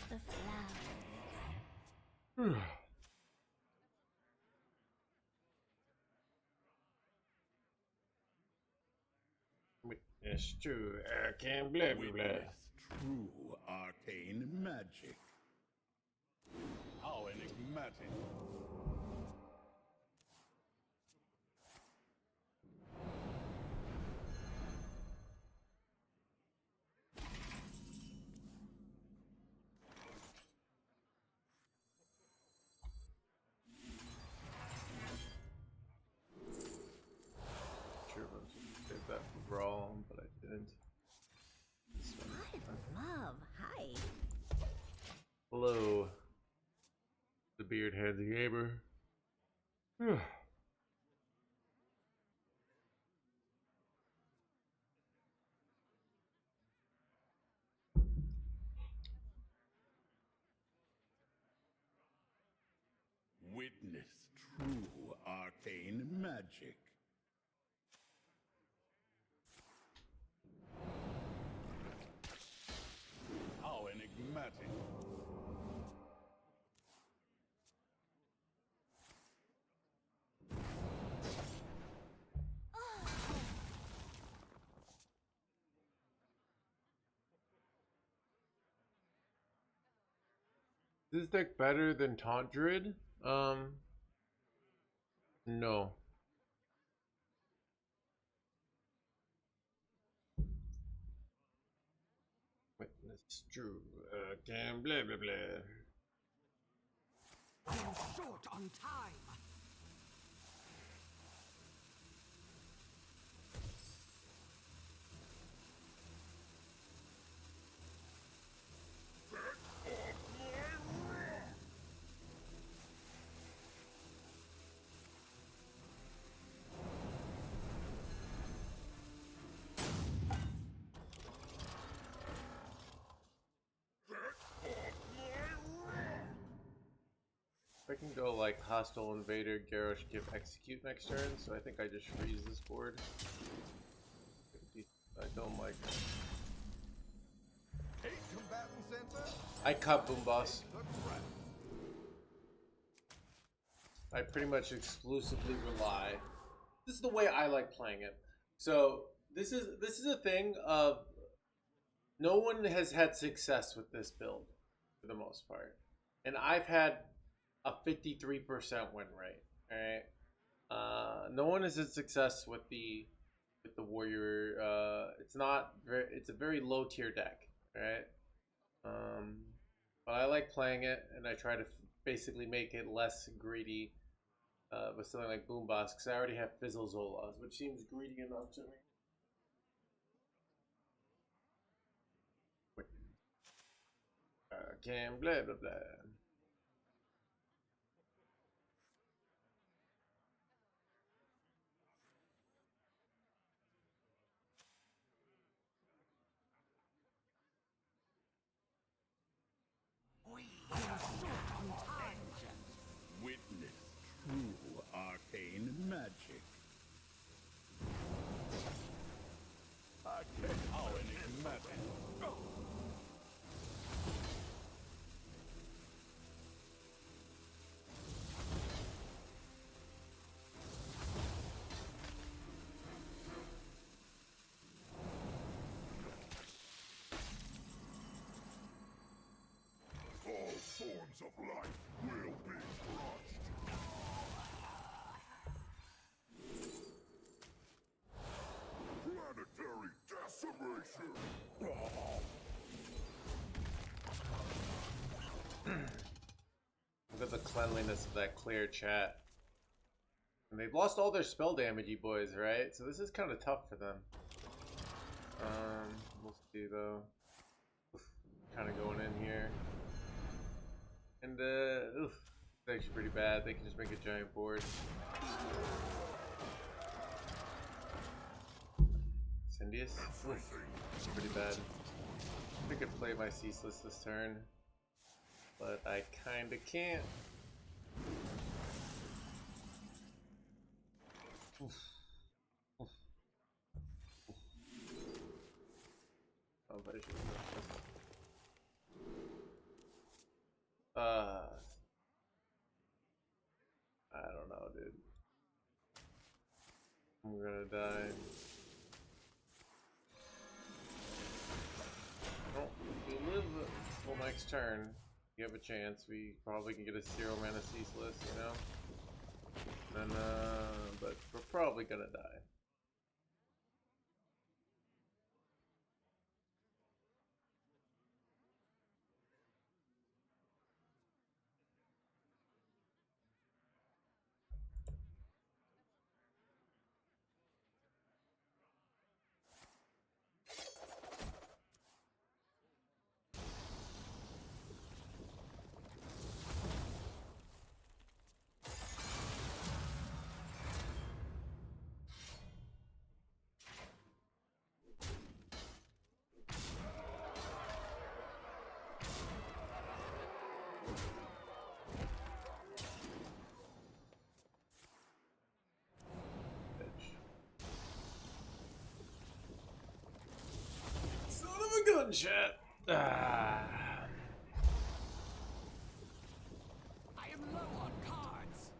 The flowers. It's true. I can't blah blah blah. Witness true arcane magic. How enigmatic. Sure, I was gonna save that for Brawl, but I didn't. I'd love. Hi. Hello, the Beard Hands Gamer. Witness true arcane magic. How enigmatic. Is this deck better than Taunt Druid? No. Witness true. Can't blah blah blah. I'm short on time. I can go like Hostile Invader, Garrosh, give Execute next turn, so I think I just freeze this board. I don't like it. Hate combatant center? I cut Boom Boss. I pretty much exclusively rely. This is the way I like playing it. So this is a thing of no one has had success with this build for the most part, and I've had a 53% win rate. All right, no one has had success with the warrior. It's not very. It's a very low tier deck. Right. But I like playing it, and I try to basically make it less greedy with something like Boom Boss, because I already have Fizzle Zolas, which seems greedy enough to me. Can blah blah blah. I'm short on time. Witness true arcane magic. How enigmatic. All forms of life will be crushed. Planetary decimation! Look at the cleanliness of that clear chat. And they've lost all their spell damage, you boys, right? So this is kind of tough for them. We'll see though. Kind of going in here. And oof, it's actually pretty bad. They can just make a giant board. Cindius? Oof, pretty bad. I could play my Ceaseless this turn, but I kinda can't. Oof. Oof. Oof. Oh, but I should have done this. next turn, you have a chance. We probably can get a 0 mana ceaseless, you know? And but we're probably gonna die. Son of a gun, chat. Ah. I am low on cards.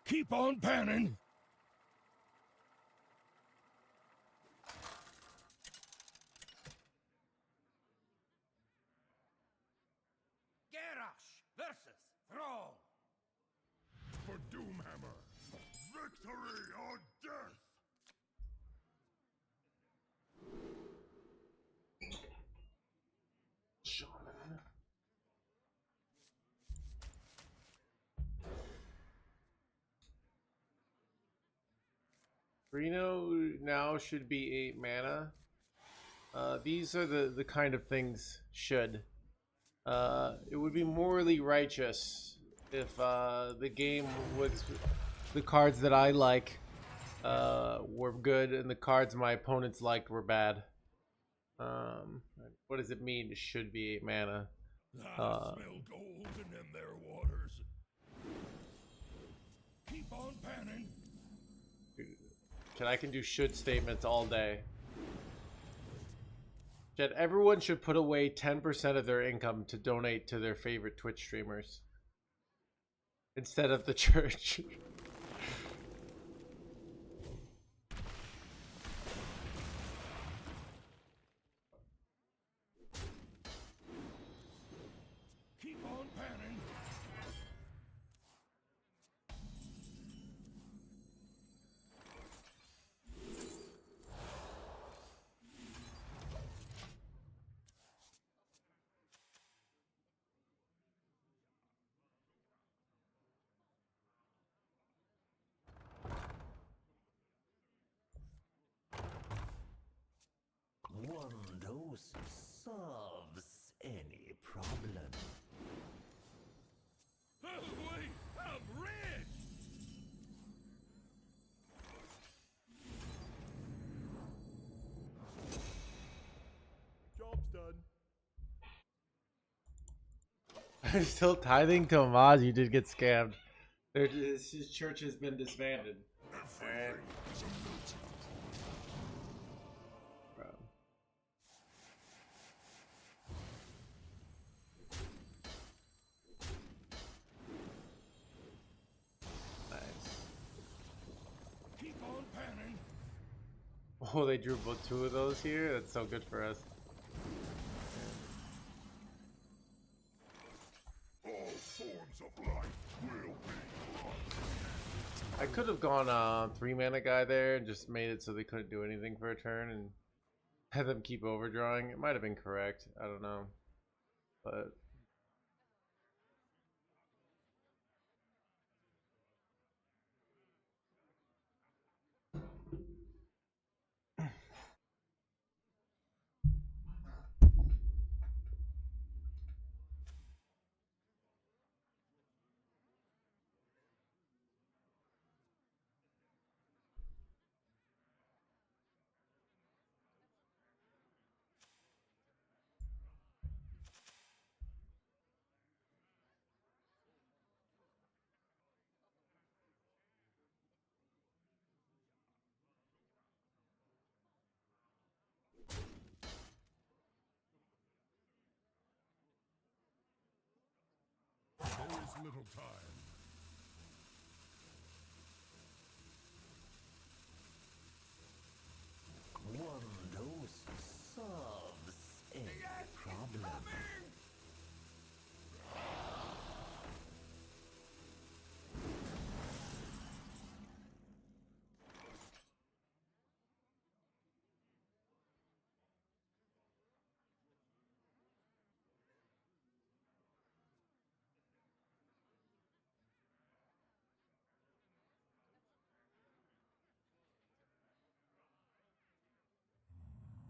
Keep on panning. Garrosh versus Thrall. For Doomhammer. Victory or death. Shaman. Reno now should be 8 mana. These are the kind of things should. It would be morally righteous if the game was the cards that I like were good and the cards my opponents liked were bad. What does it mean? It should be 8 mana. I smell golden in their waters. Keep on panning. I can do should statements all day. That everyone should put away 10% of their income to donate to their favorite Twitch streamers instead of the church. Keep on panning. One dose solves any problem. Oh, wait, I'm rich! Job's done. I'm still tithing to Amaz. You did get scammed. His church has been disbanded. Everything is a melting Bro. Nice. Keep on panning. Oh, they drew both 2 of those here. That's so good for us. All forms of life will be lost. I could have gone 3-mana guy there and just made it so they couldn't do anything for a turn and had them keep overdrawing. It might have been correct. I don't know. But There is little time. One dose solves any problem.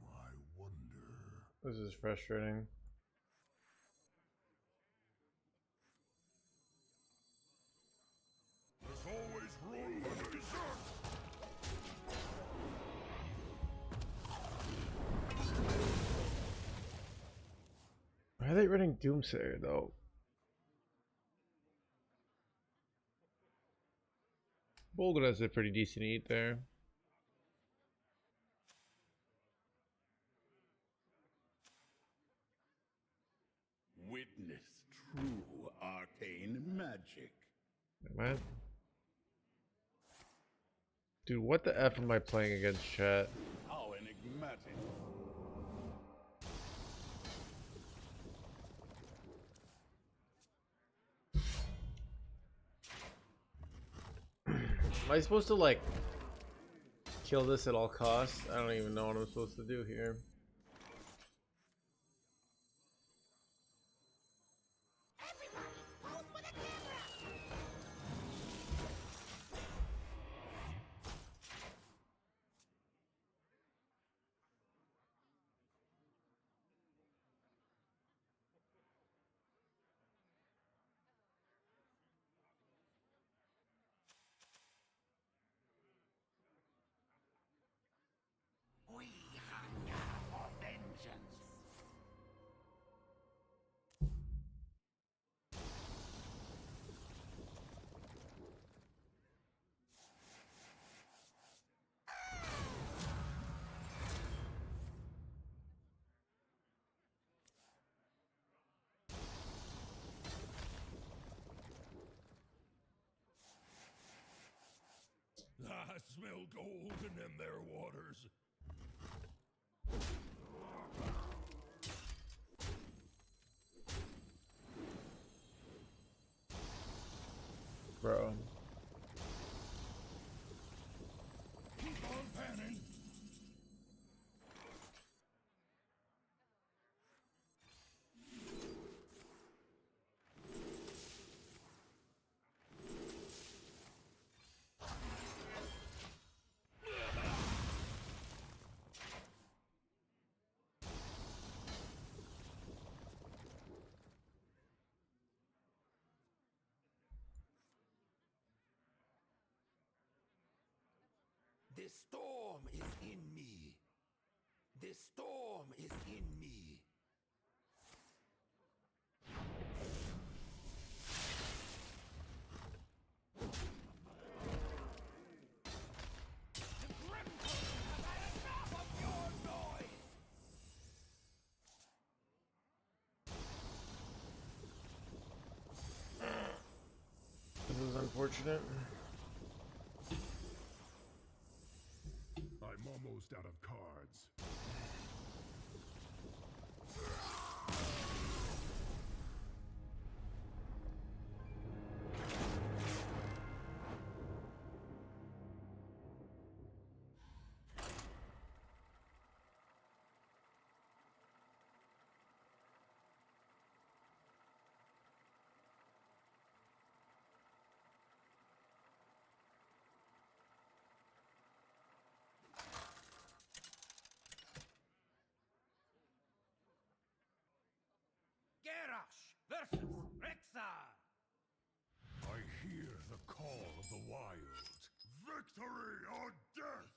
I wonder. this is frustrating. There's always room for dessert. Why are they running Doomsayer though? Bolgan has a pretty decent eat there. Witness true arcane magic. Man. Dude, what the F am I playing against, chat? How enigmatic. Am I supposed to like kill this at all costs? I don't even know what I'm supposed to do here. We hunger I smell gold in them there waters. Bro. Keep on panning. The storm is in me. The storm is in me. The Grimcoats have had enough of your noise. This is unfortunate. I'm almost out of cards. Garrosh versus Rexar. I hear the call of the wild. Victory or death!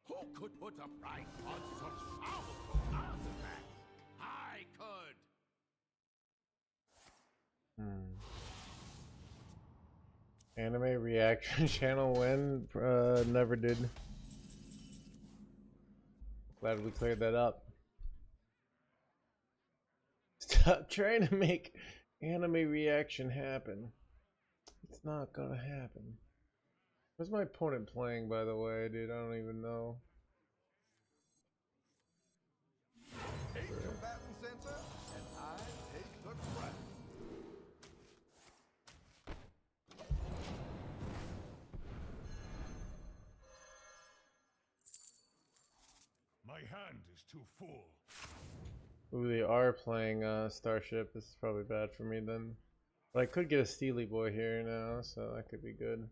Who could put a price on such powerful artifacts? I could. Anime reaction channel when never did. Glad we cleared that up. Stop trying to make anime reaction happen. It's not gonna happen. What's my opponent playing, by the way, dude? I don't even know. 8 combatant center, and I take the crown. My hand is too full. Ooh, they are playing Starship. This is probably bad for me then. But I could get a Steely Boy here now, so that could be good.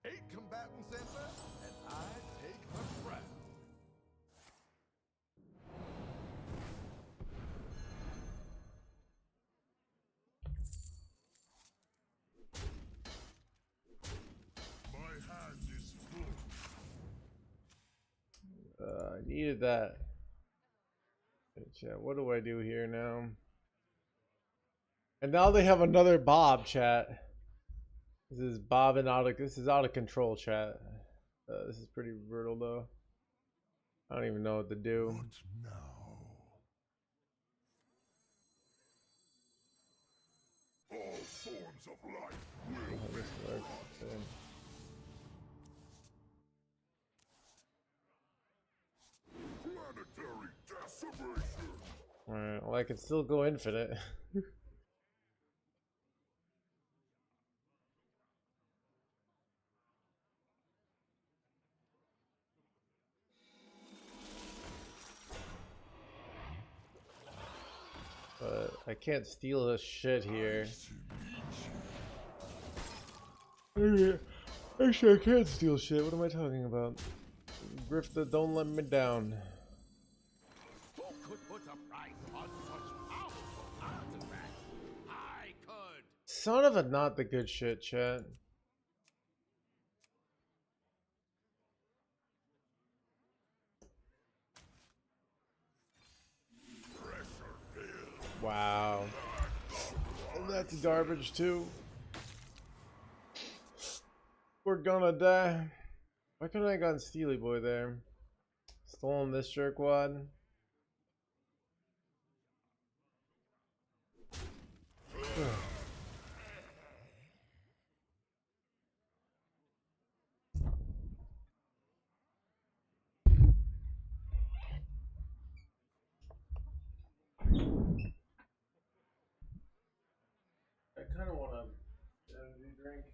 8 combatant center, and I take the crown. My hand is full. I needed that. Chat, what do I do here now? And now they have another Bob, chat. This is Bob and this is out of control, chat. This is pretty brutal though. I don't even know what to do. What now? All forms of life will How this works. Okay. planetary decimation. Alright, well I can still go infinite. But I can't steal this shit here. Actually, I can't steal shit. What am I talking about? Grifta, don't let me down. Who could put a price on such powerful artifacts? I could. Son of a not the good shit, chat. Wow. And that's garbage too. We're gonna die. Why couldn't I have gotten Steely Boy there? Stolen this jerkwad. I kind of want a energy drink.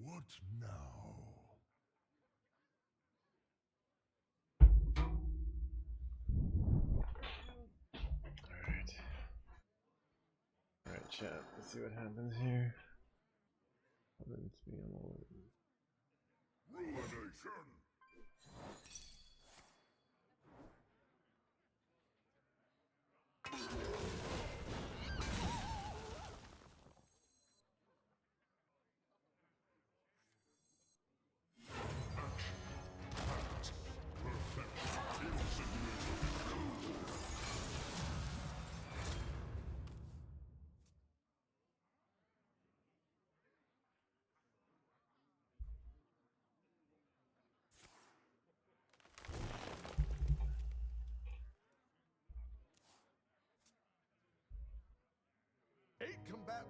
What now? Alright. Alright, chat. Let's see what happens here. Happens to be on all of them. Ruination.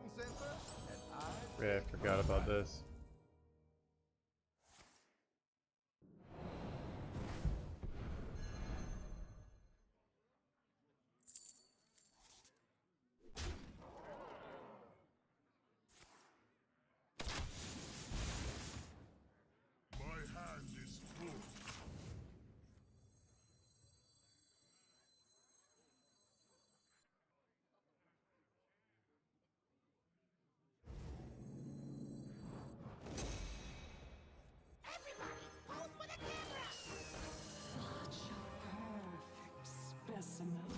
combatant center, and I Yeah, I forgot about this. My hand is full. Everybody, pose for the camera! Such a perfect specimen.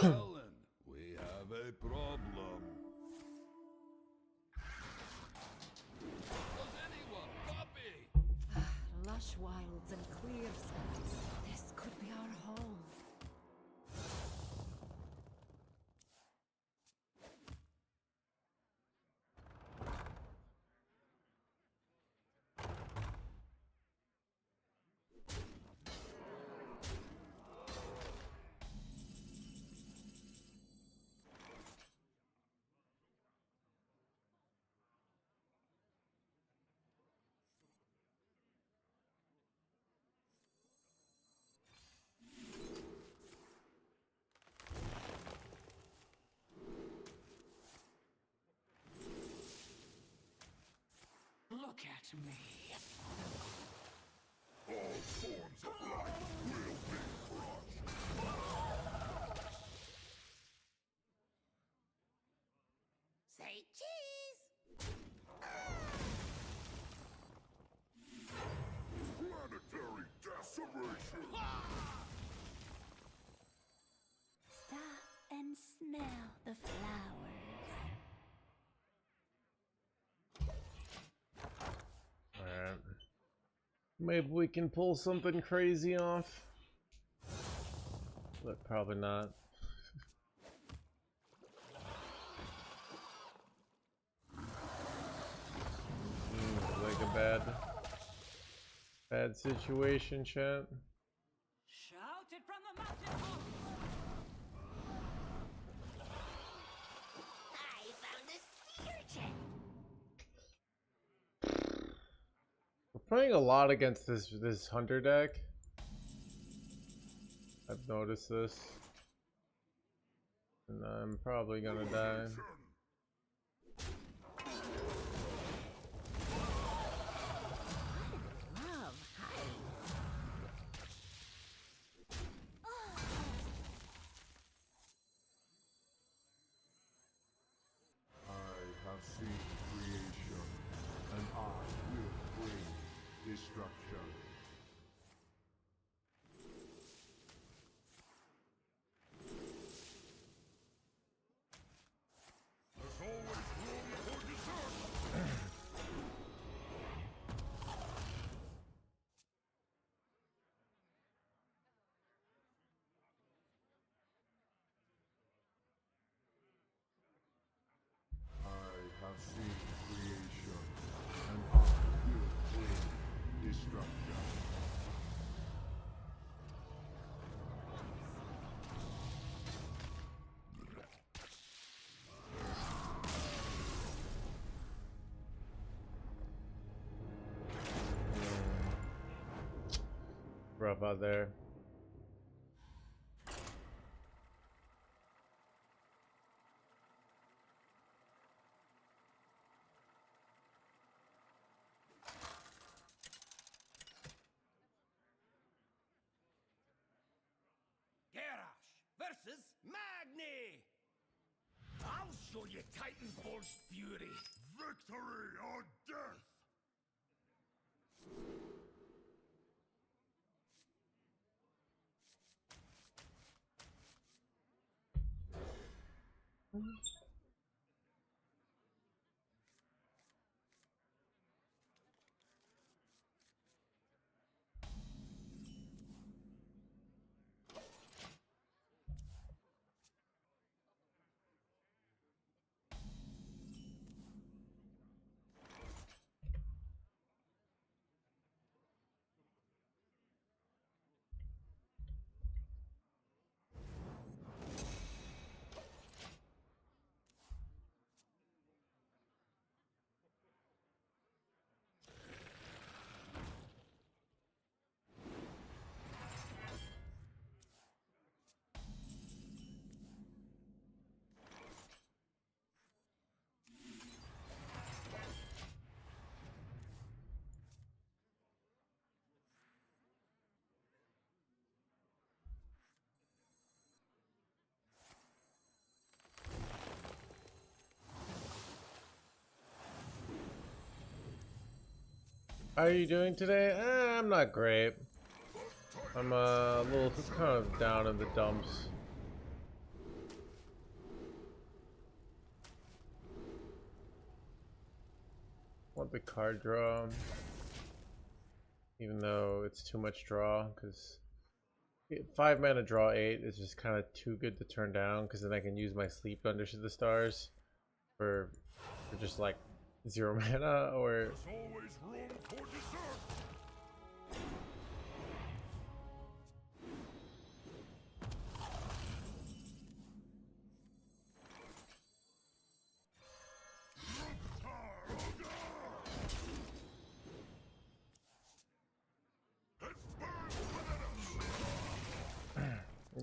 Ellen, we have a problem. Does anyone copy? Lush wilds and clear skies. This could be our home. Look at me. All forms of life will be crushed. Say cheese! Planetary decimation. Stop and smell the flowers. Alright. Maybe we can pull something crazy off. But probably not. Seems like a bad situation, chat. Shout it from the mountain. I found a sea urchin! We're playing a lot against this hunter deck. I've noticed this. And I'm probably gonna die. Love height. I have seen creation, and I will bring destruction. There's always room for dessert. I have seen creation, and I will bring destruction. Rough out there. Garrosh versus Magni! I'll show you Titanfall's fury. Victory or death! How are you doing today? I'm not great. I'm a little kind of down in the dumps. Want the card draw, even though it's too much draw, because 5 mana draw 8 is just kind of too good to turn down, because then I can use my sleep under the stars for just like 0 mana, or There's always room for dessert.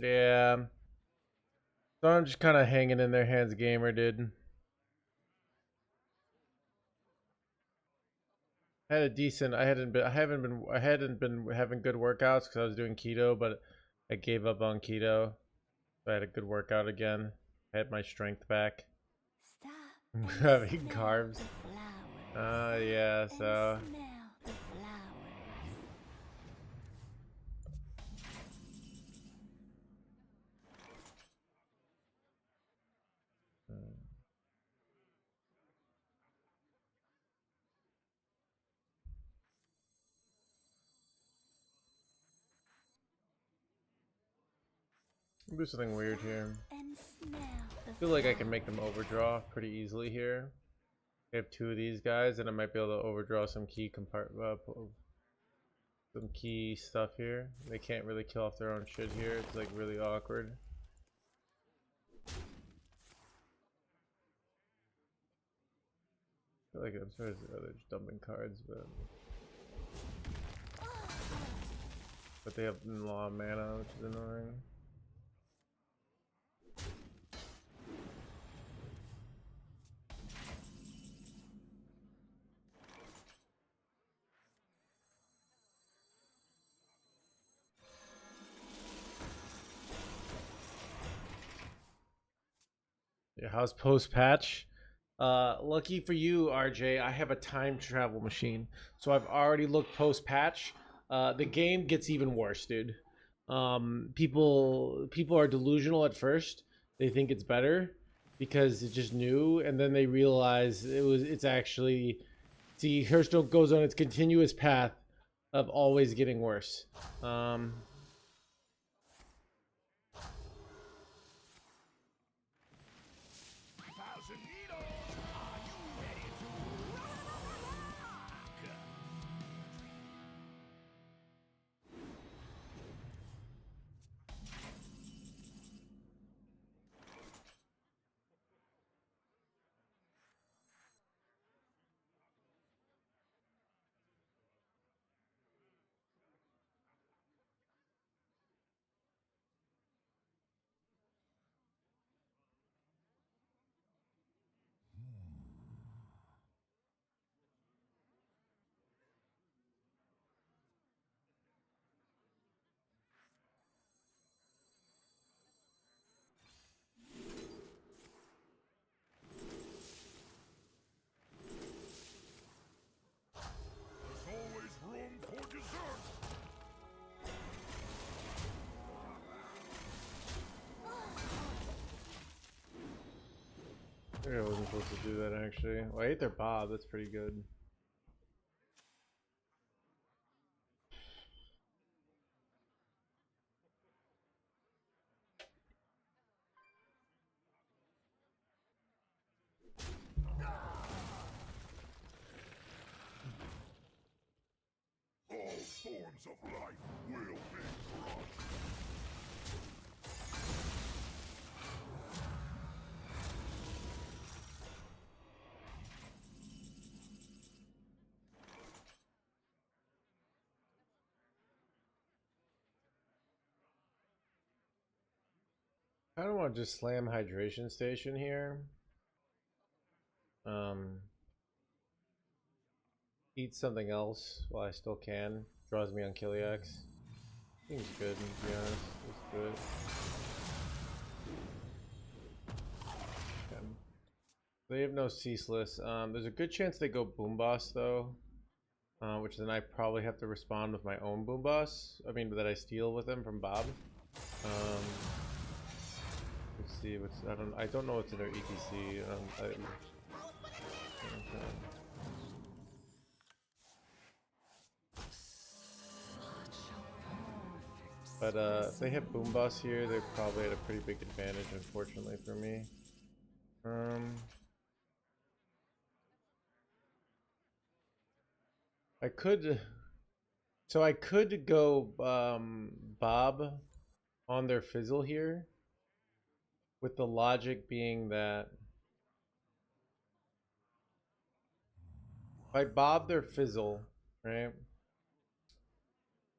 yeah. So I'm just kind of hanging in there, Hands Gamer, dude. I had a decent. I hadn't been having good workouts because I was doing keto, but I gave up on keto. So I had a good workout again. I had my strength back. Stop and Having smell carbs. the flowers. Yeah. Stop So. and smell the flowers. Do something weird here. And smell the I feel like I can make them overdraw pretty easily here. I have 2 of these guys, and I might be able to overdraw some key some key stuff here. They can't really kill off their own shit here. It's like really awkward. I feel like I'm sorry, they're just dumping cards, but they have a lot of mana, which is annoying. Yeah, how's post patch? Lucky for you, RJ, I have a time travel machine, so I've already looked post patch. The game gets even worse, dude. People are delusional at first. They think it's better because it's just new, and then they realize it's actually, see, Hearthstone goes on its continuous path of always getting worse. There's always room for dessert. Maybe I wasn't supposed to do that actually. Well, I ate their Bob. That's pretty good. All forms of life will be crushed. I don't want to just slam hydration station here. Eat something else while I still can. Draws me on Kiliax. Seems good, to be honest. Let's do it. Okay. They have no ceaseless. There's a good chance they go boom boss though. which then I probably have to respond with my own boom boss. I mean, that I steal with him from Bob. Let's see what's I don't know what's in their ETC. But if they have boom boss here, they're probably at a pretty big advantage, unfortunately for me. I could go Bob on their fizzle here, with the logic being that if I Bob their fizzle, right,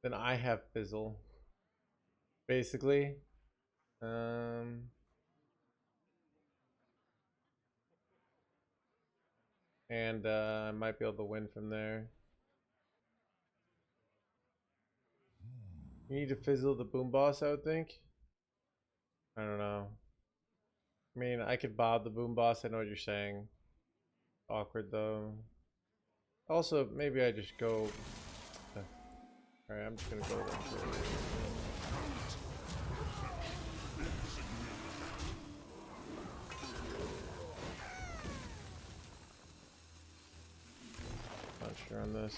then I have fizzle, basically. And I might be able to win from there. You need to fizzle the boom boss, I would think. I don't know. I mean, I could Bob the boom boss. I know what you're saying. Awkward though. Also, maybe I just go. Alright, I'm just gonna go there. Not sure on this.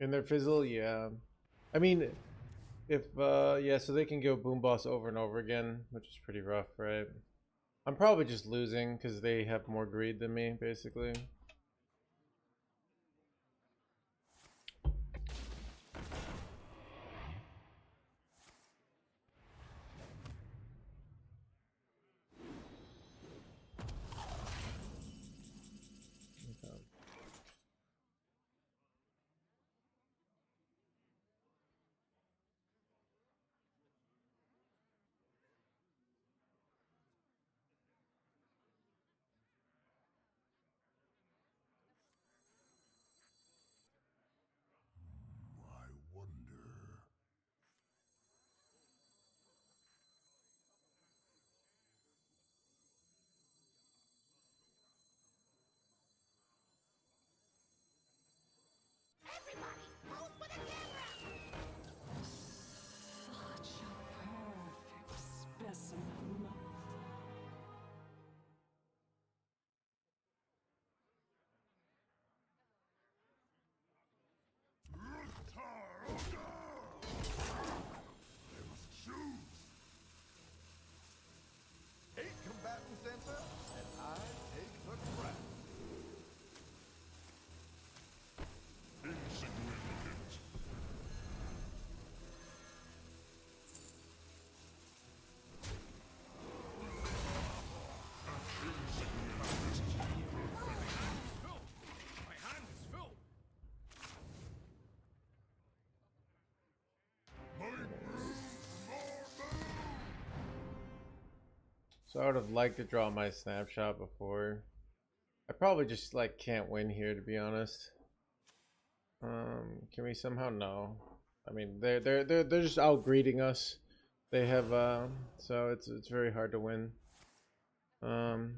In their fizzle, yeah. I mean, if yeah, so they can go boom boss over and over again, which is pretty rough, right? I'm probably just losing because they have more greed than me, basically. I wonder. Such a perfect specimen. Eight combatants enter, and I take the crown. Insignificant. My hand is full. So I would have liked to draw my snapshot before. I probably just like can't win here, to be honest. Can we somehow? No. I mean, they're just out greeting us. They have so it's very hard to win. You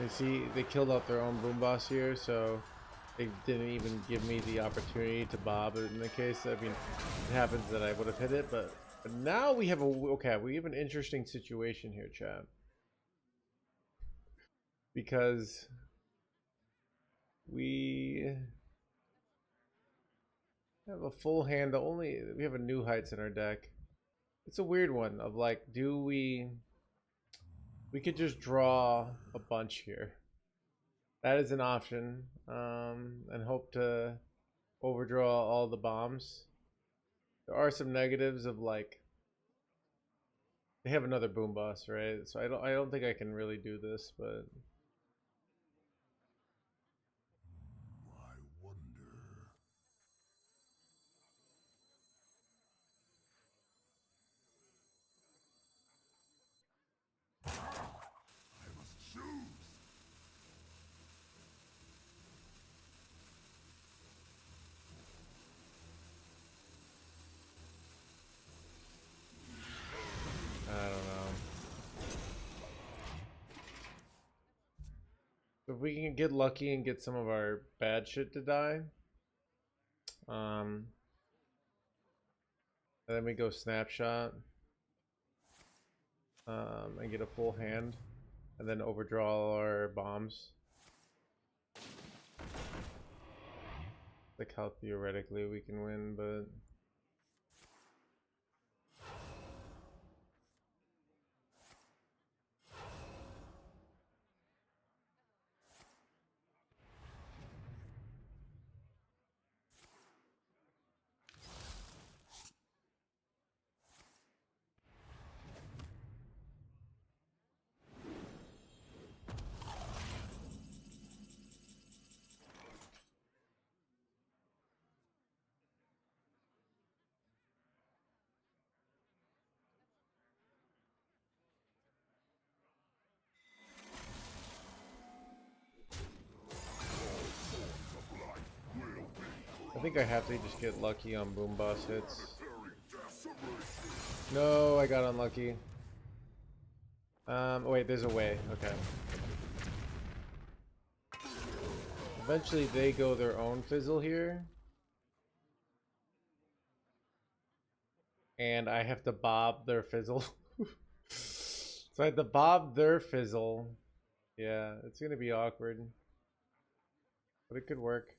see, they killed out their own boom boss here, so they didn't even give me the opportunity to Bob. In the case, I mean, it happens that I would have hit it, but now we have we have an interesting situation here, chat, because we have a full hand. We have a new heights in our deck. It's a weird one of like, do we could just draw a bunch here. That is an option, and hope to overdraw all the bombs. There are some negatives of like they have another boom boss, right? So I don't think I can really do this, but I wonder. I must choose. So if we can get lucky and get some of our bad shit to die, and then we go snapshot, and get a full hand, and then overdraw all our bombs. Like how theoretically we can win, but I think I have to just get lucky on boom boss hits. No, I got unlucky. Wait, there's a way. Okay. Eventually they go their own fizzle here. And I have to bob their fizzle. So I have to bob their fizzle. Yeah, it's gonna be awkward. But it could work.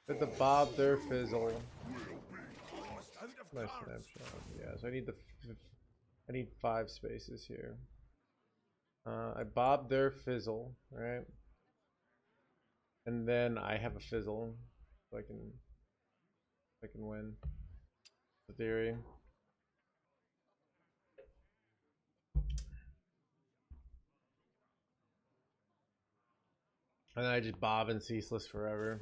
Have to bob their fizzle. Nice snapshot. Yeah, so I need I need 5 spaces here. I bob their fizzle, right? And then I have a fizzle, so I can win. The theory. And then I just bob and ceaseless forever.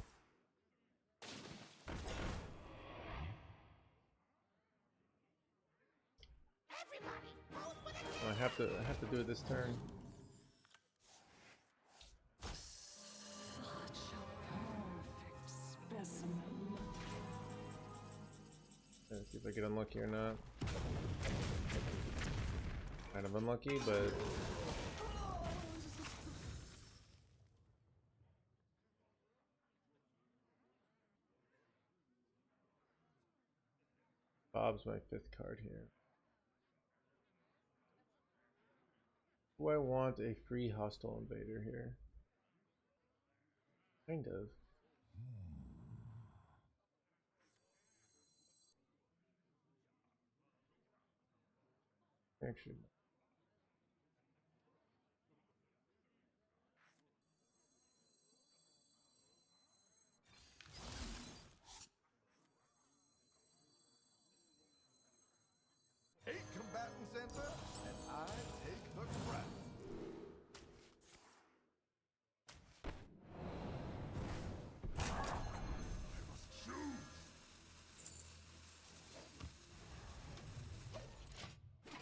I have to do it this turn. Let's see if I get unlucky or not. Kind of unlucky, but Bob's my 5th card here. Do I want a free hostile invader here? Kind of. Actually. Eight combatants enter, and I take the crown.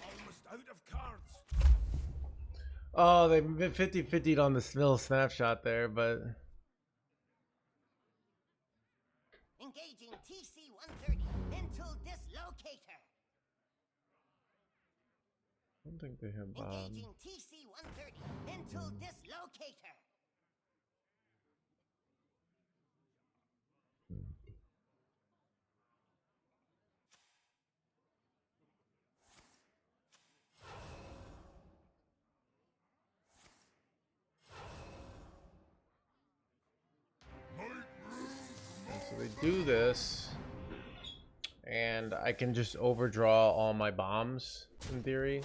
Almost out of cards. Oh, they 50-50'd on the little snapshot there, but Engaging TC-130 mental dislocator. I don't think they have Bob. Engaging TC-130 mental dislocator. So they do this, and I can just overdraw all my bombs in theory,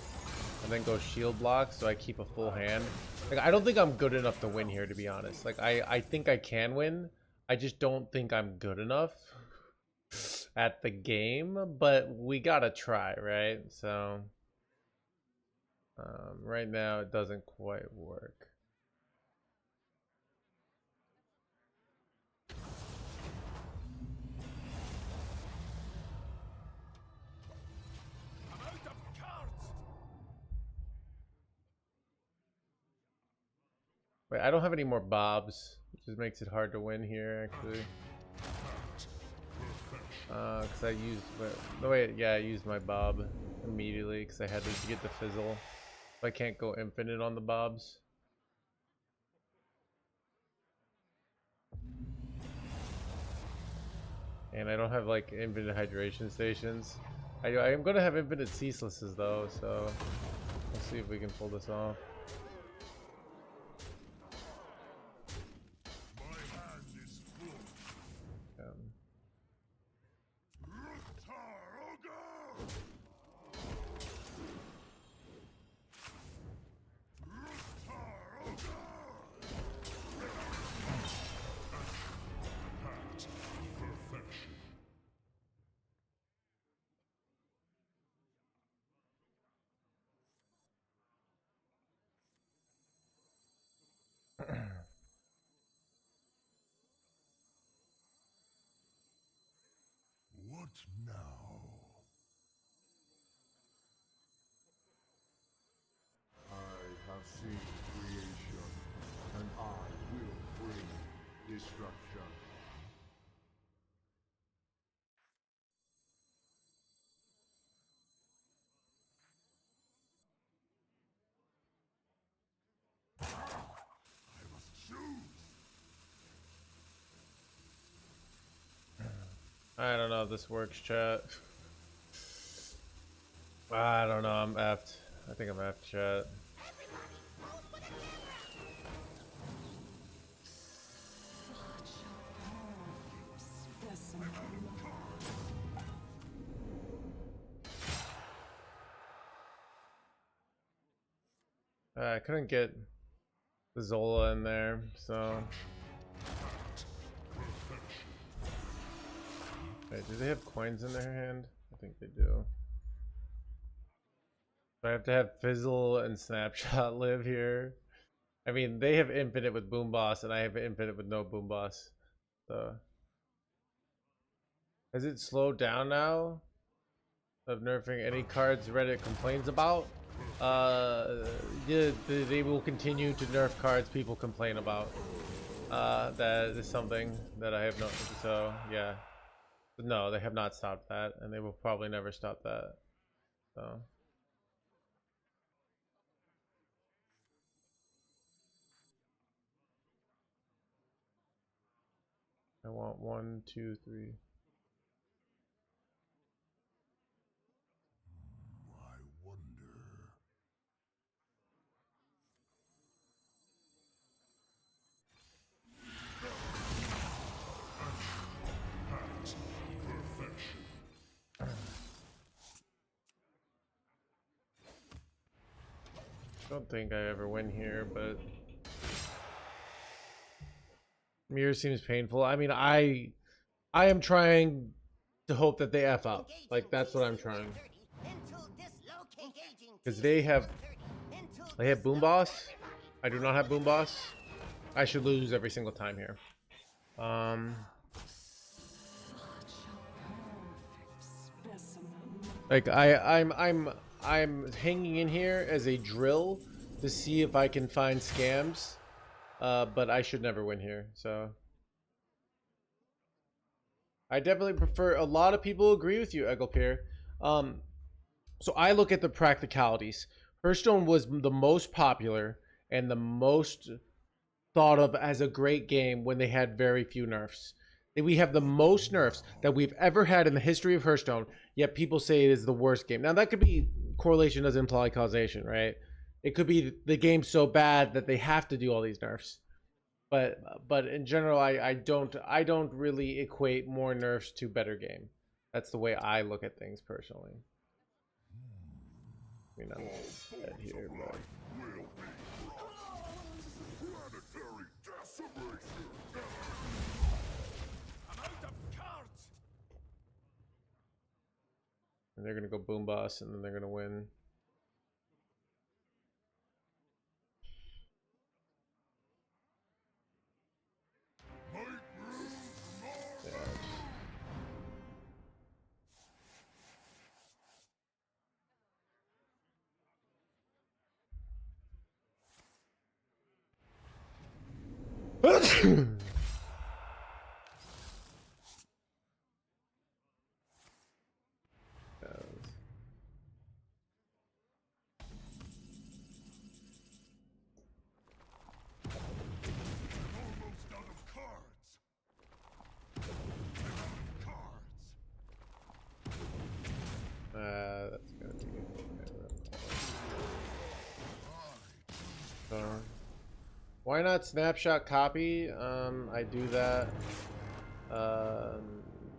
and then go shield block, so I keep a full hand. Like, I don't think I'm good enough to win here, to be honest. Like, I think I can win. I just don't think I'm good enough at the game, but we gotta try, right? So right now it doesn't quite work. I'm out of cards. Wait, I don't have any more bobs, which just makes it hard to win here, actually. Because I used, no wait, yeah, I used my bob. immediately because I had to get the fizzle. I can't go infinite on the bobs. And I don't have like infinite hydration stations. I am gonna have infinite ceaselesses though, so we'll see if we can pull this off. What now? I have seen creation, and I will bring destruction. I must choose. I don't know if this works, chat. I don't know, I'm effed. I think I'm effed, chat. I couldn't get the Zola in there, so. Wait, do they have coins in their hand? I think they do. So I have to have Fizzle and Snapshot live here. I mean, they have infinite with Boom Boss, and I have infinite with no Boom Boss. So. Has it slowed down now? Of nerfing any cards Reddit complains about? Yeah, they will continue to nerf cards people complain about. That is something that I have no. So yeah, no, they have not stopped that, and they will probably never stop that. So. I want 1, 2, 3. I wonder. Don't think I ever win here, but mirror seems painful. I mean, I am trying to hope that they F up. Like, that's what I'm trying. Because they have Boom Boss. I do not have Boom Boss. I should lose every single time here. Like I'm hanging in here as a drill to see if I can find scams. But I should never win here, so I definitely prefer. A lot of people agree with you, Egelpier. So I look at the practicalities. Hearthstone was the most popular and the most thought of as a great game when they had very few nerfs. We have the most nerfs that we've ever had in the history of Hearthstone, yet people say it is the worst game. Now that could be correlation doesn't imply causation, right? It could be the game's so bad that they have to do all these nerfs. But in general, I don't really equate more nerfs to better game. That's the way I look at things personally. I mean, I'm dead here, but I'm out of cards. and they're gonna go Boom Boss, and then they're gonna win. So why not snapshot copy? I do that.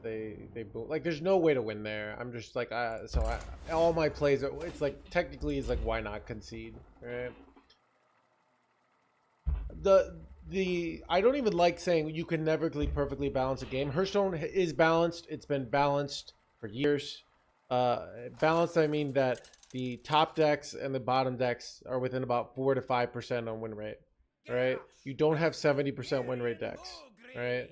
They like there's no way to win there. I'm just like all my plays are, it's like technically it's like why not concede, right? The I don't even like saying you can never perfectly balance a game. Hearthstone is balanced. It's been balanced for years. Balanced, I mean that the top decks and the bottom decks are within about 4 to 5% on win rate, right? You don't have 70% win rate decks, right?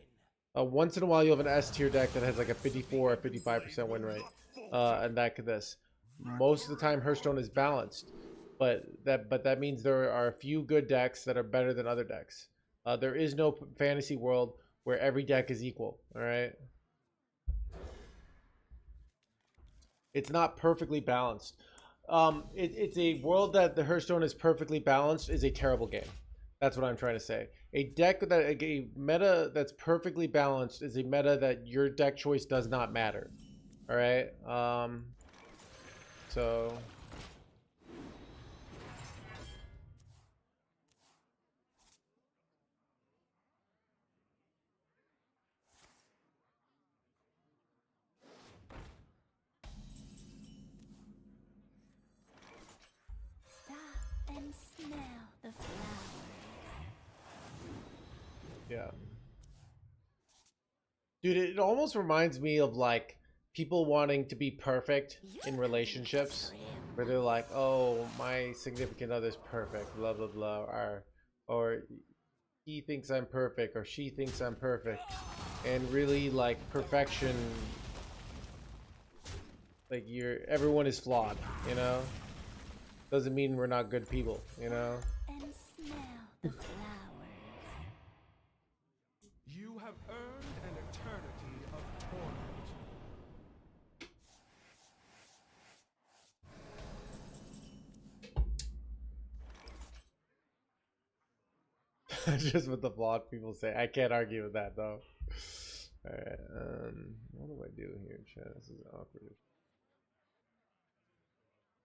Once in a while you have an S tier deck that has like a 54 or 55% win rate, and this. Most of the time Hearthstone is balanced, but that means there are a few good decks that are better than other decks. There is no fantasy world where every deck is equal, all right? It's not perfectly balanced. It's a world that the Hearthstone is perfectly balanced is a terrible game. That's what I'm trying to say. A deck that a meta that's perfectly balanced is a meta that your deck choice does not matter. All right. So. Stop and smell the flowers. Yeah. Dude, it almost reminds me of like people wanting to be perfect in relationships, where they're like, "Oh, my significant other's perfect," blah blah blah, or he thinks I'm perfect, or she thinks I'm perfect, and really like perfection, like everyone is flawed, you know. Doesn't mean we're not good people, you know. And smell the flowers. You have earned an eternity of torment. Just what the flawed people say. I can't argue with that though. All right. What do I do here, chat? This is awkward.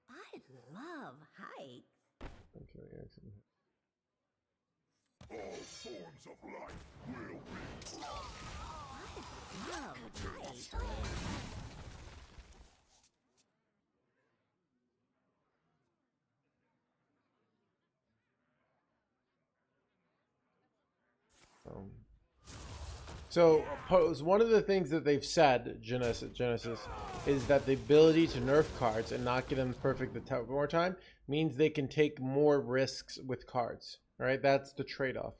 I love heights. Okay, excellent. All forms of life will be. I love heights. So one of the things that they've said, Genesis, is that the ability to nerf cards and not get them perfect more time means they can take more risks with cards. All right, that's the trade-off.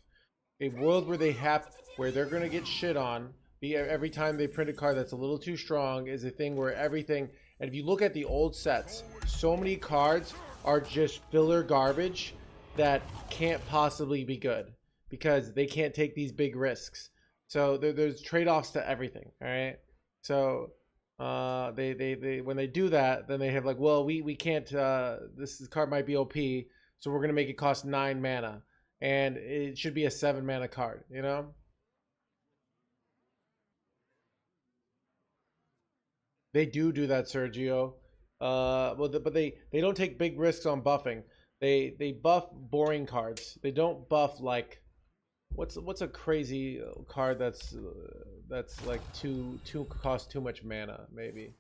A world where they're gonna get shit on every time they print a card that's a little too strong is a thing where everything. And if you look at the old sets, so many cards are just filler garbage that can't possibly be good because they can't take these big risks. So there's trade-offs to everything. All right. So they when they do that, then they have like, well, we can't. This card might be OP, so we're gonna make it cost 9 mana, and it should be a 7 mana card. You know. They do that, Sergio. But they don't take big risks on buffing. They buff boring cards. They don't buff like. What's a crazy card that's like cost too much mana? Maybe.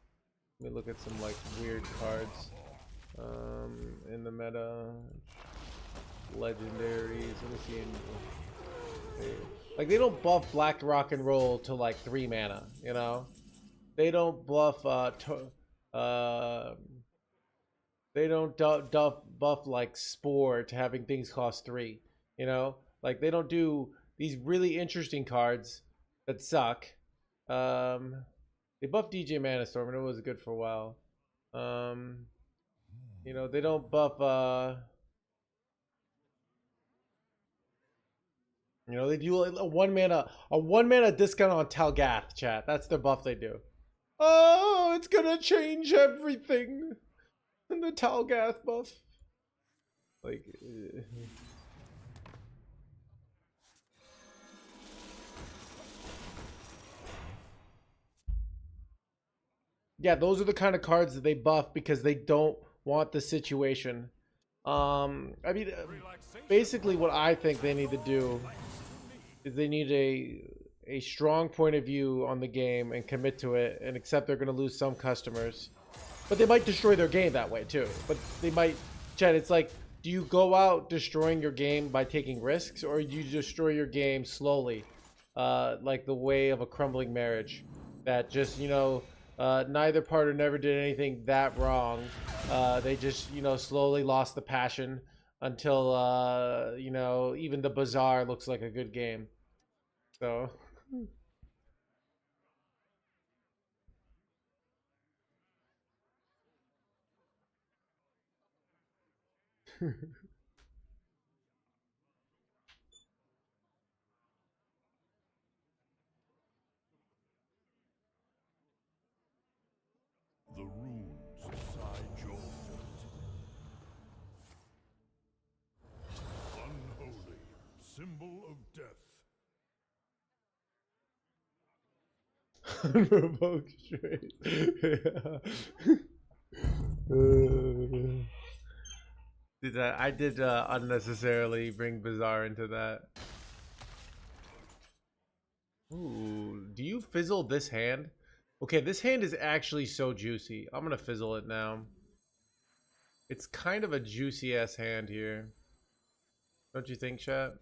Let me look at some like weird cards in the meta. Legendaries. Let me see. Like they don't buff Black Rock and Roll to like 3 mana. You know. They don't buff they don't buff like Spore to having things cost 3. You know. Like they don't do these really interesting cards that suck. They buffed DJ Manastorm and it was good for a while. You know, they don't buff you know, they do a 1 mana discount on Talgath, chat. That's the buff they do. Oh, it's gonna change everything. And the Talgath buff. Like yeah, those are the kind of cards that they buff because they don't want the situation I mean, basically what I think they need to do is they need a strong point of view on the game and commit to it and accept they're going to lose some customers. But they might destroy their game that way too. But they might, Chad, it's like, do you go out destroying your game by taking risks, or do you destroy your game slowly? Like the way of a crumbling marriage. That just, you know, neither partner never did anything that wrong. They just, you know, slowly lost the passion until, you know, even the Bazaar looks like a good game. So... The runes beside your feet. Unholy, symbol of death. Unprovoked straight. I did unnecessarily bring Bazaar into that. Ooh, do you fizzle this hand? Okay, this hand is actually so juicy. I'm gonna fizzle it now. It's kind of a juicy ass hand here. Don't you think, chat?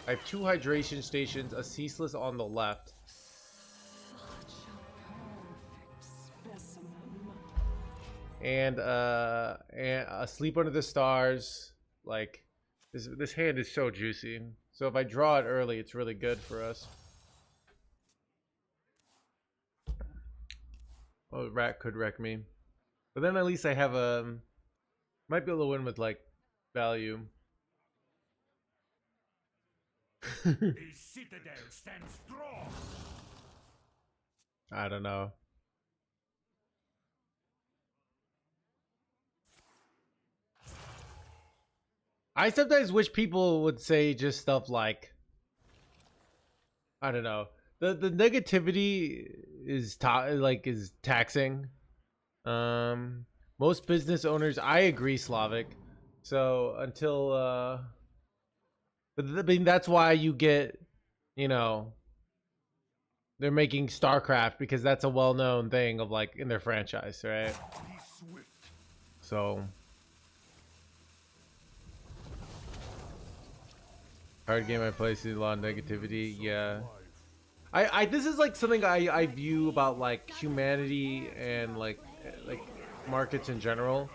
I have 2 hydration stations, a ceaseless on the left. And a sleep under the stars. Like, this hand is so juicy. So if I draw it early, it's really good for us. Oh, rat could wreck me, but then at least I have a might be able to win with like value. The citadel stands strong. I don't know. I sometimes wish people would say just stuff like, I don't know. The negativity is is taxing. Most business owners, I agree, Slavic. So until but I mean that's why you get, you know, they're making StarCraft because that's a well-known thing of like in their franchise, right? So hard game I play, see a lot of negativity. Yeah. I this is like something I view about like humanity and like markets in general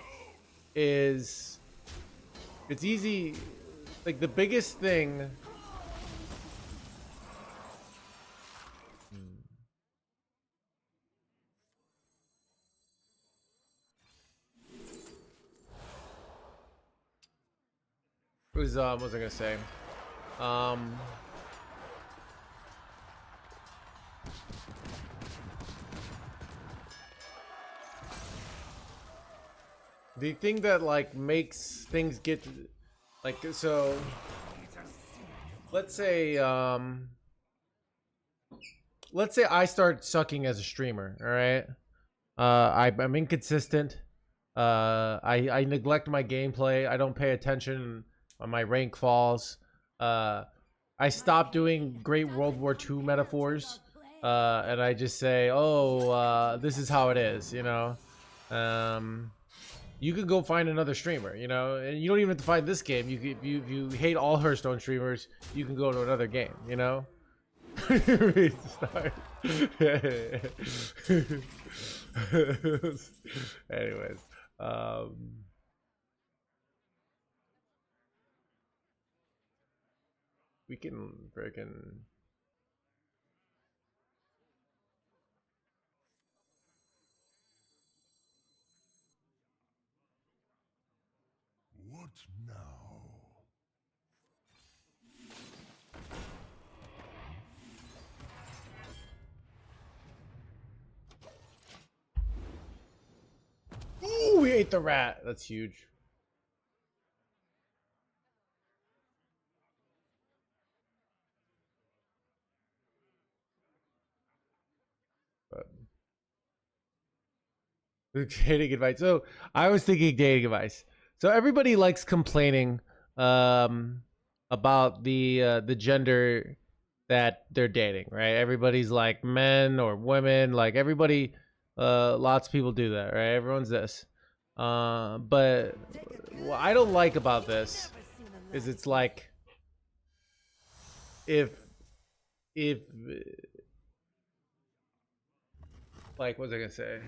is it's easy, like the biggest thing was what was I gonna say? The thing that like makes things get like, so let's say I start sucking as a streamer, all right? I'm inconsistent. I neglect my gameplay. I don't pay attention. My rank falls. I stop doing great World War II metaphors, and I just say, "Oh, this is how it is," you know. You can go find another streamer, you know, and you don't even have to find this game. If you hate all Hearthstone streamers, you can go to another game, you know. Anyways, we can freaking. What now? Ooh, we ate the rat. That's huge. Dating advice. So I was thinking dating advice. So everybody likes complaining about the gender that they're dating, right? Everybody's like men or women, like everybody, lots of people do that, right? Everyone's this. But what I don't like about this is it's like if like what was I gonna say?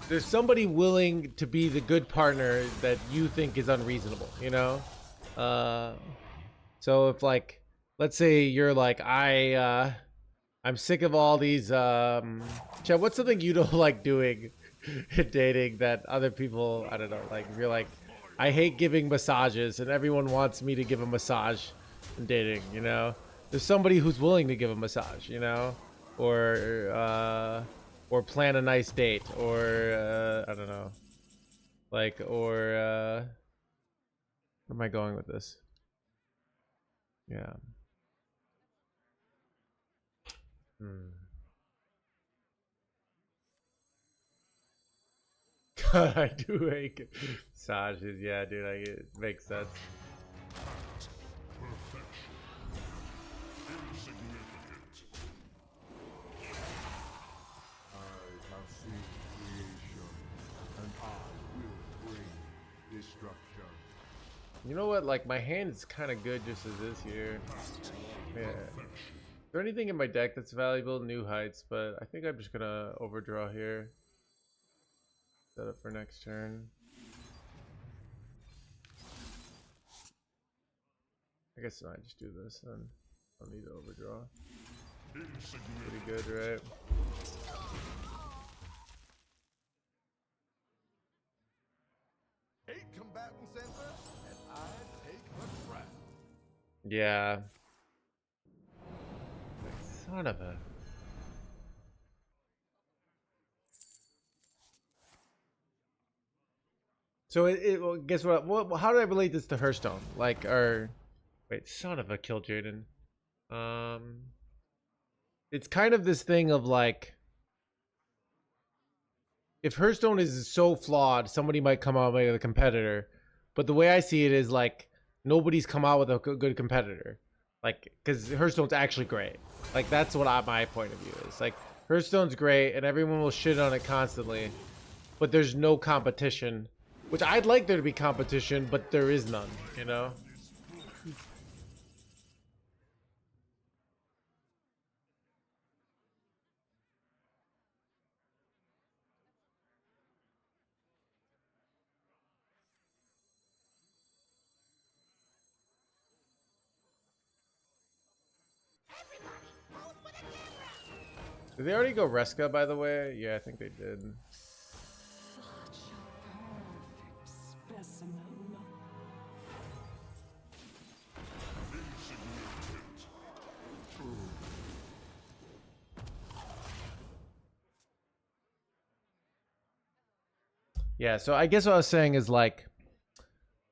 There's somebody willing to be the good partner that you think is unreasonable, you know? So if like, let's say you're like, I'm sick of all these, Chad, what's something you don't like doing in dating that other people, I don't know, like if you're like, I hate giving massages and everyone wants me to give a massage in dating, you know? There's somebody who's willing to give a massage, you know? Or plan a nice date, or I don't know, like, or where am I going with this? Yeah. God, I do hate massages. Yeah, dude, it makes sense. You know what? Like, my hand is kind of good just as is here. Yeah. Is there anything in my deck that's valuable? New heights, but I think I'm just gonna overdraw here. Set up for next turn. I guess I might just do this then. Don't need to overdraw. Pretty good, right? Eight combatants enter, and I take the crown. Yeah. Son of a. So well, guess what? How do I relate this to Hearthstone? Like, wait, son of a, kill Jaden. It's kind of this thing of like, if Hearthstone is so flawed, somebody might come out with a competitor. But the way I see it is like, nobody's come out with a good competitor. Like, because Hearthstone's actually great. Like, that's what my point of view is. Like, Hearthstone's great, and everyone will shit on it constantly. But there's no competition. Which I'd like there to be competition, but there is none, you know? Did they already go Reska, by the way? Yeah, I think they did. Such a perfect specimen. Yeah, so I guess what I was saying is like,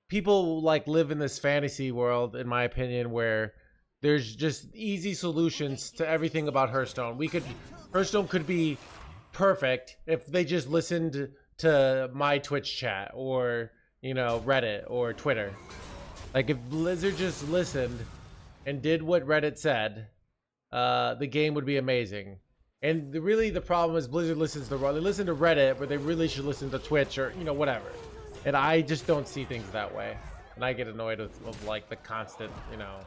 people like live in this fantasy world, in my opinion, where there's just easy solutions to everything about Hearthstone. Hearthstone could be perfect if they just listened to my Twitch chat or, you know, Reddit or Twitter. Like, if Blizzard just listened and did what Reddit said, the game would be amazing. And really the problem is Blizzard listens to Reddit, but they really should listen to Twitch or, you know, whatever. And I just don't see things that way. And I get annoyed with like the constant, you know,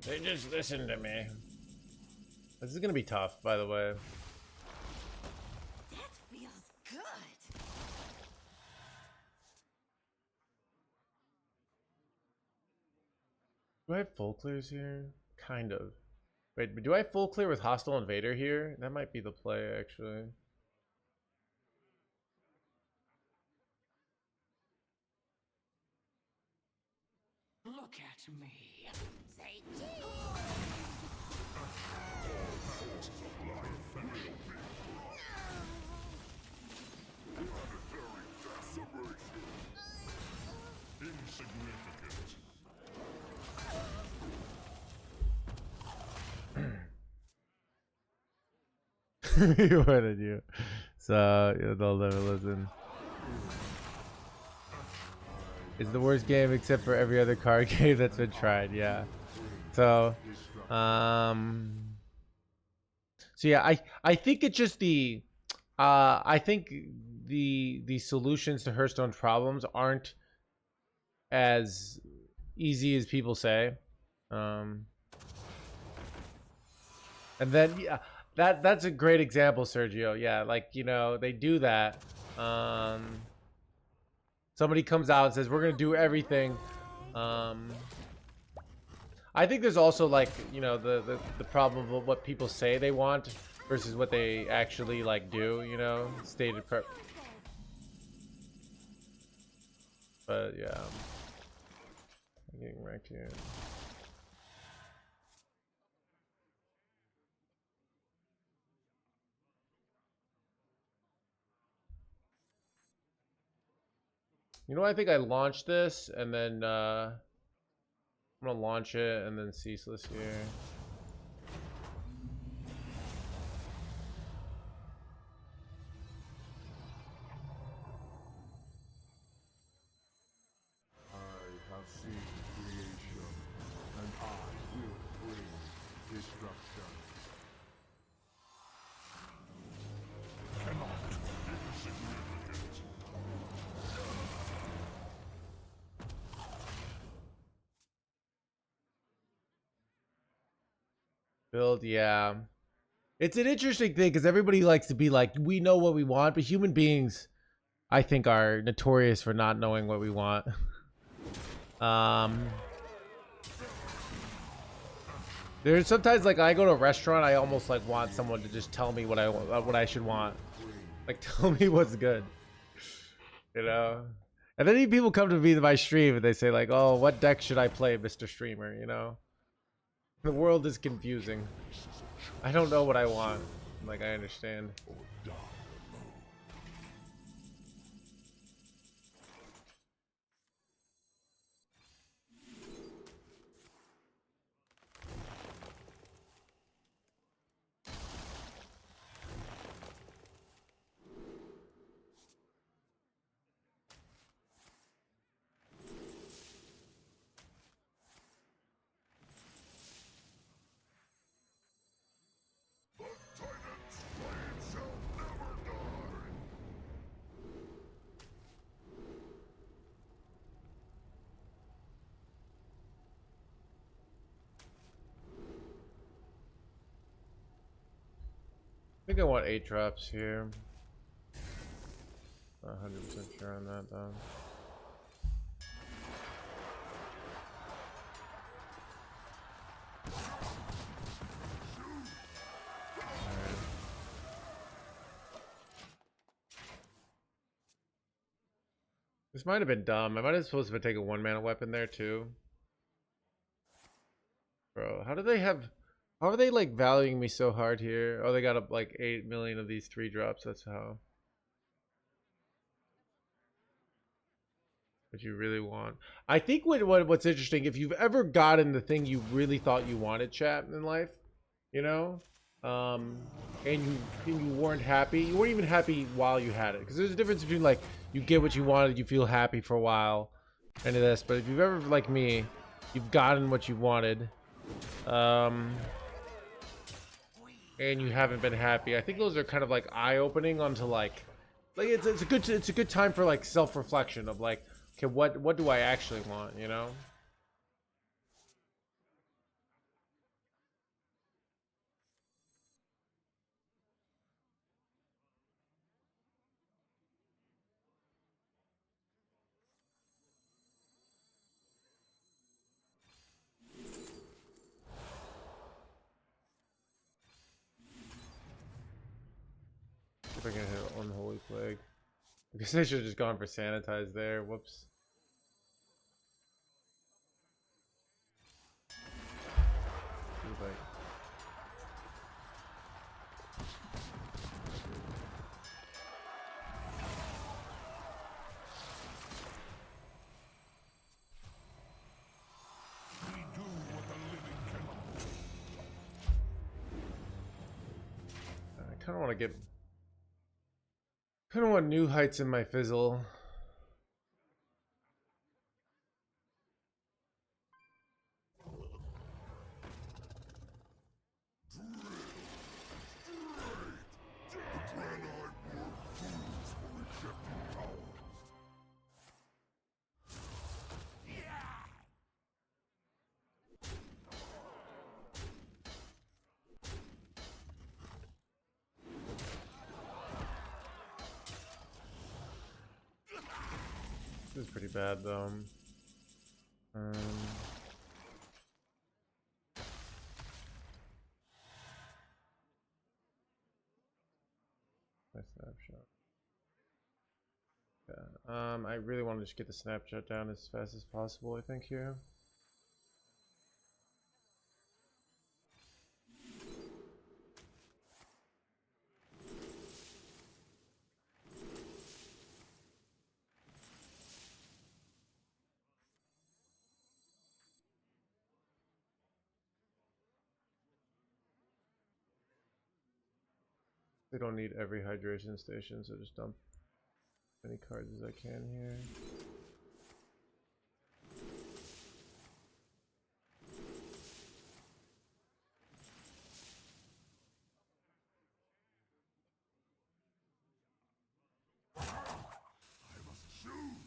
they just listen to me. This is gonna be tough, by the way. That feels good. Do I have full clears here? Kind of. Wait, but do I have full clear with Hostile Invader here? That might be the play, actually. Look at me. Say cheese. What did you? So yeah, they'll never listen. It's the worst game except for every other card game that's been tried. Yeah. So, so yeah, I think it's just I think the solutions to Hearthstone problems aren't as easy as people say. And then yeah, that's a great example, Sergio. Yeah, like you know they do that. Somebody comes out and says we're gonna do everything. I think there's also like you know the problem of what people say they want versus what they actually like do. You know, stated prep. But yeah, I'm getting wrecked here. You know, I think I launched this and then I'm gonna launch it and then ceaseless here. I have seen creation, and I will bring destruction. Cannot insignificant. Build, yeah. It's an interesting thing because everybody likes to be like, we know what we want, but human beings, I think, are notorious for not knowing what we want. There's sometimes like I go to a restaurant, I almost like want someone to just tell me what I should want. Like tell me what's good. You know? And then people come to me to my stream and they say like, "Oh, what deck should I play, Mr. Streamer?" You know? The world is confusing. I don't know what I want. Like I understand. I think I want 8 drops here. Not 100% sure on that though. This might have been dumb. I might have supposed to take a 1-mana weapon there too. Bro, how are they like valuing me so hard here? Oh, they got up like 8 million of these 3 drops. That's how. What you really want. I think what's interesting, if you've ever gotten the thing you really thought you wanted, chat, in life, you know, and you weren't happy. You weren't even happy while you had it, because there's a difference between like you get what you wanted, you feel happy for a while, and this. But if you've ever, like me, you've gotten what you wanted, and you haven't been happy. I think those are kind of like eye-opening onto like it's a good time for like self-reflection of like, okay, what do I actually want, you know? If I can hit Unholy Plague. I guess I should have just gone for Sanitize there. Whoops. We do what the living cannot. I kind of want to get I don't want new heights in my fizzle. This is pretty bad though. My snapshot. Yeah. I really want to just get the snapshot down as fast as possible, I think, here. They don't need every hydration station, so just dump as many cards as I can here. I must choose.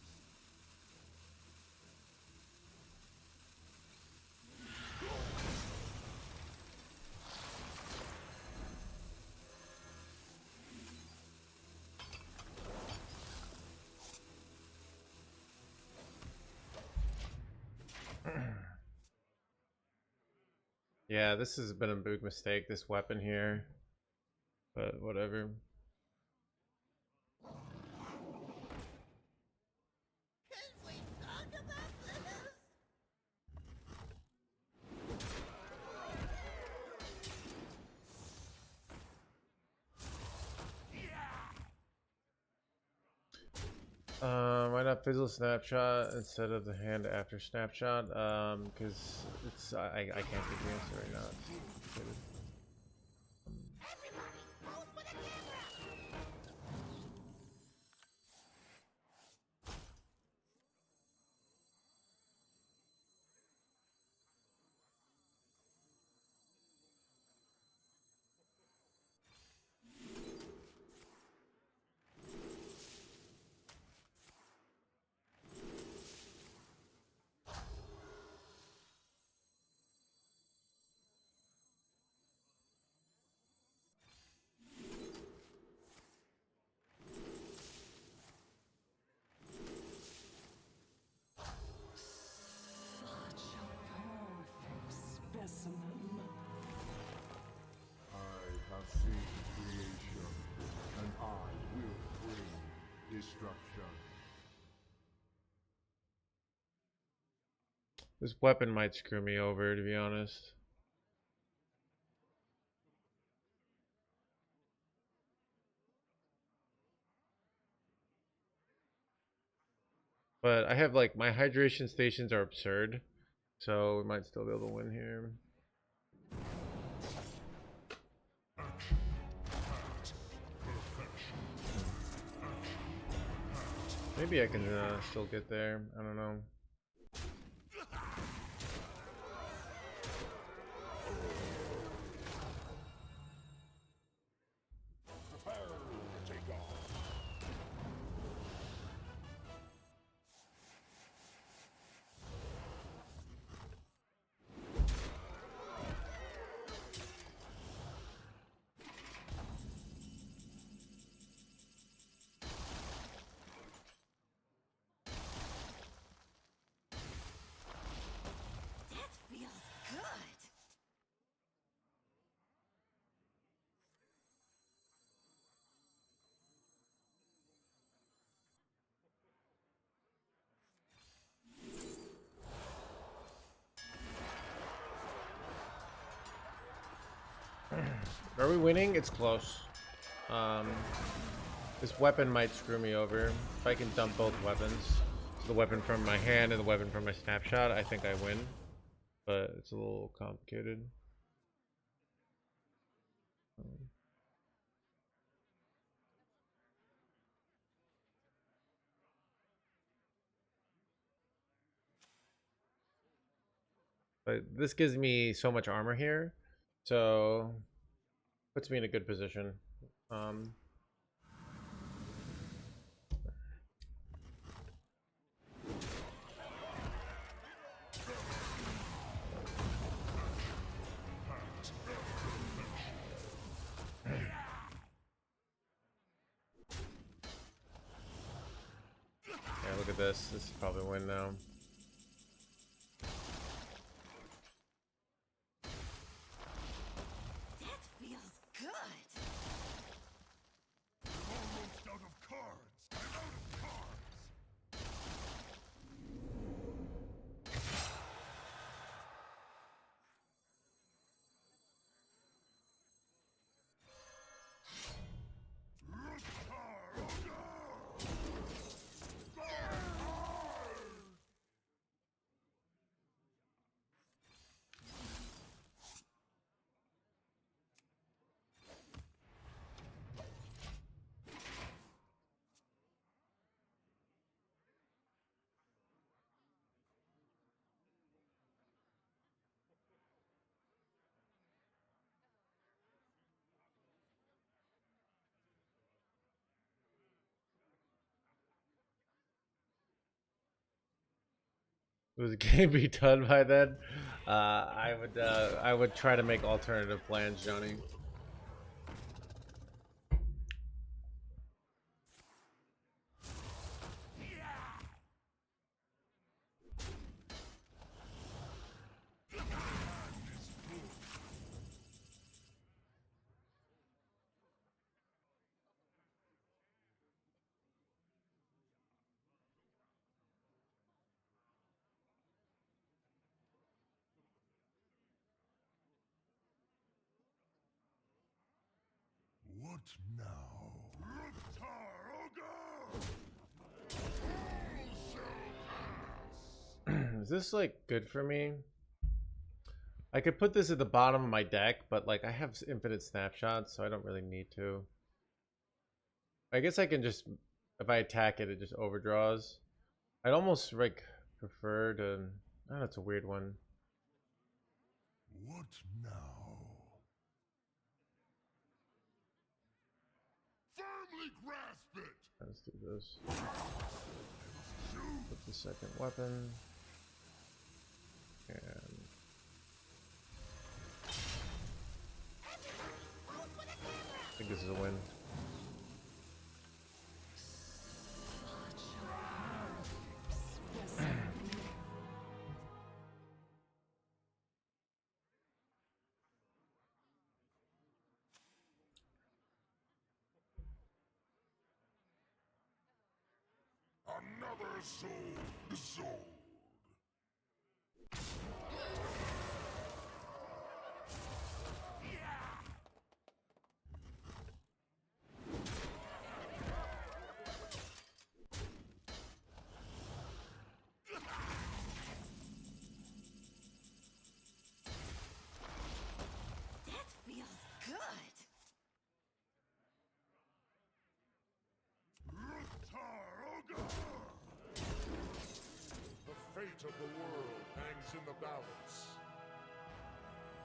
Yeah, this has been a big mistake, this weapon here. But whatever. Can we talk about this? Why not fizzle snapshot instead of the hand after snapshot? Because it's I can't get the answer right now. It's complicated. Everybody, pose for the camera! Such a perfect specimen. I have seen creation, and I will bring destruction. This weapon might screw me over, to be honest. But I have like my hydration stations are absurd, so we might still be able to win here. Maybe I can still get there. I don't know. That feels good. Are we winning? It's close. This weapon might screw me over. If I can dump both weapons, the weapon from my hand and the weapon from my snapshot, I think I win. But it's a little complicated. But this gives me so much armor here, so puts me in a good position. Yeah, look at this. This is probably win now. That feels good. Almost out of cards. I'm out of cards. Was the game be done by then? I would try to make alternative plans, Johnny. What now? Ruktar Ogar! Is this like good for me? I could put this at the bottom of my deck, but like I have infinite snapshots, so I don't really need to. I guess I can just, if I attack it, it just overdraws. I'd almost like prefer to. Oh, that's a weird one. What now? Firmly grasp it! Let's do this. Put the second weapon. And I think this is a win. Another soul sold. That feels good. Ruktar Ogar! The fate of the world hangs in the balance.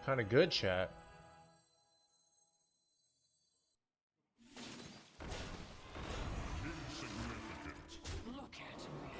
Kind of good, chat. Insignificant. Look at me.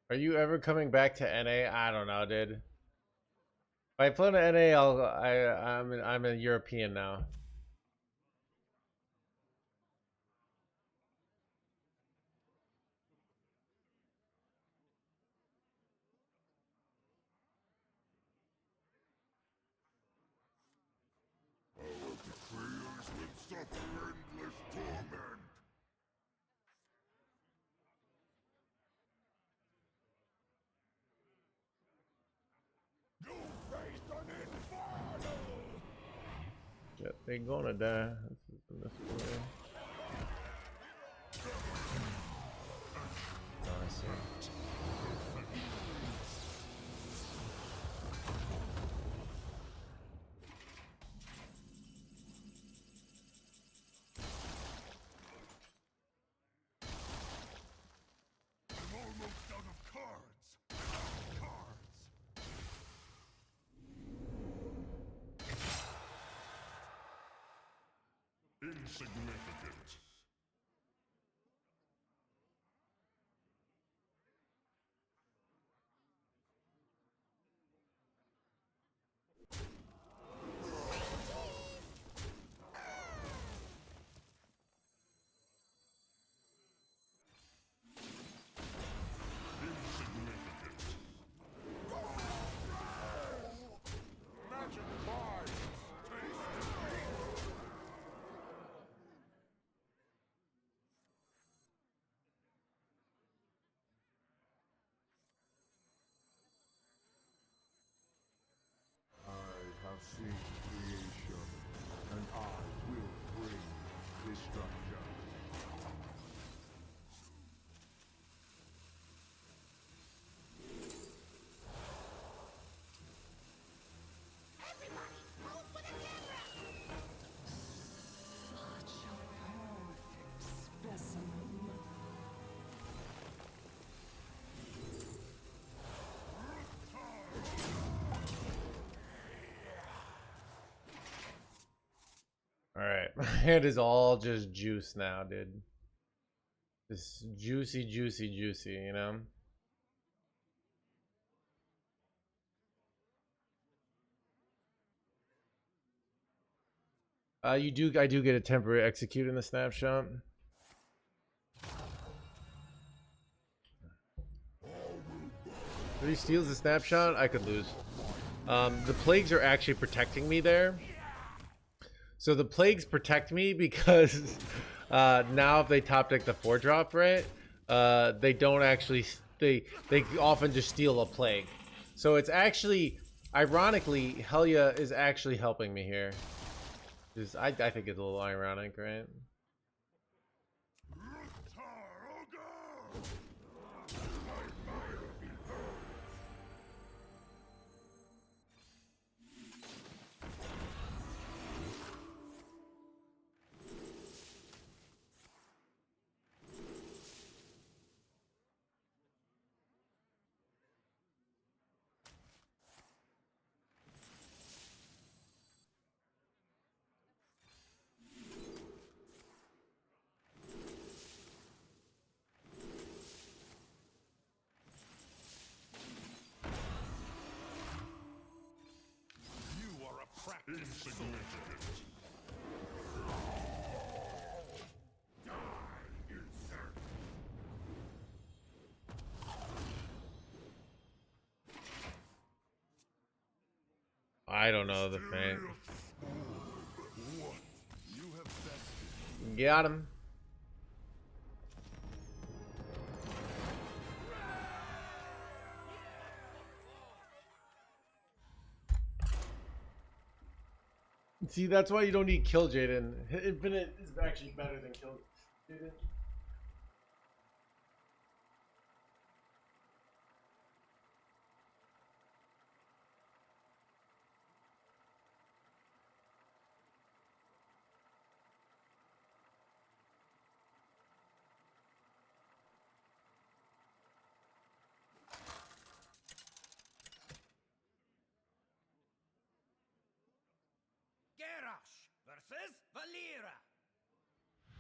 Are you ever coming back to NA? I don't know, dude. If I play to NA, I'm a European now. Our betrayers will suffer endless torment. Yeah, they're gonna die. This way. Oh, I see. I'm almost out of cards. Insignificant. I have seen creation, and I will bring destruction. Everybody, move for the camera! Such a perfect specimen. All right, my head is all just juice now, dude. Just juicy, juicy, juicy, you know? I do get a temporary execute in the snapshot. If he steals the snapshot, I could lose. The plagues are actually protecting me there. So the plagues protect me because now if they top deck the 4-drop, right? They don't actually they often just steal a plague. So it's actually, ironically, Helia is actually helping me here. I think it's a little ironic, right? You are a practice insignificant. I don't know the thing. What? You have bested. Got him. See, that's why you don't need Kill Jaden. Infinite is actually better than Kill Jaden. Garrosh versus Valera.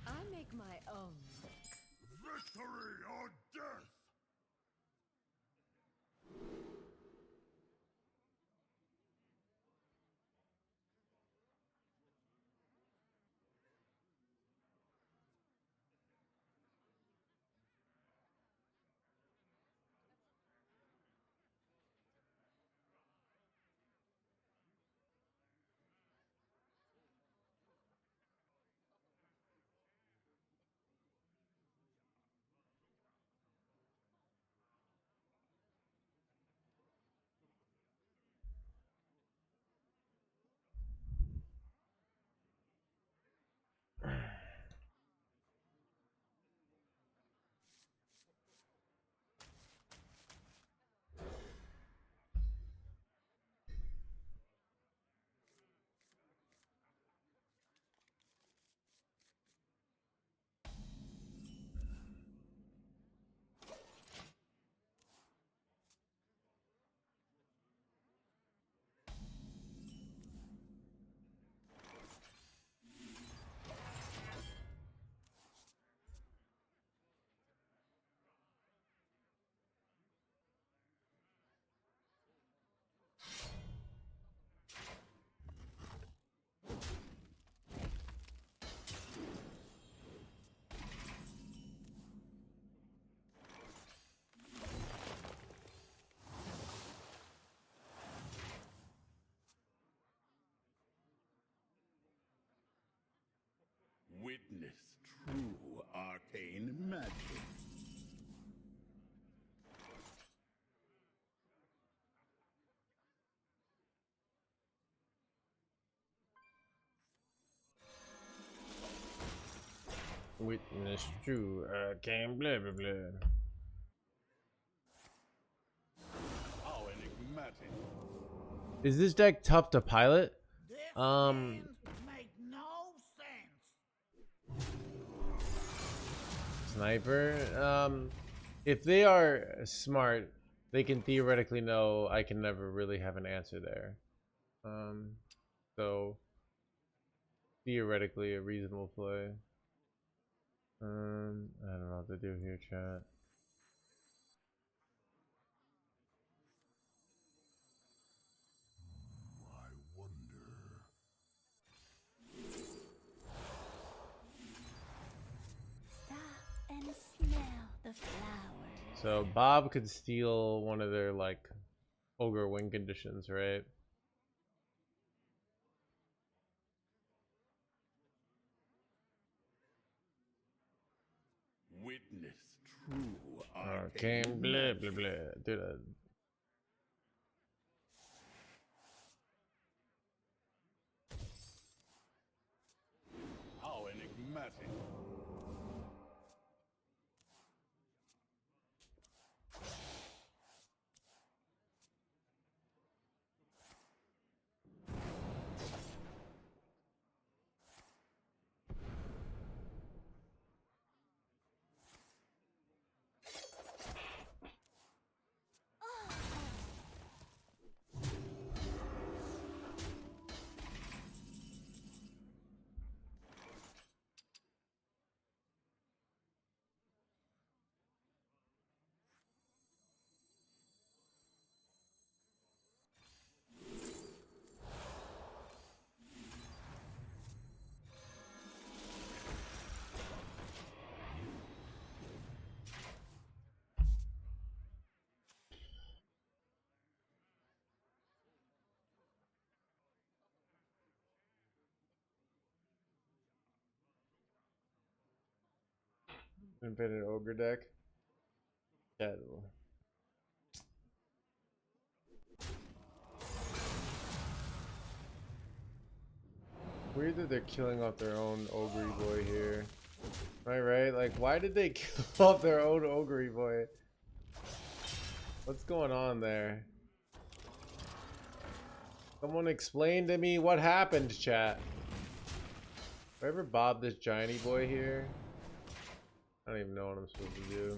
I make my own. Victory or death! Witness true arcane magic. Witness true arcane blah blah blah. How enigmatic. Is this deck tough to pilot? This hand make no sense. Sniper. If they are smart, they can theoretically know I can never really have an answer there. So theoretically a reasonable play. I don't know what to do here, chat. I wonder. Stop and smell the flowers. So Bob could steal one of their like ogre win conditions, right? Witness true Arcane arcane blah magic. blah blah. Do that. How enigmatic. Infinite ogre deck. Yeah. Weird that they're killing off their own ogre boy here. Am I right? Like, why did they kill off their own ogre boy? What's going on there? Someone explain to me what happened, chat. If I ever bob this gianty boy here, I don't even know what I'm supposed to do.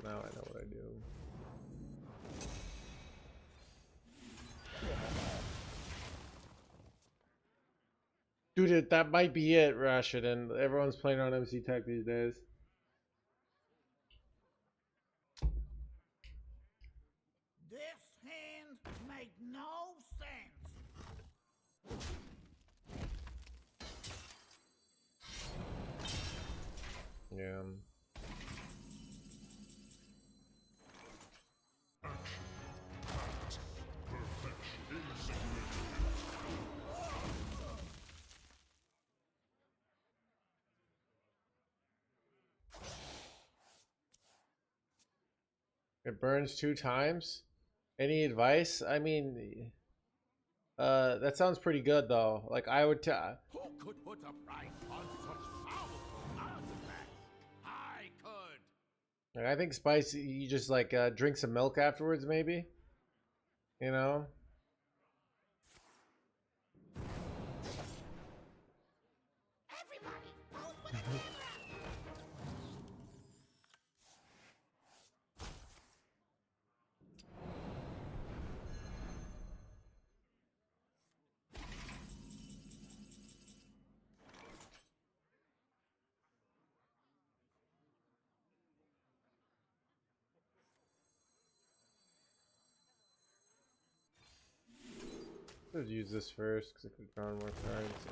Now I know what I do. Dude, that might be it, Rashidin. Everyone's playing on MC Tech these days. This hand make no sense. Yeah. It burns 2 times? Any advice? I mean, that sounds pretty good though. Like I would Who could put a price on such powerful artifacts? I could. I think spice you just like drink some milk afterwards maybe. You know? Everybody, pose for the camera. Let's use this first because I could have drawn more cards. So,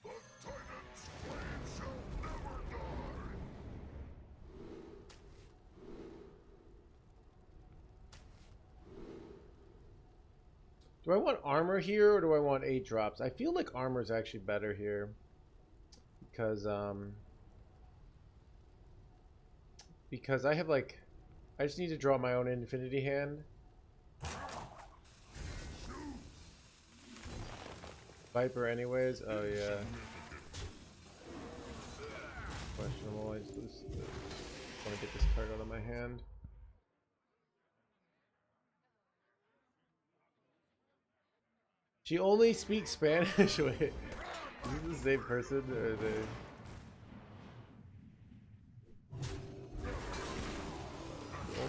The Titan's blade shall never die. Do I want armor here or do I want 8 drops? I feel like armor is actually better here because I have like I just need to draw my own infinity hand. Viper anyways. Oh yeah. Questionable. I just want to get this card out of my hand. She only speaks Spanish. Wait, is this the same person or are they?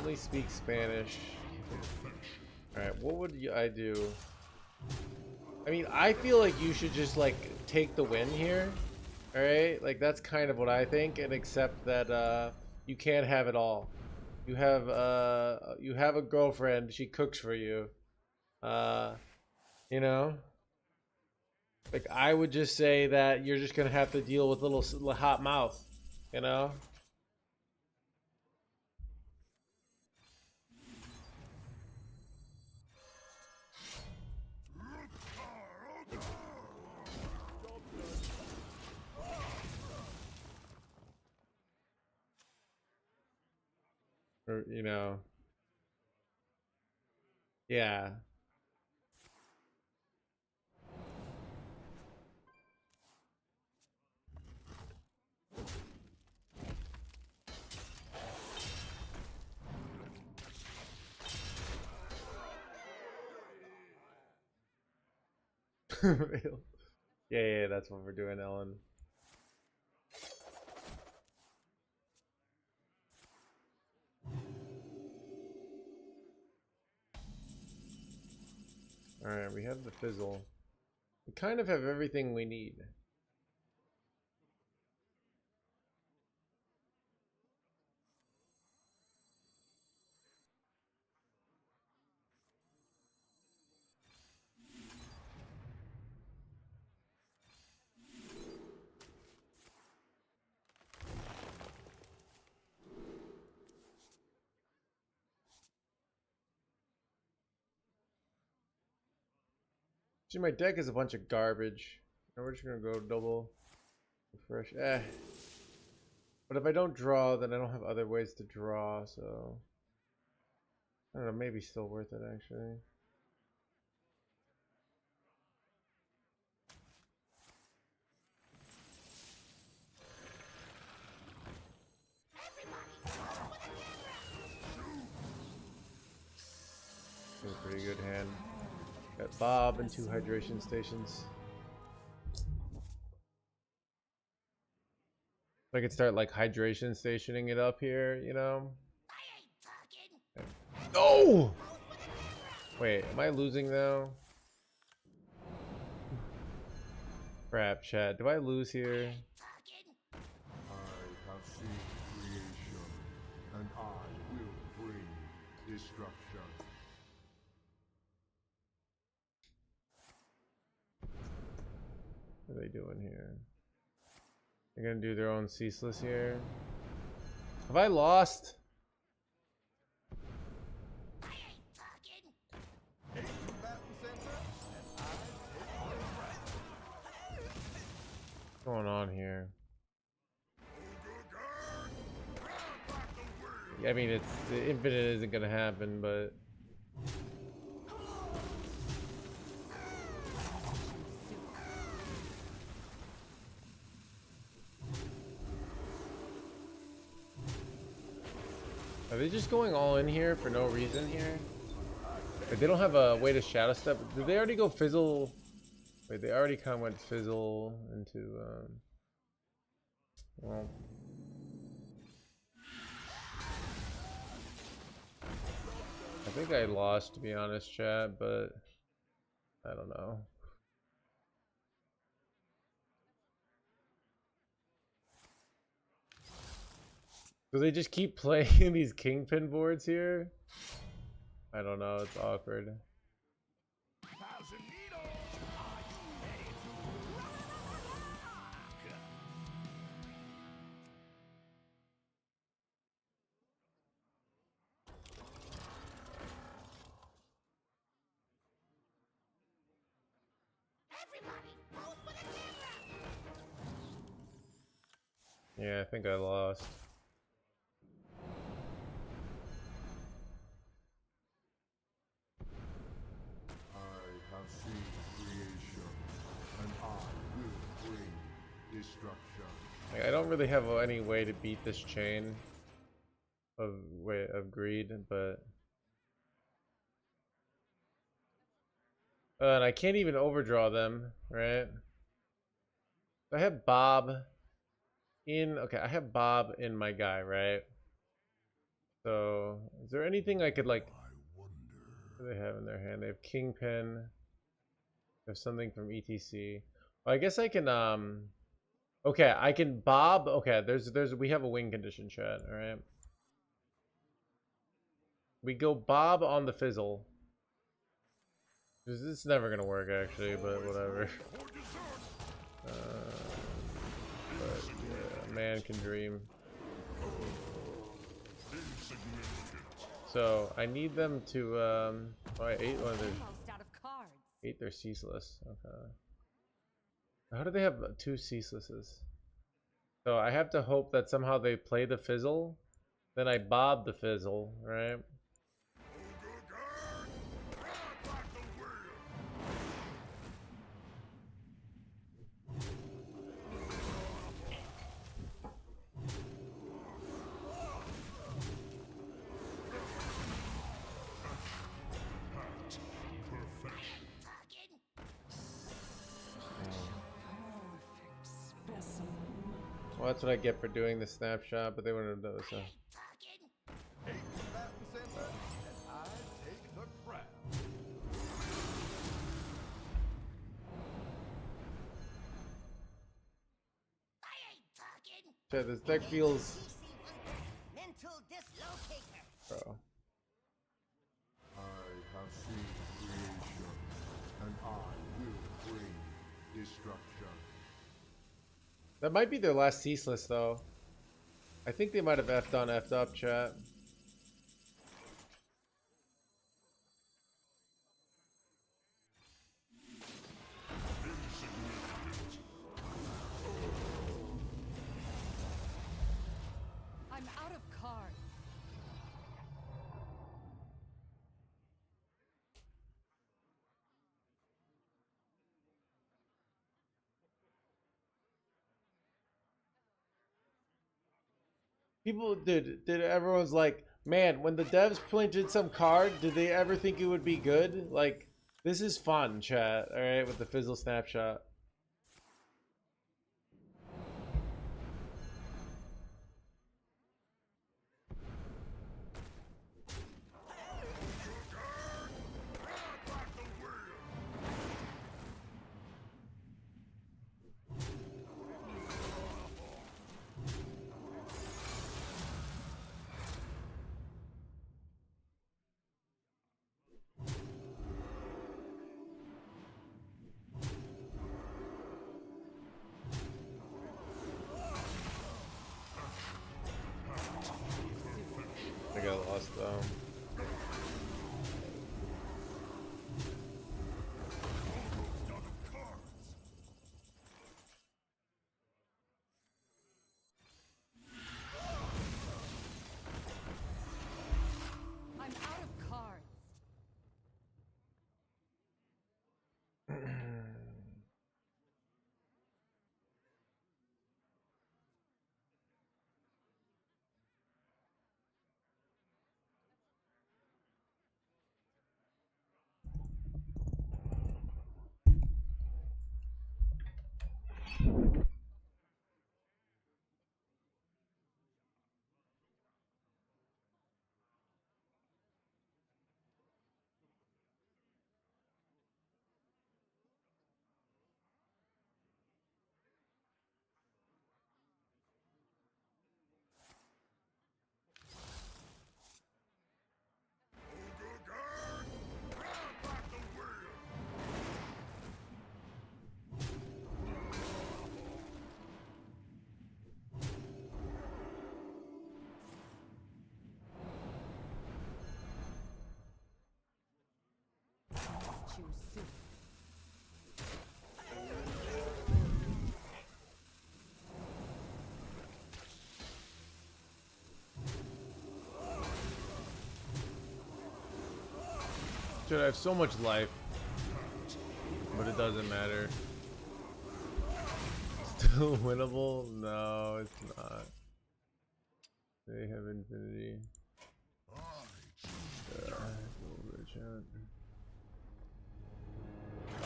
Only speak Spanish. Alright, what would I do? I mean, I feel like you should just like take the win here. Alright? Like that's kind of what I think, and accept that you can't have it all. You have a girlfriend, she cooks for you. You know? Like I would just say that you're just gonna have to deal with little hot mouth, you know? Or, you know. Yeah. Yeah, that's what we're doing, Ellen. Alright, we have the fizzle. We kind of have everything we need. See, my deck is a bunch of garbage. And we're just gonna go double refresh. But if I don't draw, then I don't have other ways to draw, so I don't know, maybe still worth it actually. A pretty good hand. Got Bob and 2 hydration stations. I could start like hydration stationing it up here, you know? No! Wait, am I losing though? Crap, chat. Do I lose here? I have seen creation, and I will bring destruction. What are they doing here? They're gonna do their own ceaseless here. Have I lost? What's going on here? I mean, it's the infinite isn't gonna happen, but are they just going all in here for no reason here? Like, they don't have a way to shadow step. Did they already go fizzle? Wait, they already kind of went fizzle into well, I think I lost, to be honest, chat, but I don't know. Do they just keep playing these kingpin boards here? I don't know, it's awkward. Everybody, pose for the camera! Yeah, I think I lost. I have seen creation, and I will bring destruction. Like, I don't really have any way to beat this chain of greed, but and I can't even overdraw them, right? I have Bob in. Okay, I have Bob in my guy, right? So, is there anything I could like? What do they have in their hand? They have Kingpin. There's something from ETC. Well, I guess I can okay, I can Bob. Okay, we have a win condition, chat, all right? We go Bob on the Fizzle. This is never gonna work actually, but whatever. But yeah, man can dream. So I need them to oh, I ate one of their ate their ceaseless. Okay. How do they have 2 ceaselesses? So I have to hope that somehow they play the Fizzle, then I Bob the Fizzle, right? Well, that's what I get for doing the snapshot, but they wouldn't have noticed that. Eight combatant center, and I take the crown. I ain't talking! Yeah, this deck feels. Mental dislocator! Bro. I have seen creation, and I will bring destruction. That might be their last ceaseless, though. I think they might have F'd on, F'd up, chat. I'm out of cards. People, did everyone's like, man, when the devs printed some card, did they ever think it would be good? Like, this is fun, chat, alright, with the Fizzle snapshot. I got lost though. I'm out of cards. Dude, I have so much life. But it doesn't matter. Still winnable? No, it's not. They have infinity.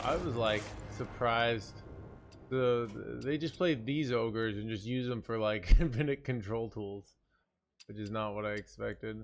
I was like surprised. They just played these ogres and just use them for like infinite control tools, which is not what I expected.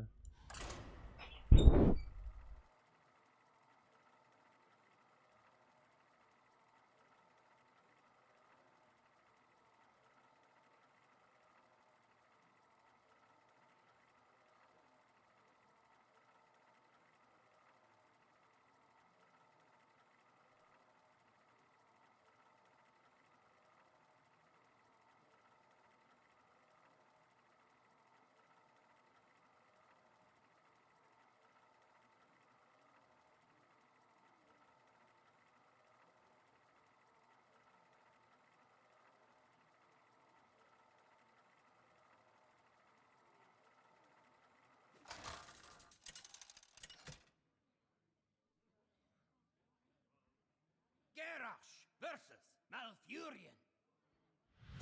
Garrosh versus Malfurion.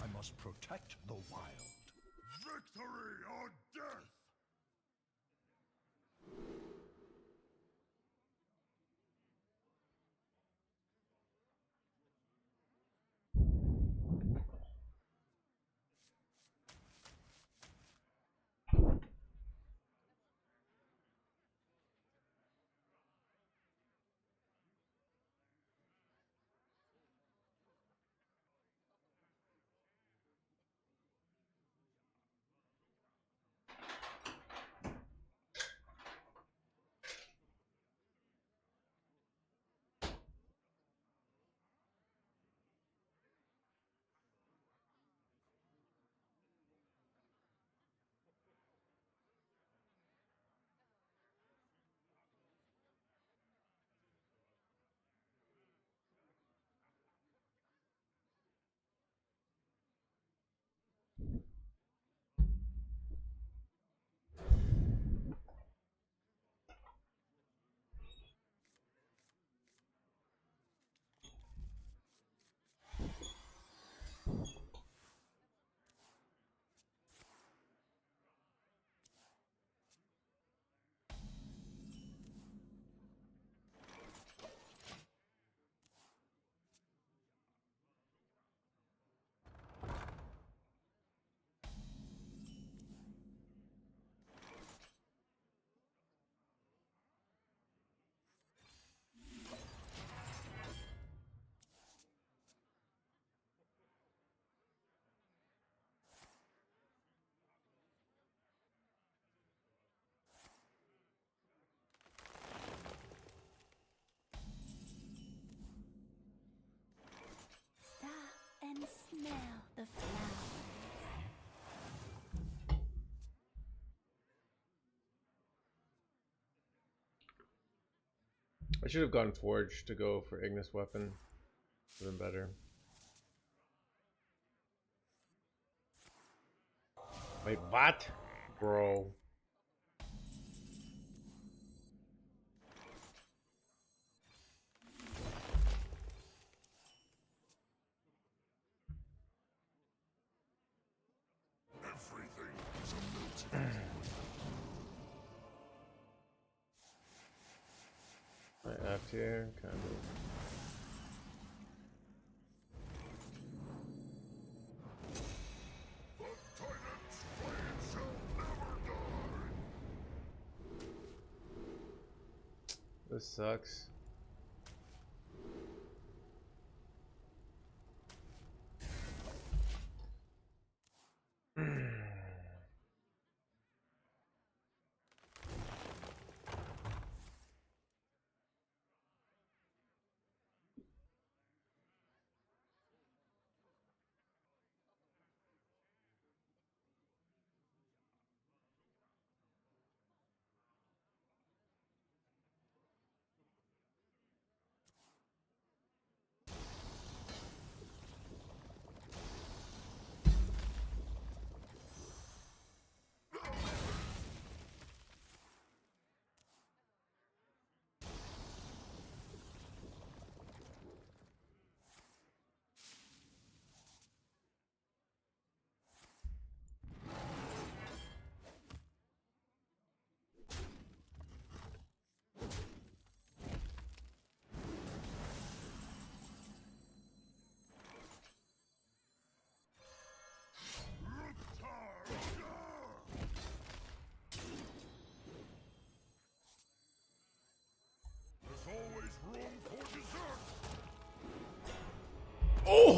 I must protect the wild. Victory or death! Stop and smell the flowers. I should have gone Forge to go for Ignis weapon. Would have been better. Wait, what? Bro. Everything is a melting My F tier, kind of. The tyrant's blade shall never die! This sucks.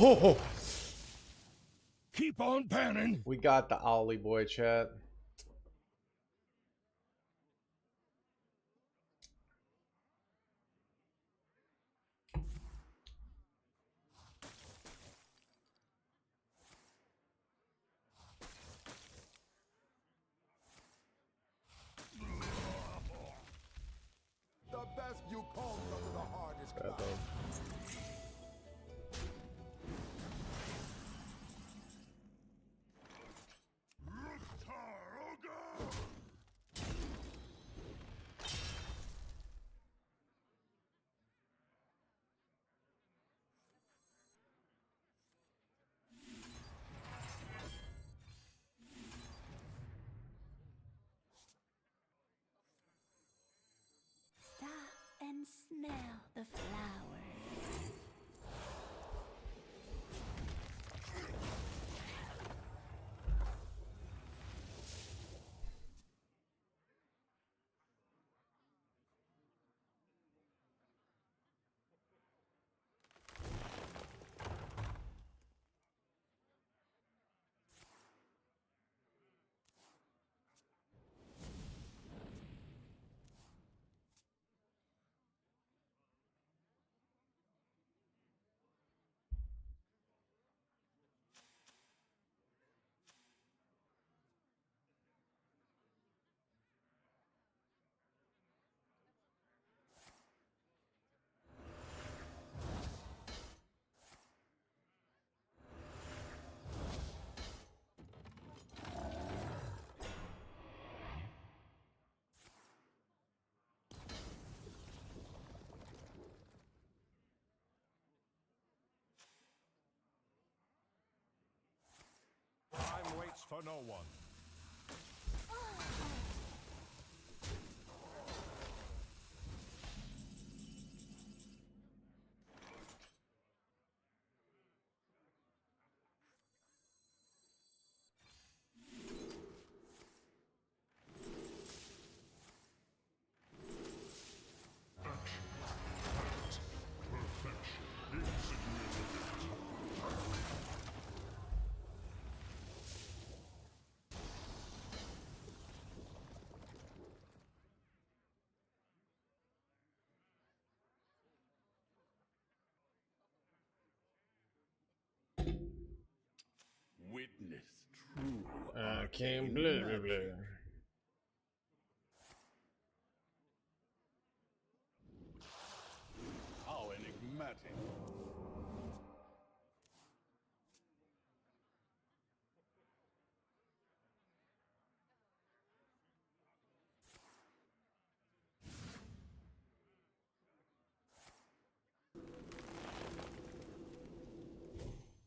Oh, Keep on panning. we got the Ollie boy, chat. The best you come under the hardest Bad cloud. thing. Stop and smell the flowers. Time waits for no one. Witness true. I can't blah, blah, blah. How enigmatic.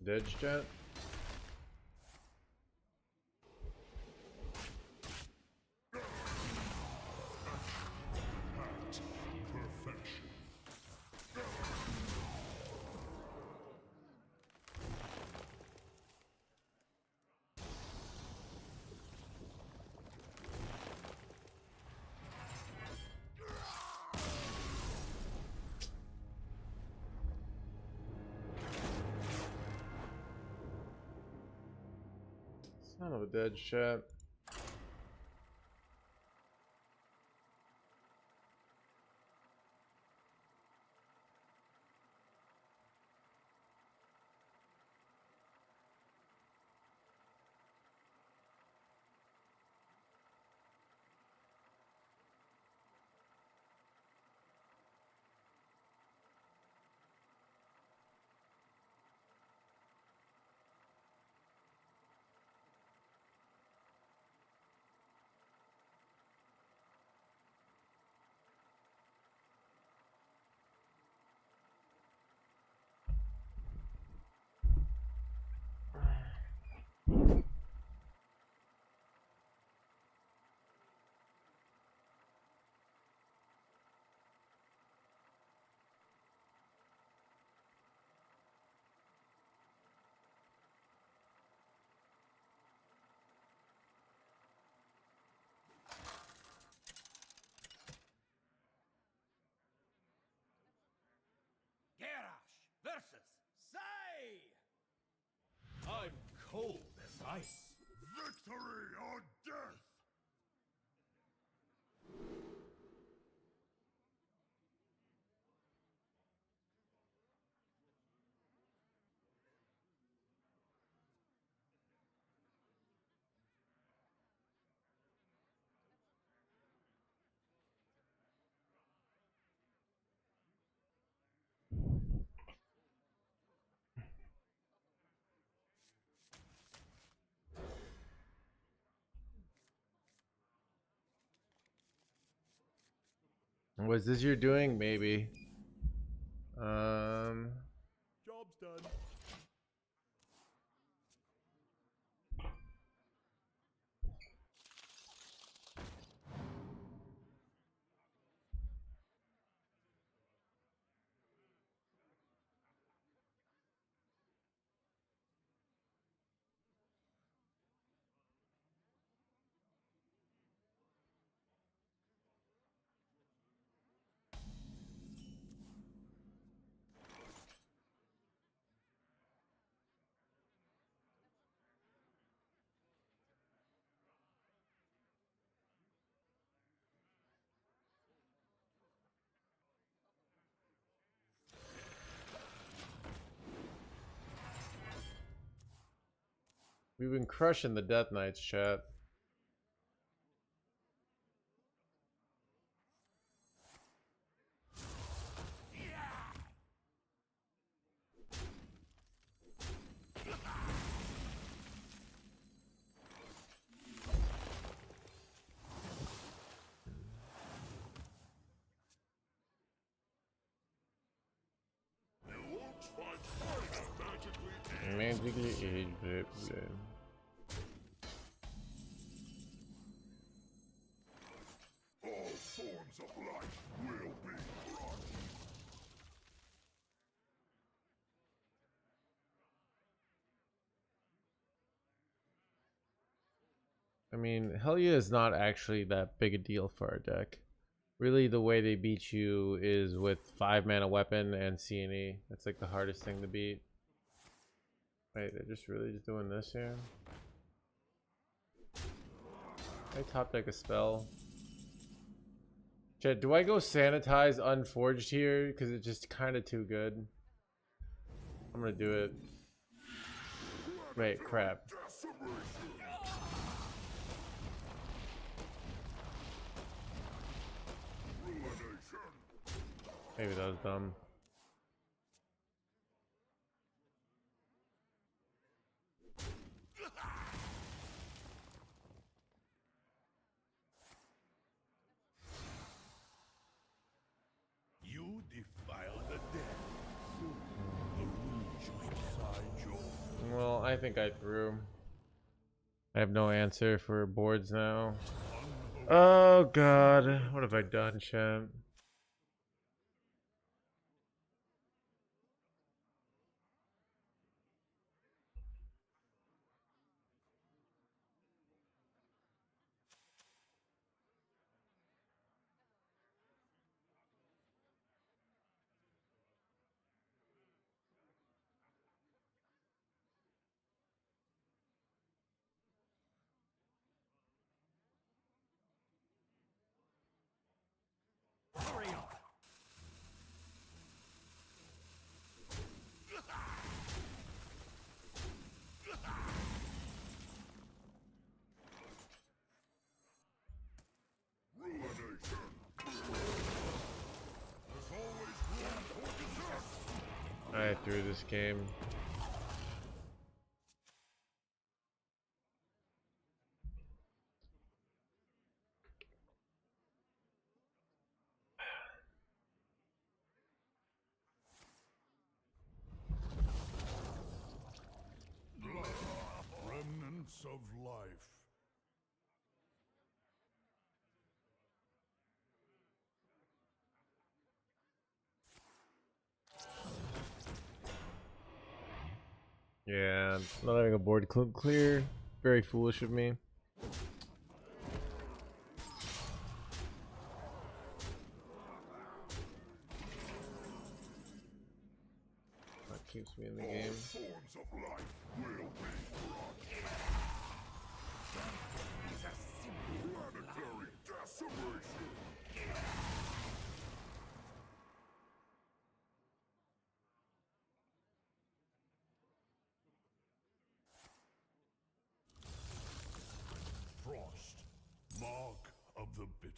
Didge, chat? Perfection. Son of a Didge, chat. cold as ice. Victory or death! Was this you're doing? Maybe. Job's done. We've been crushing the Death Knights, chat. Magically aged. All forms of life will be brought. I mean, Helya is not actually that big a deal for our deck. Really, the way they beat you is with 5 mana weapon and CNE. That's like the hardest thing to beat. Wait, they're just really just doing this here? I top deck a spell. Chat, do I go sanitize Unforged here? Because it's just kind of too good. I'm gonna do it. Wait, crap. Maybe that was dumb. You defile the dead. Soon the rejoin inside your. Well, I think I threw. I have no answer for boards now. Oh god, what have I done, champ? Hurry up. I threw this game. Remnants of life. Yeah, not having a board clear. Very foolish of me. keeps me in the game. Thorns of life will be crushed. Planetary decimation. Frost, mark of the bitter.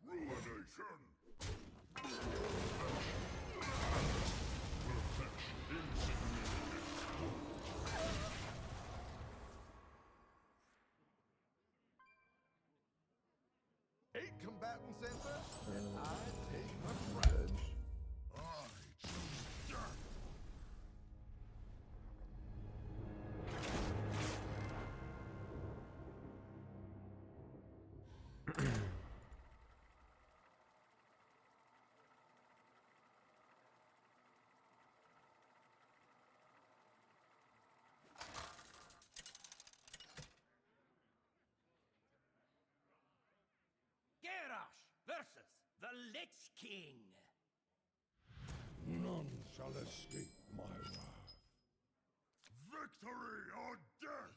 Ruination. Eight combatants enter, and I take the crown. I choose death. Garrosh versus the Lich King. None shall escape my wrath. Victory or death!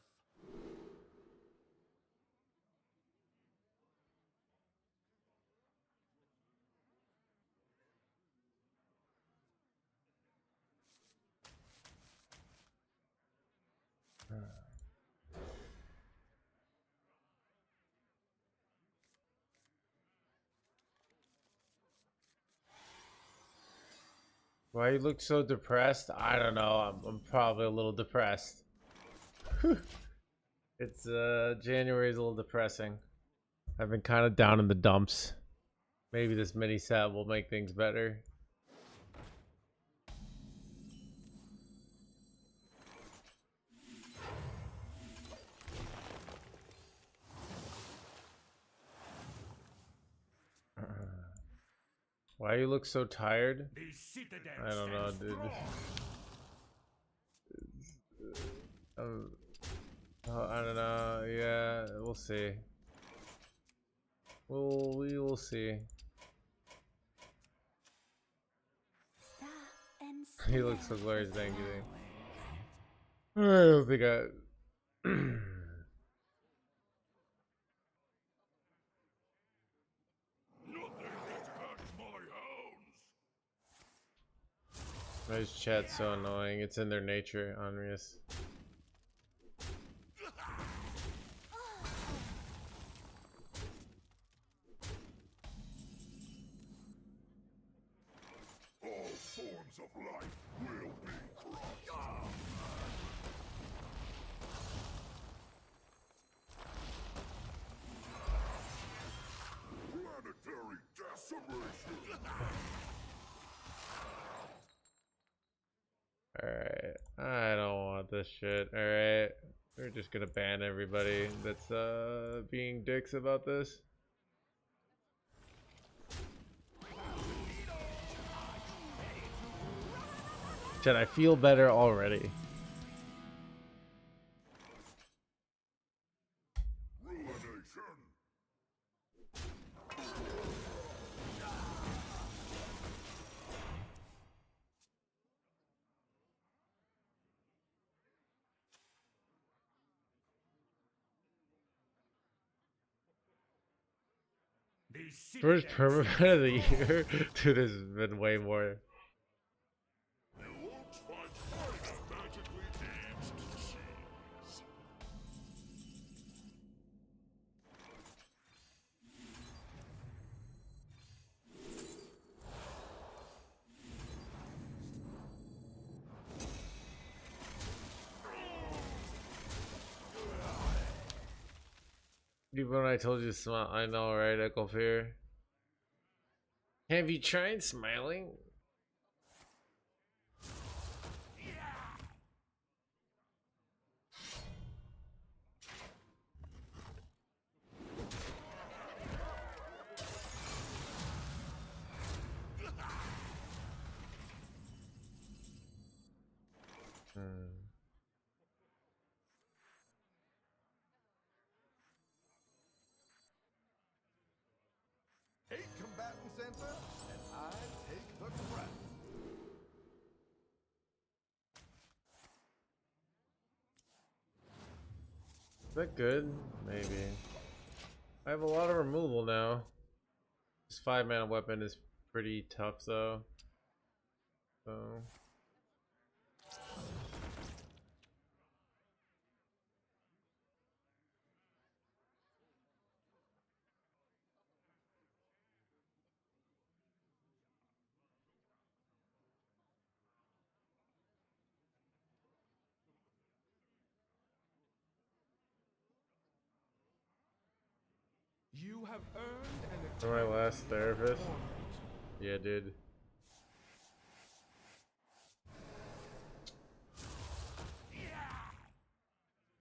Why you look so depressed? I don't know. I'm probably a little depressed. It's January's a little depressing. I've been kind of down in the dumps. Maybe this mini set will make things better. Why you look so tired? I don't know, dude. I don't know. Yeah, we'll see. We will see. Stop and He looks so smell glorious. the Thank you. flowers. I don't think I. Nothing can catch my hounds! This chat's so annoying. It's in their nature, Honrius. All forms of life will be crushed. Planetary decimation. Alright. I don't want this shit. Alright. We're just gonna ban everybody that's being dicks about this. Chat, I feel better already. Ruination. First permaban of the year? Dude, this has been way more. You won't fight fire magically aged cheese. people when I told you to smile. I know, right, Echo Fear? Have you tried smiling? Eight combatants enter, and I take the crown. Is that good? Maybe. I have a lot of removal now. This 5-mana weapon is pretty tough though. So You have earned an my eternity last of therapist. torment. Yeah, dude.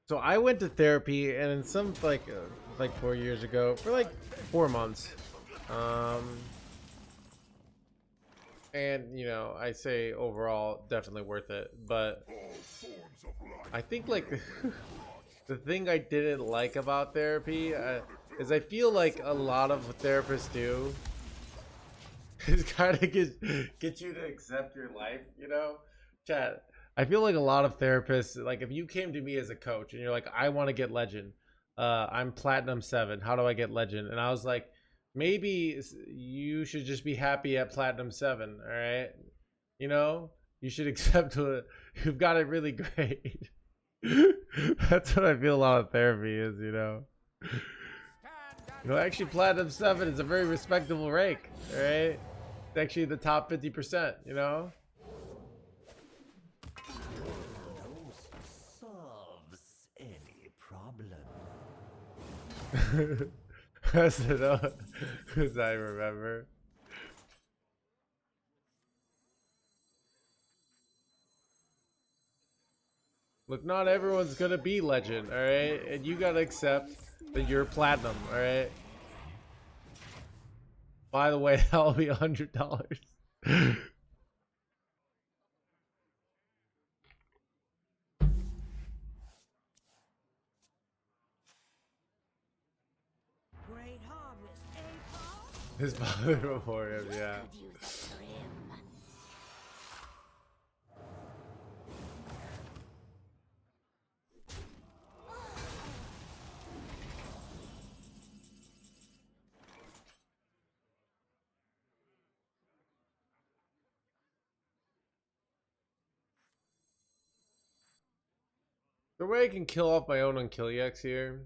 So I went to therapy, and in some like 4 years ago for like 4 months. And you know, I say overall definitely worth it, but I think like the thing I didn't like about therapy is I feel like a lot of what therapists do is kind of get you to accept your life, you know? Chat. I feel like a lot of therapists, like if you came to me as a coach and you're like, I want to get legend, I'm platinum 7, how do I get legend? And I was like, maybe you should just be happy at platinum 7, all right? You know, you should accept what you've got it really great. That's what I feel a lot of therapy is, you know. You know, actually platinum 7 is a very respectable rank, all right? It's actually the top 50%, you know. Solves any problem. As I remember. Look, not everyone's gonna be legend, alright? And you gotta accept that you're platinum, alright? By the way, that'll be $100. Great harvest, eh, Paul? His father before him, yeah. Could use a trim. The way I can kill off my own Unkilliex here?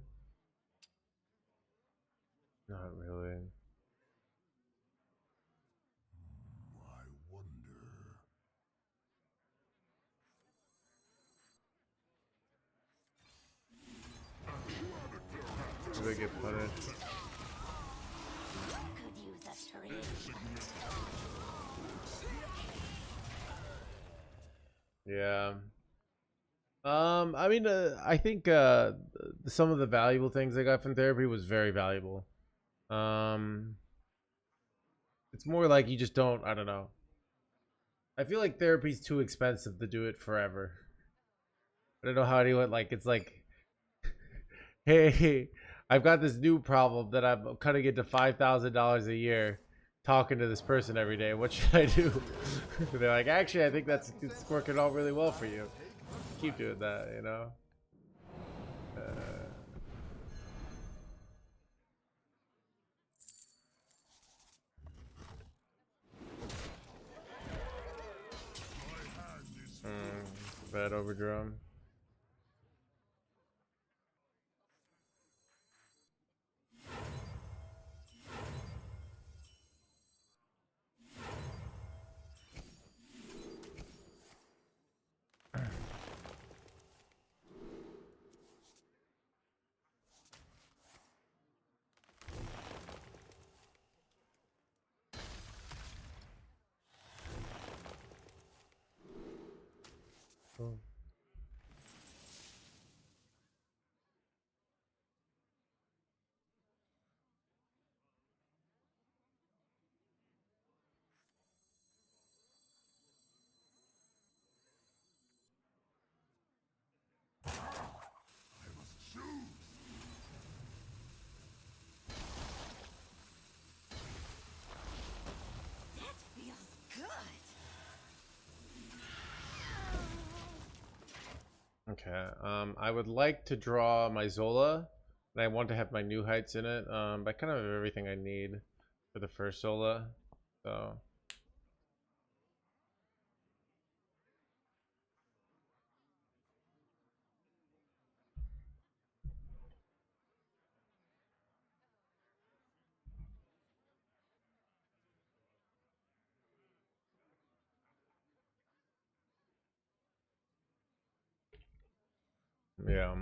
Not really. I wonder. Do they get punished? Could use a trim. Yeah. I mean, I think some of the valuable things I got from therapy was very valuable. It's more like you just don't, I don't know. I feel like therapy's too expensive to do it forever. I don't know how anyone, like, it's like, hey, I've got this new problem that I'm cutting into $5,000 a year talking to this person every day. What should I do? They're like, actually, I think it's working out really well for you. Keep doing that, you know? Bad overdrum. Oh. That feels good. Okay. I would like to draw my Zola, and I want to have my new heights in it. But I kind of have everything I need for the first Zola, so. Yeah.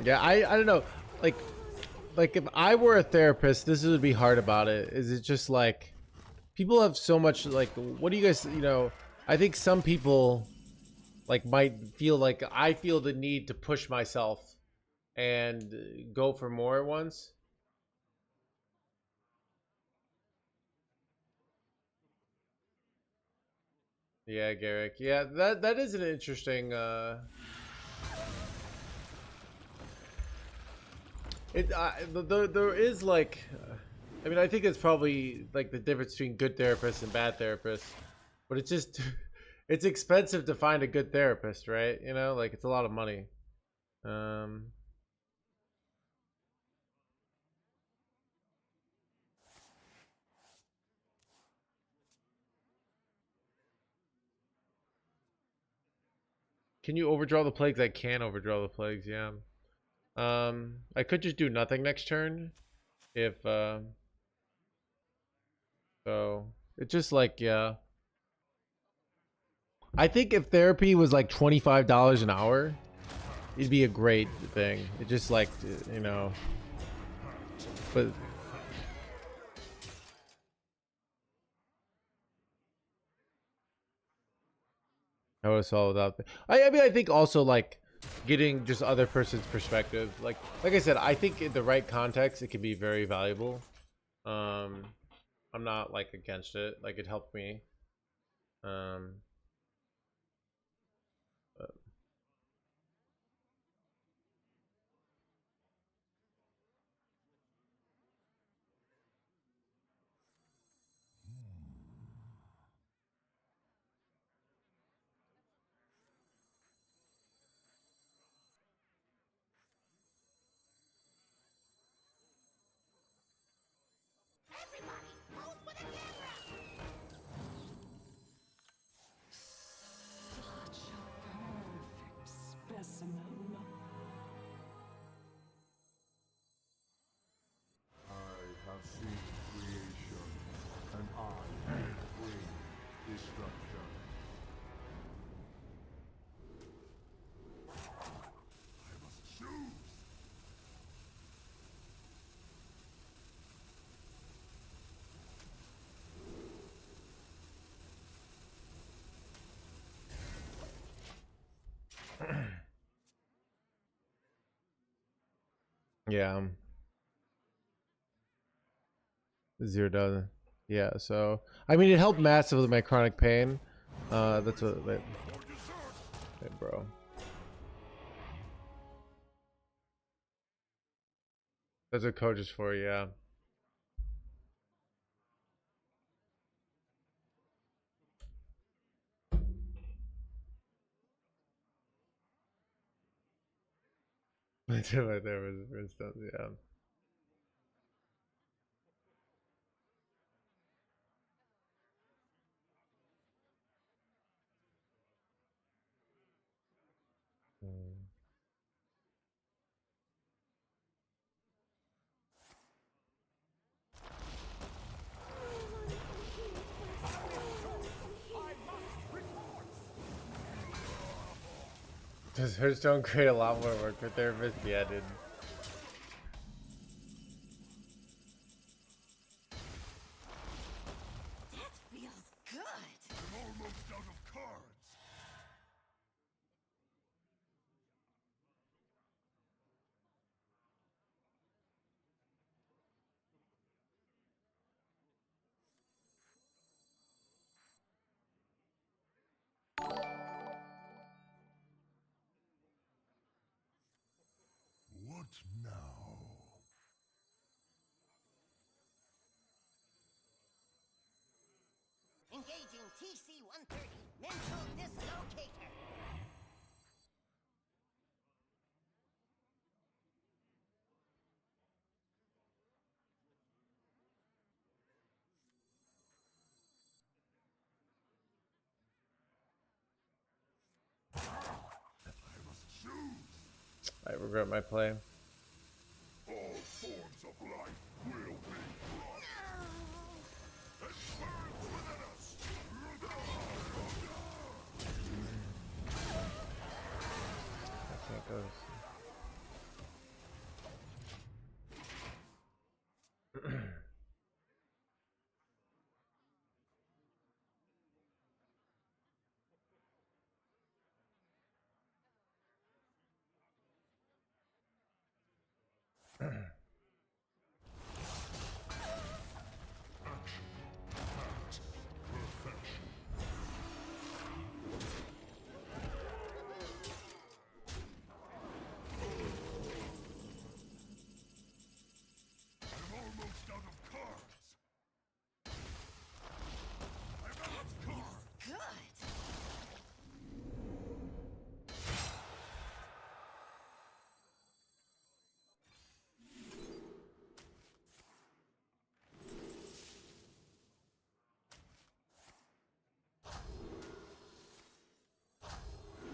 Yeah, I don't know. Like if I were a therapist, this would be hard about it. Is it just like people have so much like what do you guys, I think some people like might feel like I feel the need to push myself and go for more at once. Yeah, Garrick. Yeah, that is an interesting there is like I mean, I think it's probably like the difference between good therapists and bad therapists, but it's just it's expensive to find a good therapist, right? Like it's a lot of money. Um can you overdraw the plagues? I can overdraw the plagues, yeah. I could just do nothing next turn if so it's just like yeah. I think if therapy was like $25 an hour, it'd be a great thing. It just like but I would solve without. I mean, I think also like getting just other person's perspective. Like I said, I think in the right context, it can be very valuable. Um, I'm not like against it. Like it helped me. Um, but- Everybody, pose for the camera. Such a perfect specimen. I have seen creation, and I bring destruction. I must choose. yeah, 0 doesn't. Yeah, so I mean, it helped massively with my chronic pain. That's what, hey, bro. That's what coach is for. Yeah. My therapist, for instance. Yeah. Mm. Does Hearthstone create a lot more work for therapists? Yeah, dude. now. Engaging TC-130 mental dislocator. I regret my play. All forms of life will be crushed. Experience within us. I can't go. I'm almost out of cards. I'm out of cards. Good.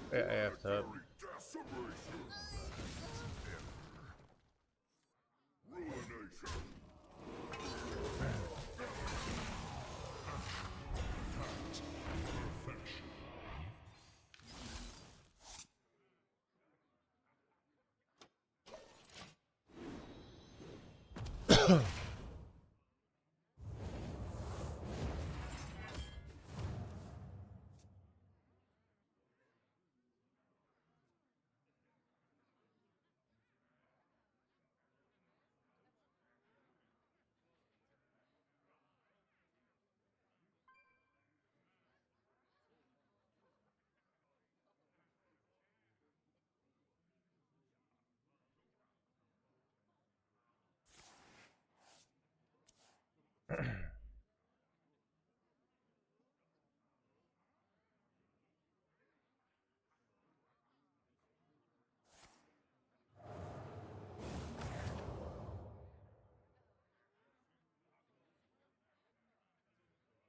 I have to. Decimation. Ruination.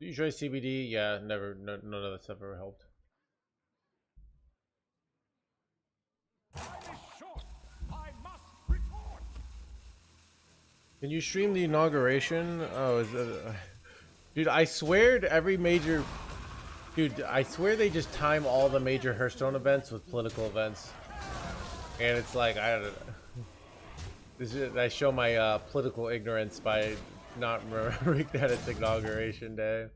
Do you try CBD? Yeah, never. No, none of that stuff ever helped. Can you stream the inauguration? Oh, is that, dude, I swear to every major. Dude, I swear they just time all the major Hearthstone events with political events, and it's like I don't know. This is, I show my political ignorance by not remembering that it's inauguration day.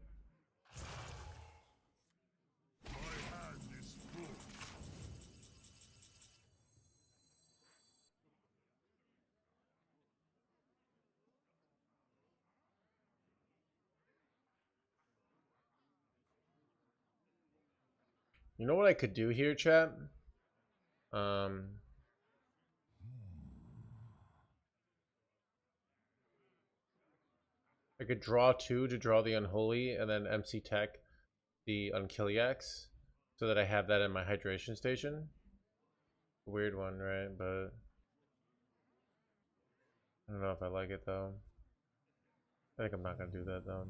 You know what I could do here, chat? I could draw 2 to draw the Unholy, and then MC Tech the Unkiliax, so that I have that in my hydration station. Weird one, right? But I don't know if I like it though. I think I'm not gonna do that though.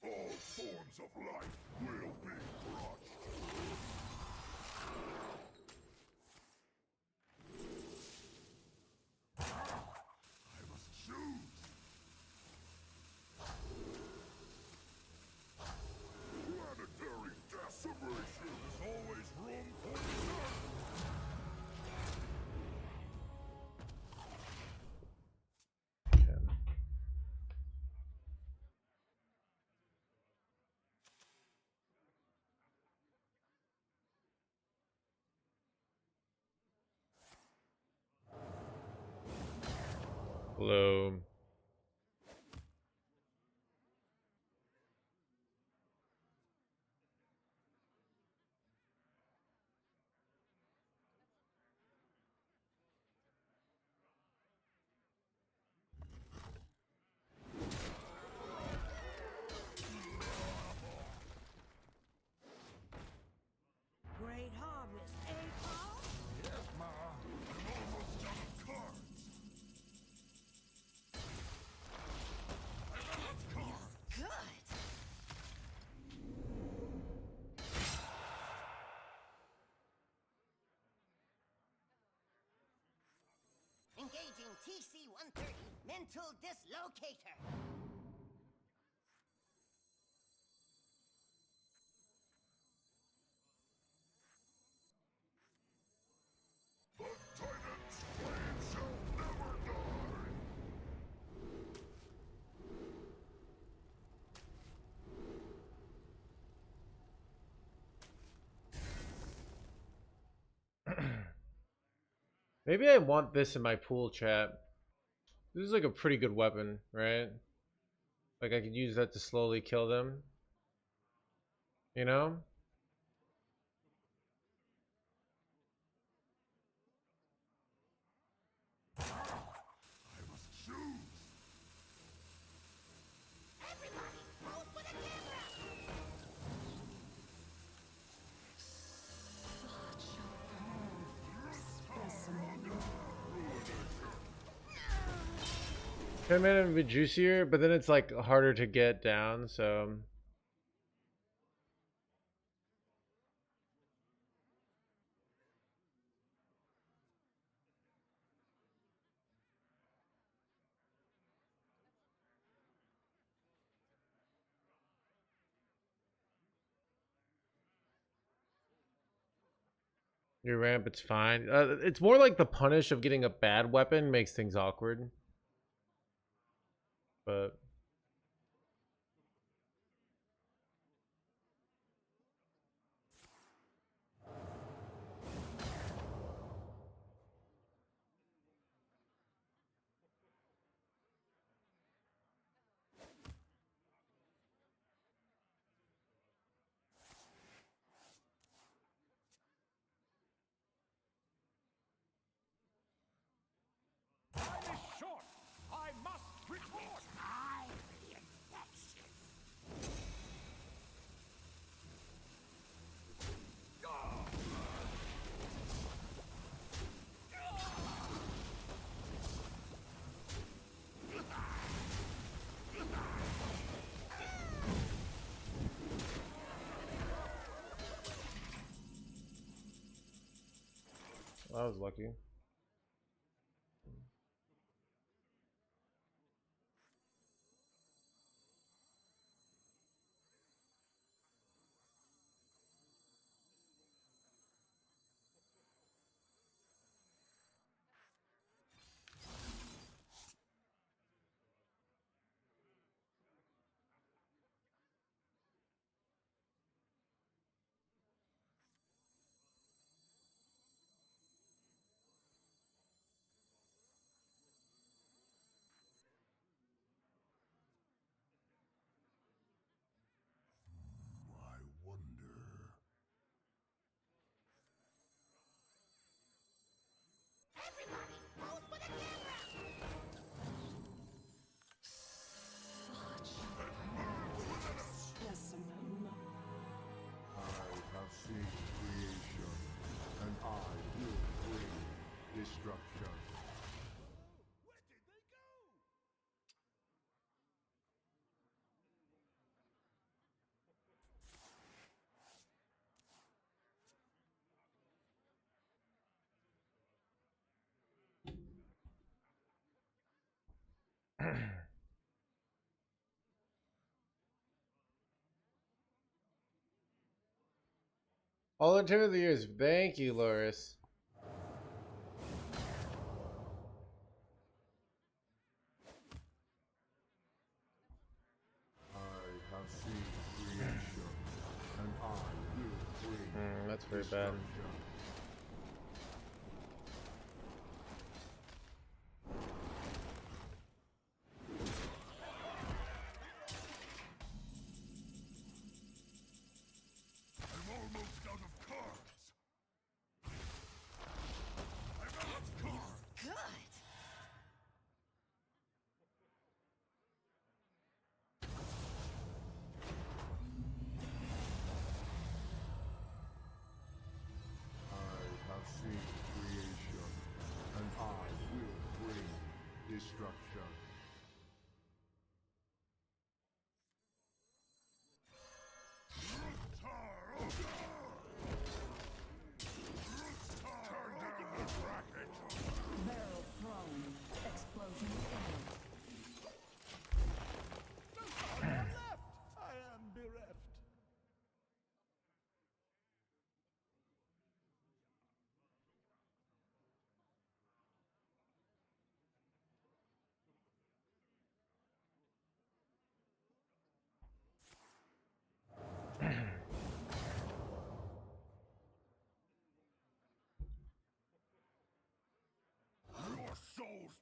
All forms of life will be crushed. I must choose. Planetary decimation. There's always room for dessert. Hello. TC-130 mental dislocator. The Titan's flame shall never die! Maybe I want this in my pool, chat. This is like a pretty good weapon, right? Like I could use that to slowly kill them. You know? I must choose! Everybody, pose for the camera. Could have made it a bit juicier, but then it's like harder to get down, so. Your ramp, it's fine. It's more like the punish of getting a bad weapon makes things awkward. But Time is short. I must report. Time for the infection. well, I was lucky. I wonder... Everybody, pose for the camera. I have seen creation, and I will bring destruction. Where did they go? All the turn of the years. Thank you, Loris. I have seen creation, and I will bring That's very bad. destruction. I'm almost out of cards! I'm out of cards! Good.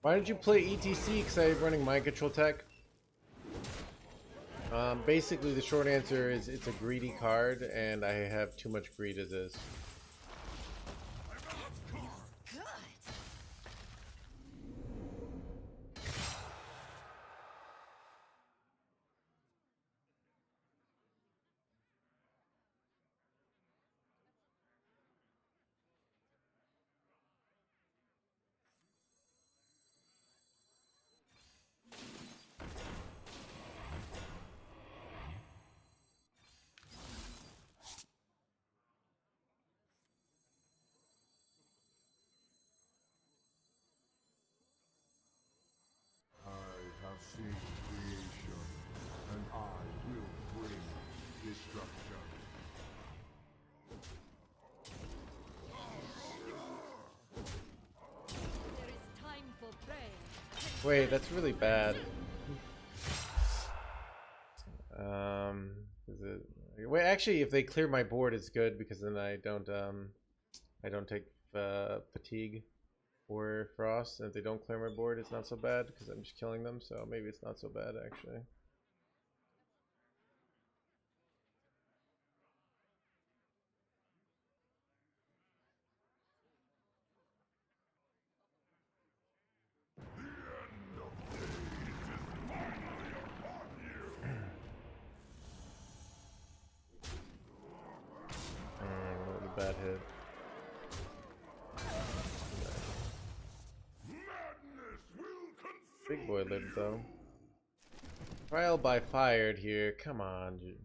Why did you play ETC? Because I'm running mind control tech. Basically, the short answer is it's a greedy card, and I have too much greed as is. Good. I have seen creation, and I will bring destruction. There is time for prayer. Wait, that's really bad. Is it? Wait, actually, if they clear my board, it's good because then I don't take fatigue or frost. And if they don't clear my board, it's not so bad because I'm just killing them. So maybe it's not so bad actually. That was a bad hit. Big boy lived though. Trial by fired here. Come on, dude.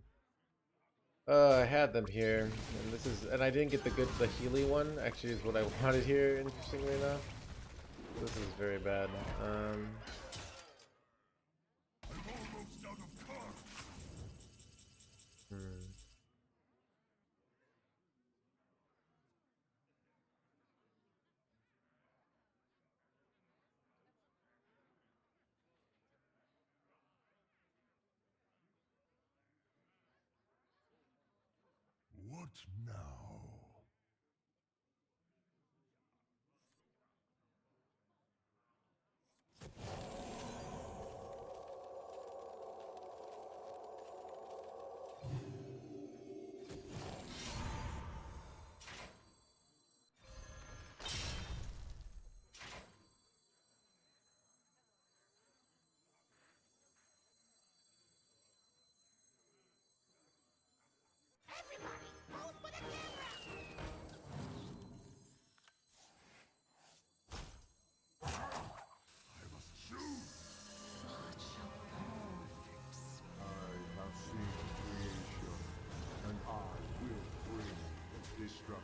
I had them here, and this is, and I didn't get the Healy one. Actually, is what I wanted here. Interestingly enough, this is very bad. What now? I have seen creation, and I will bring destruction.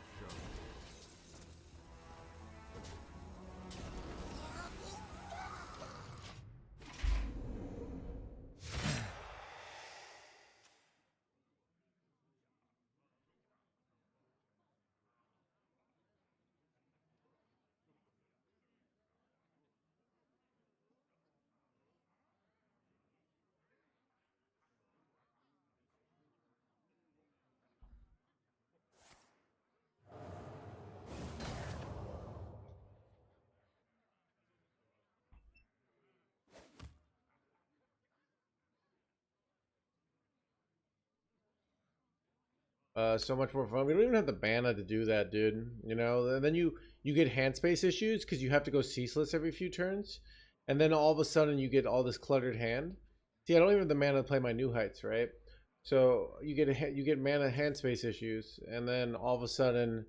So much more fun. We don't even have the mana to do that, dude. You know, and then you get hand space issues because you have to go ceaseless every few turns, and then all of a sudden you get all this cluttered hand. See, I don't even have the mana to play my new heights, right? So you get mana hand space issues, and then all of a sudden,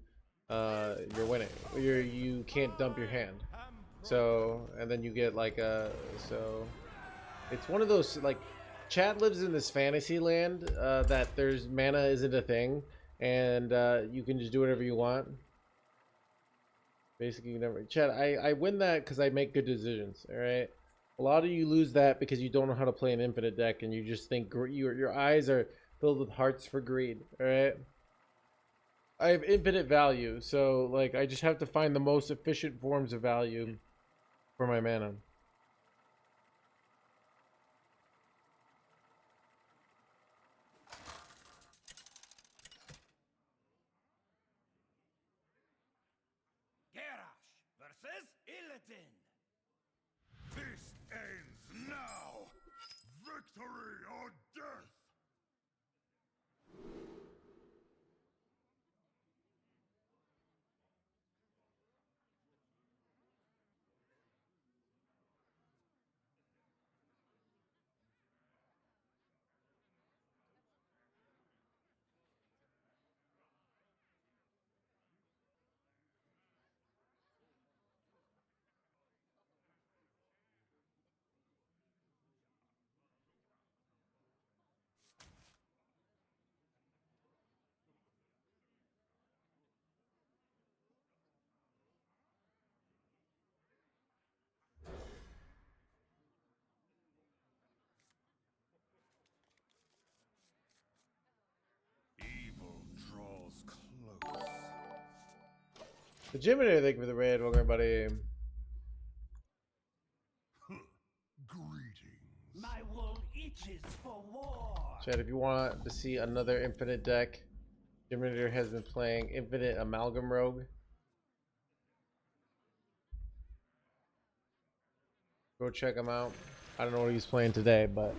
you're winning. You can't dump your hand. So and then you get like so it's one of those like. Chat lives in this fantasy land that there's mana isn't a thing, and you can just do whatever you want. Basically, you never. Chat, I win that because I make good decisions. All right. A lot of you lose that because you don't know how to play an infinite deck, and you just think your eyes are filled with hearts for greed. All right. I have infinite value, so like I just have to find the most efficient forms of value for my mana. Garrosh versus Illidan. Victory or death! Evil draws close. The Jiminy, thank you for the raid. Welcome, everybody. Greetings. My wool itches for war. Chad, if you want to see another Infinite deck, Jiminy has been playing Infinite Amalgam Rogue. Go check him out. I don't know what he's playing today, but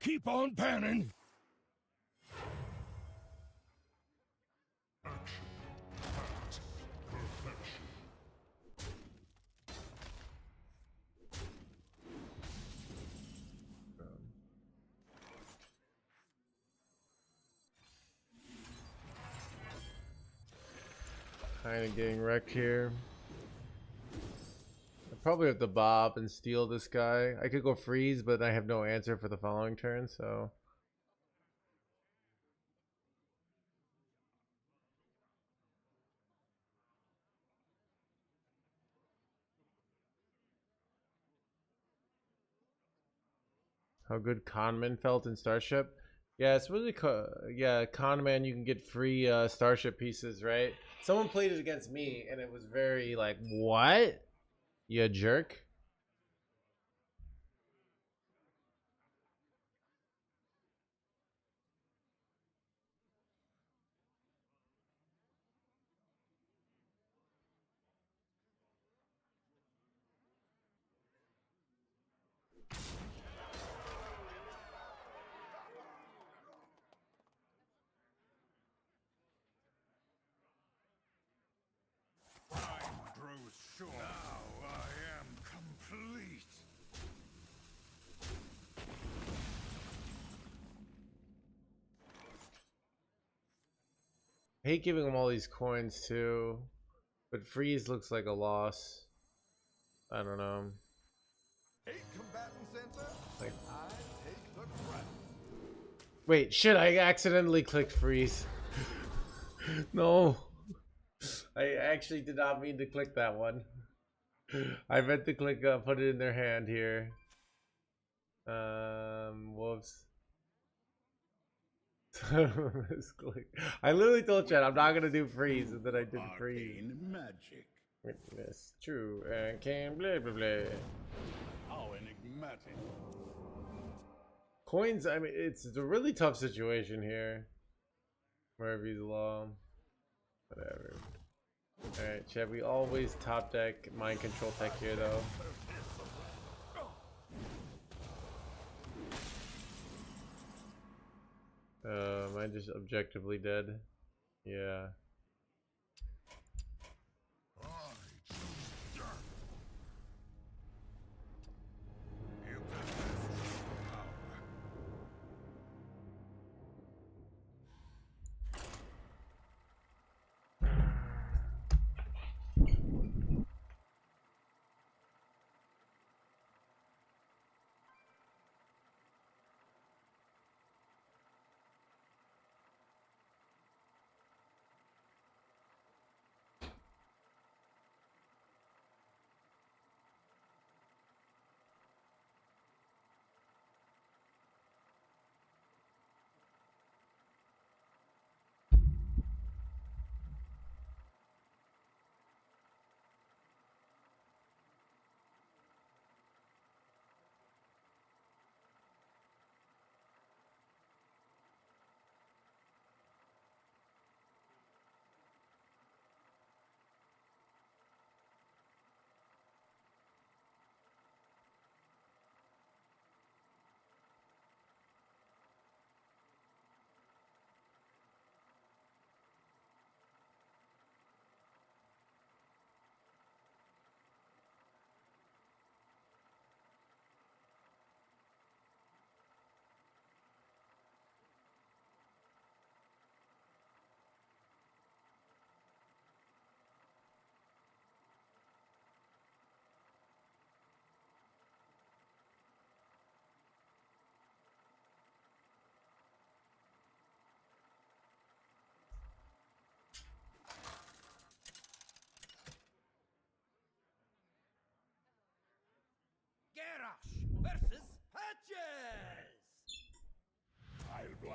Keep on panning. Action. Act. Perfection. kind of getting wrecked here. I probably have to bob and steal this guy. I could go freeze, but I have no answer for the following turn, so. How good Conman felt in Starship. Yeah, it's really yeah, Conman, you can get free Starship pieces, right? Someone played it against me and it was very like, what? You jerk. Time grows short. Now I am complete. I hate giving them all these coins too, but freeze looks like a loss. I don't know. Eight combatant center. Like, I take the crown. wait, shit! I accidentally clicked freeze. No, I actually did not mean to click that one. I meant to click put it in their hand here. Whoops. Misclick. I literally told Chad I'm not gonna do freeze, and then I did freeze. Arcane magic. Witness true and can blah blah blah. How enigmatic. Coins. I mean, it's a really tough situation here. Murphy's Law. Whatever. All right, Chad. We always top deck mind control tech here, though. Am I just objectively dead? Yeah. I choose death. You possess power.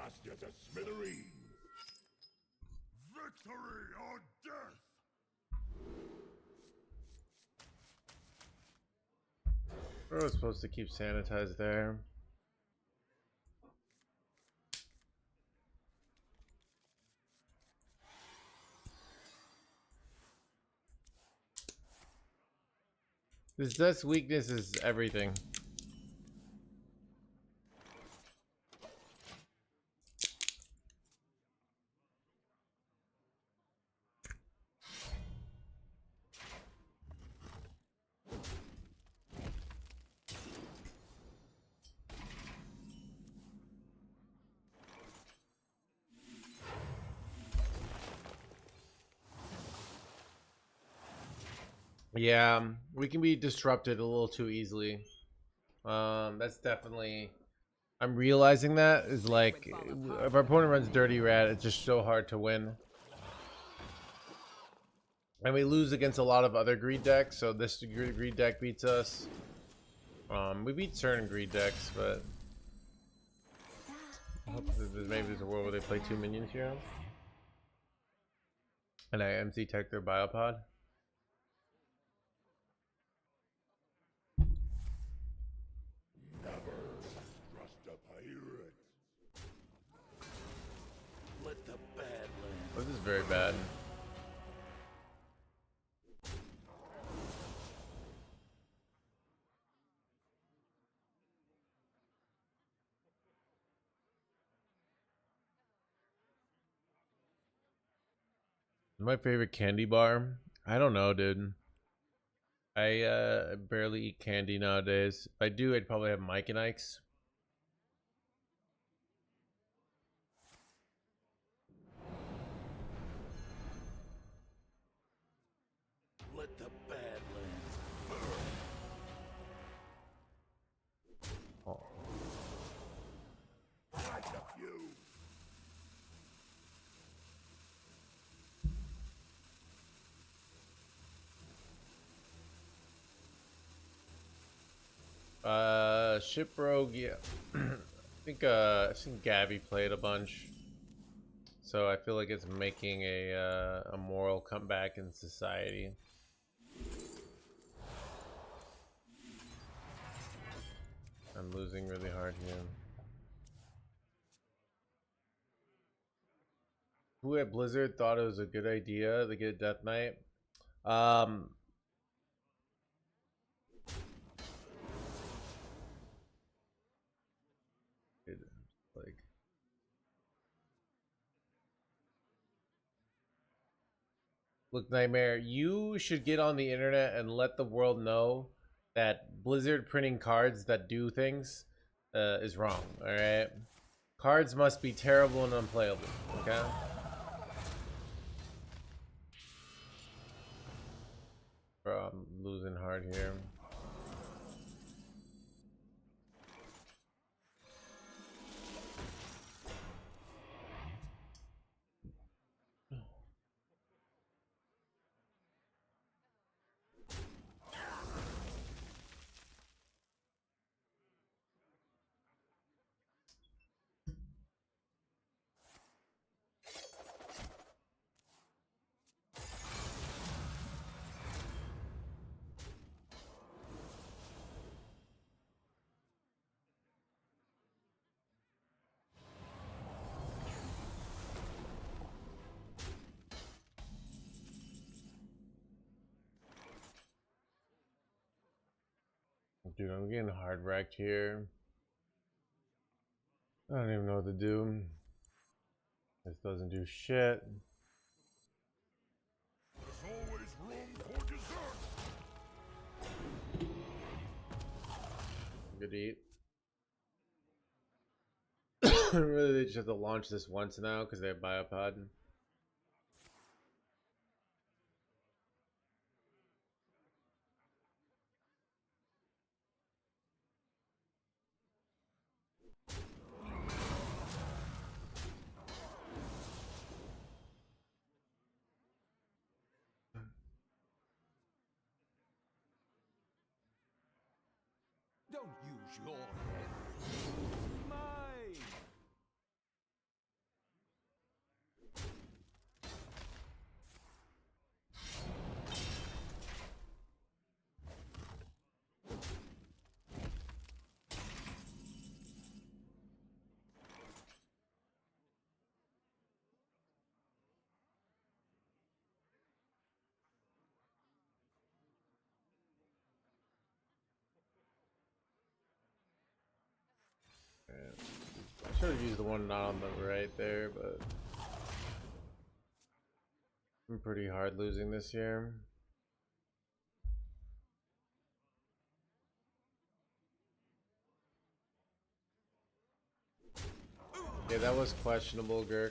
blast you to smithereens. Victory or death. I was supposed to keep sanitized there. This dust weakness is everything. Yeah, we can be disrupted a little too easily. That's definitely. I'm realizing that is like if our opponent runs Dirty Rat, it's just so hard to win. And we lose against a lot of other greed decks, so this greed deck beats us. We beat certain greed decks, but I hope maybe there's a world where they play 2 minions here. And I MC tech their biopod. Never trust a pirate. Let the Badlands. This is very bad. My favorite candy bar? I don't know, dude. I barely eat candy nowadays. If I do, I'd probably have Mike and Ike's. Let the Badlands burn. Oh. Catch a few. Ship Rogue, yeah. I think I've seen Gabby play it a bunch. So I feel like it's making a moral comeback in society. I'm losing really hard here. Who at Blizzard thought it was a good idea to get Death Knight? Like, look, Nightmare, you should get on the internet and let the world know that Blizzard printing cards that do things is wrong. All right, cards must be terrible and unplayable. Okay. Bro, I'm losing hard here. Dude, I'm getting hard wrecked here. I don't even know what to do. This doesn't do shit. There's always room for dessert. Good to eat. Really, they just have to launch this once now because they have Biopod. Don't use your head. Use mine. Could have used the one not on the right there, but I'm pretty hard losing this year. Yeah, that was questionable, Girk.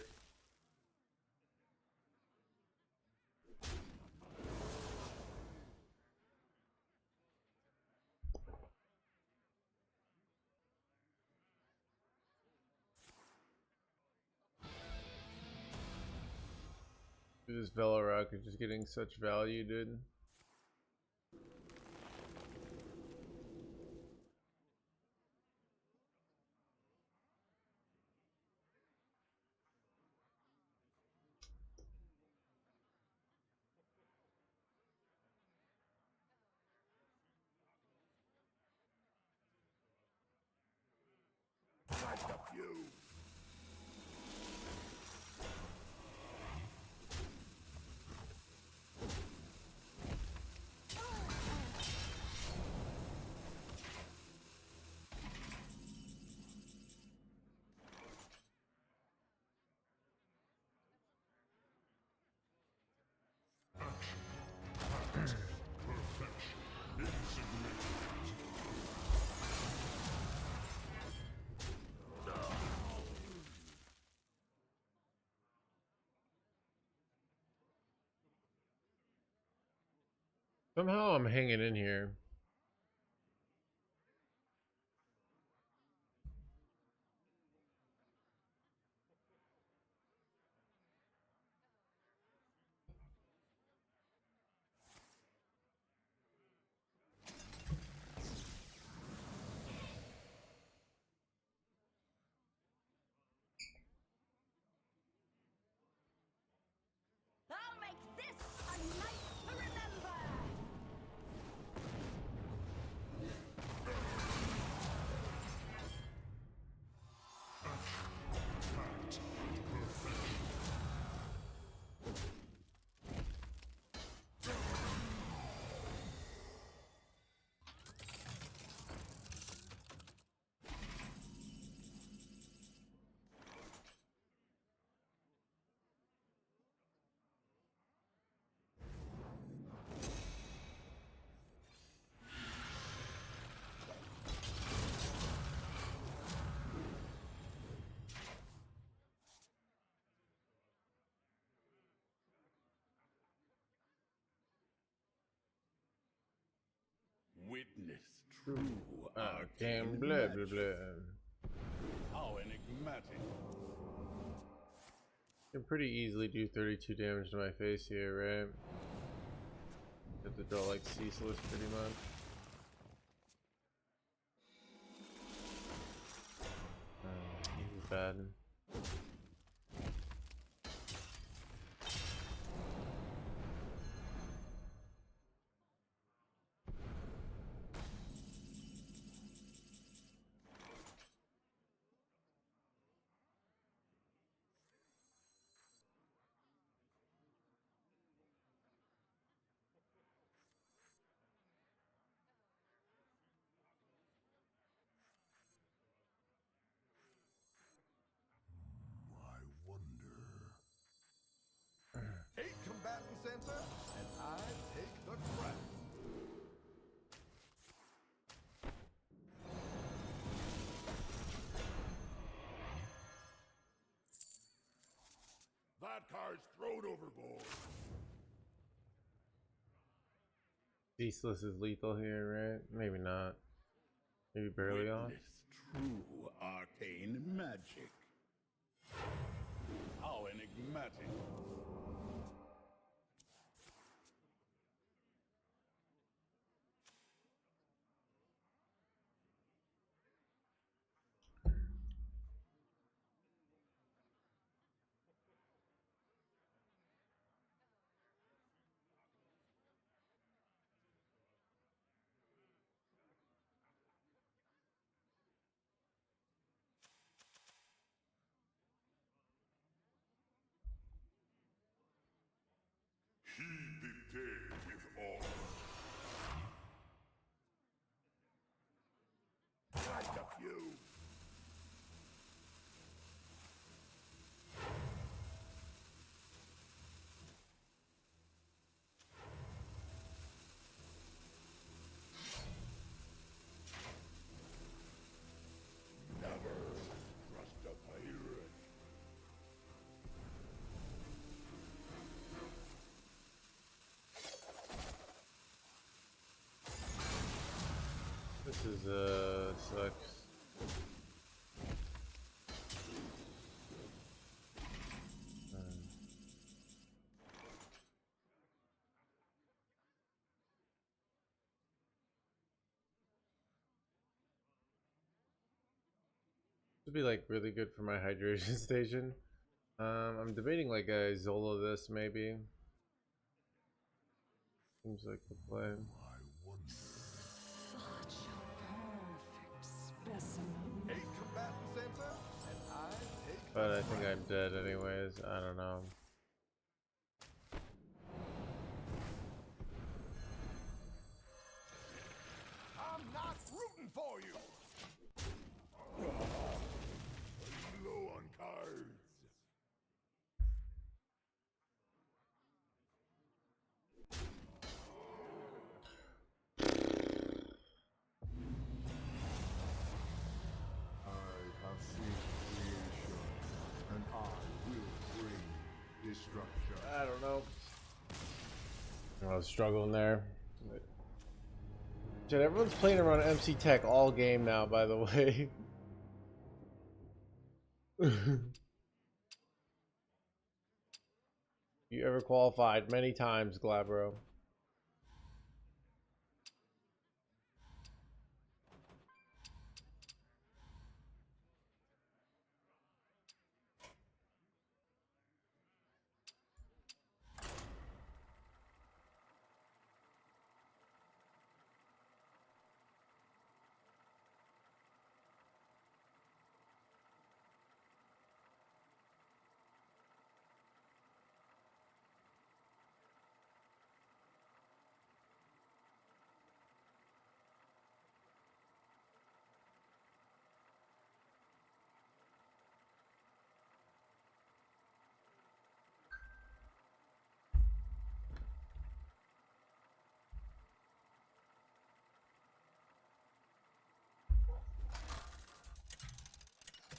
This Velorock is just getting such value, dude. Somehow I'm hanging in here. I'll make this a night to remember! Witness true Arcane blah blah blah. How enigmatic. Can pretty easily do 32 damage to my face here, right? Have to draw like ceaseless pretty much. This is bad. I wonder. 8 combatant center, and I take the crown. That card's thrown overboard. Ceaseless is lethal here, right? Maybe not. Maybe barely off. Witness true arcane magic. How enigmatic. This is sucks. This would be like really good for my hydration station. I'm debating like a Zola this maybe. Seems like the plan. Such a perfect specimen. 8 combatants enter, and I take But I think I'm dead anyways. I don't know. I'm not rooting for you. Low on cards. I have seen creation, and I will bring destruction. I don't know. I was struggling there. Shit, everyone's playing around MC Tech all game now, by the way. You ever qualified? Many times, Glabro.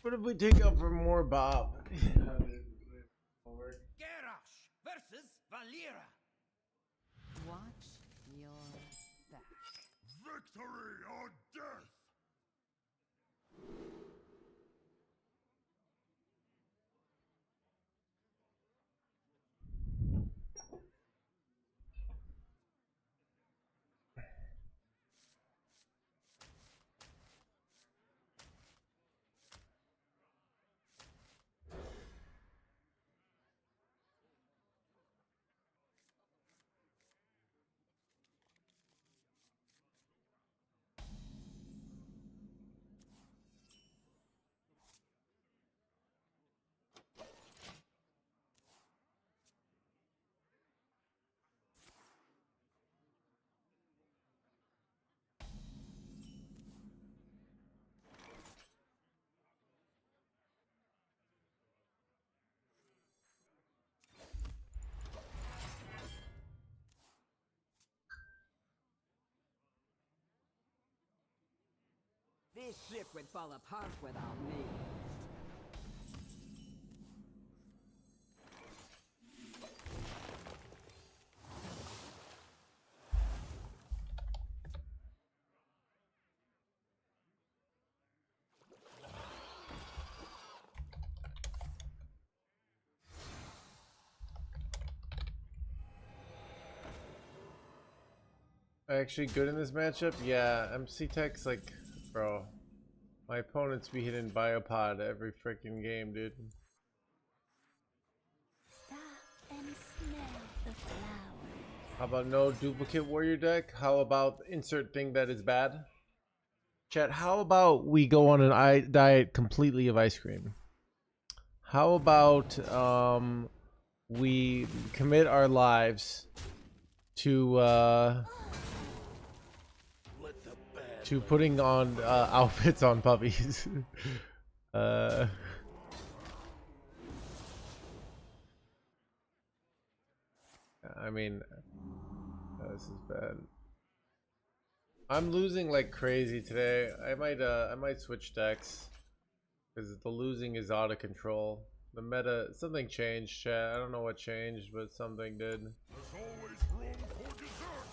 What if we take up for more Bob? Garrosh versus Valera. Watch your back. Victory or death! This ship would fall apart without me. Actually good in this matchup? Yeah, MC Tech's like, bro, my opponents be hitting Biopod every freaking game, dude. Stop and smell the flowers. How about no duplicate warrior deck? How about insert thing that is bad? Chat, how about we go on an diet completely of ice cream? How about we commit our lives to putting on outfits on puppies? I mean, this is bad. I'm losing like crazy today. I might switch decks because the losing is out of control. The meta, something changed, chat. I don't know what changed, but something did. There's always room for dessert!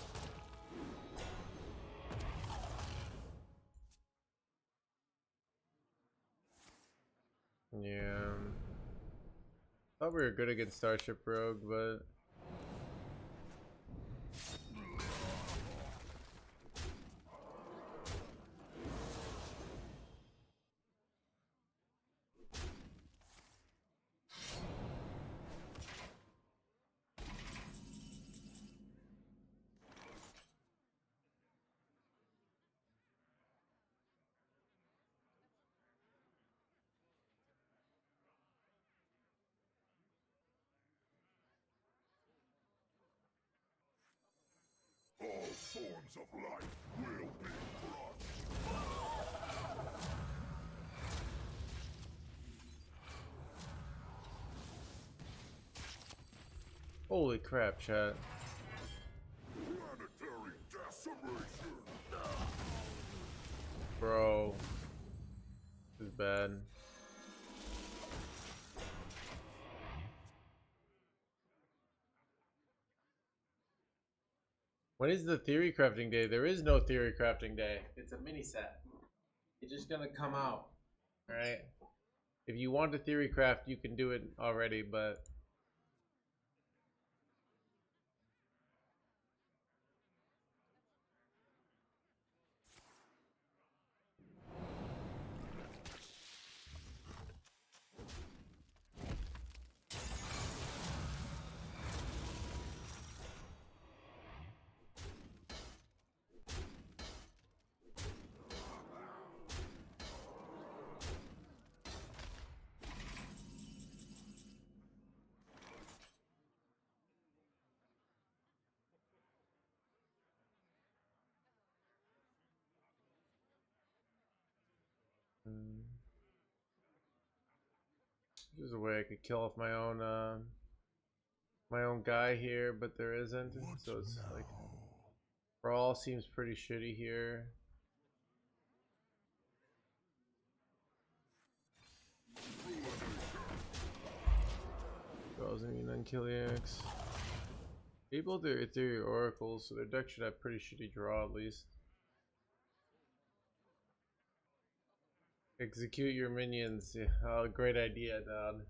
Thought we were good against Starship Rogue, but All forms of life will be crushed. holy crap, chat. Planetary decimation. Bro. This is bad. When is the theory crafting day? There is no theory crafting day. It's a mini set. It's just gonna come out. Alright? If you want to theory craft, you can do it already, but there's a way I could kill off my own guy here, but there isn't. So it's like Brawl seems pretty shitty here. Draws immune on Kiliax. Able to Ethereal Oracles, so their deck should have pretty shitty draw at least. Execute your minions. Yeah, oh, great idea, Dad.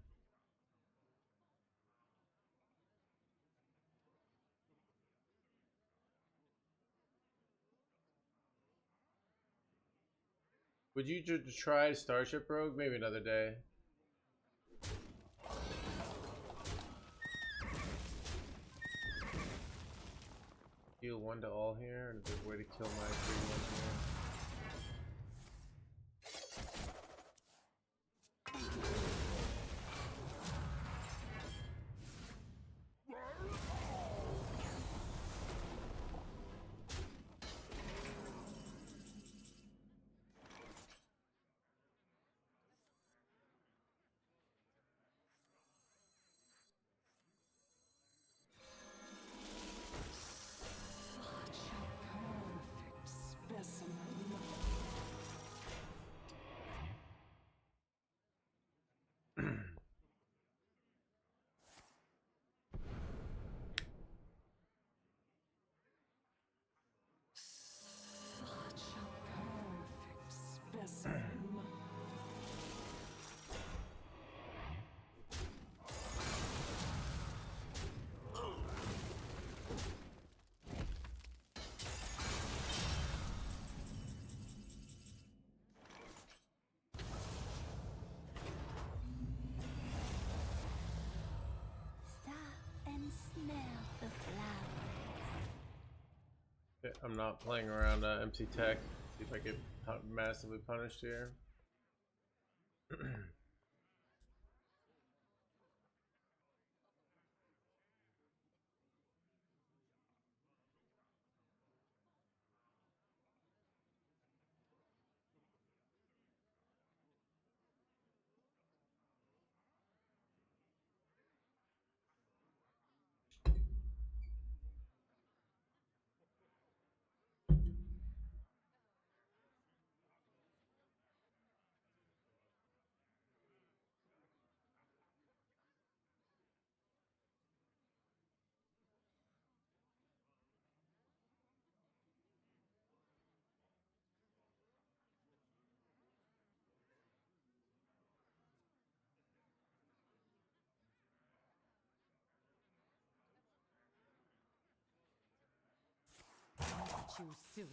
Would you try Starship Rogue? Maybe another day. Heal 1 to all here, and a good way to kill my 3-1 here. I'm not playing around MC Tech. See if I get massively punished here. must choose soon.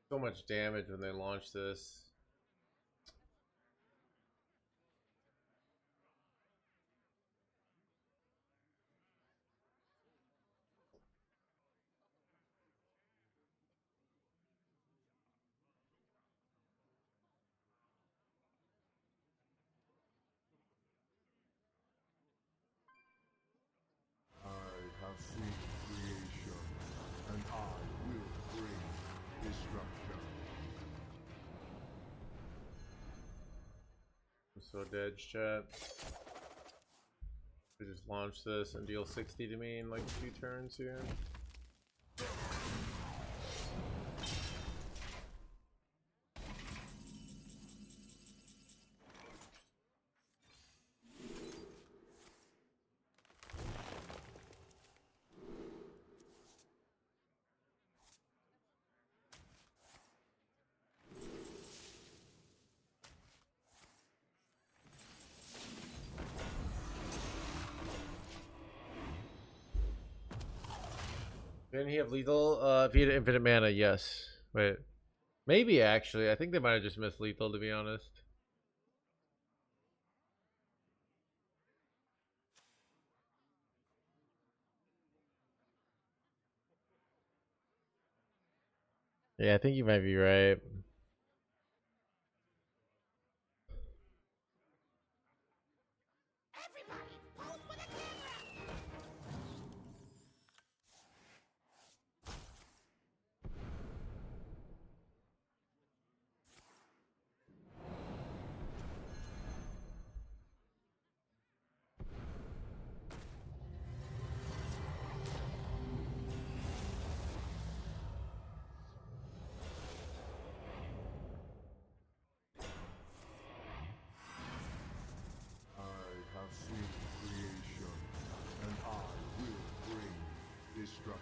So much damage when they launch this. I have seen creation, and I will bring destruction. I'm so dead, chat. We just launch this and deal 60 to me in like a few turns here. Didn't he have lethal? If he had infinite mana, yes. Wait. Maybe actually. I think they might have just missed lethal, to be honest. Yeah, I think you might be right. Everybody, pose for the camera! I have seen creation, and I will bring destruction.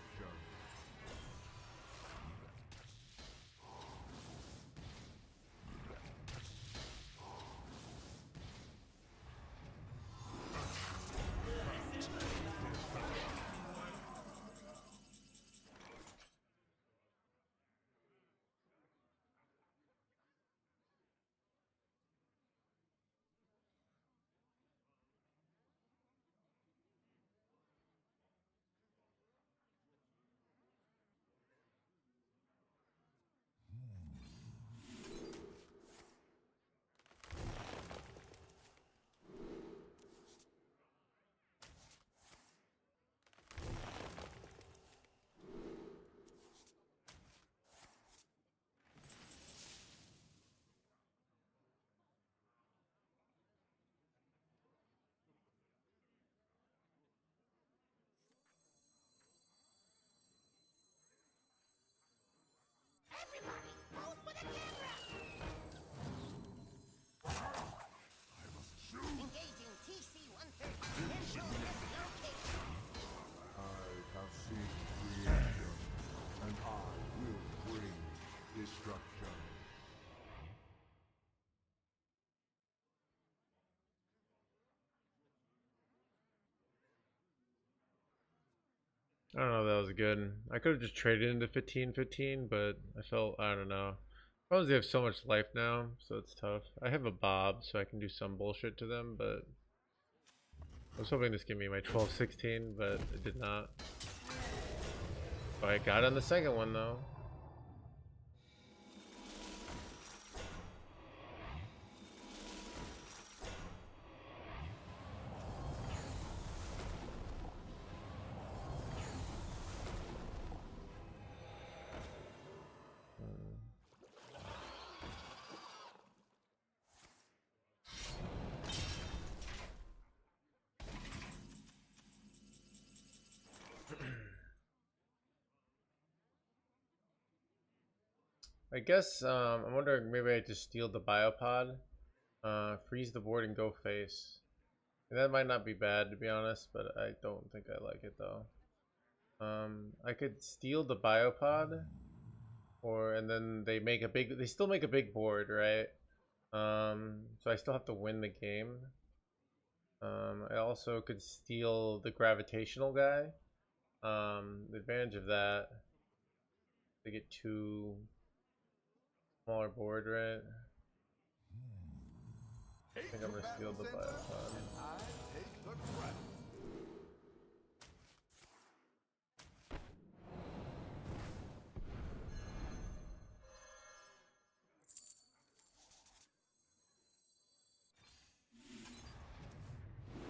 Everybody, pose for the camera! Engaging TC-130. Control this location. I have seen creation, and I will bring destruction. I don't know if that was good. I could have just traded into 15-15, but I felt, I don't know. Probably they have so much life now, so it's tough. I have a Bob, so I can do some bullshit to them, but I was hoping this gave me my 12-16, but it did not. But I got on the second one, though. I guess I'm wondering maybe I just steal the biopod, freeze the board and go face. And that might not be bad to be honest, but I don't think I like it though. I could steal the biopod, and then they still make a big board, right? So I still have to win the game. I also could steal the gravitational guy. The advantage of that, they get 2 smaller board, right? I think I'm gonna steal the biopod.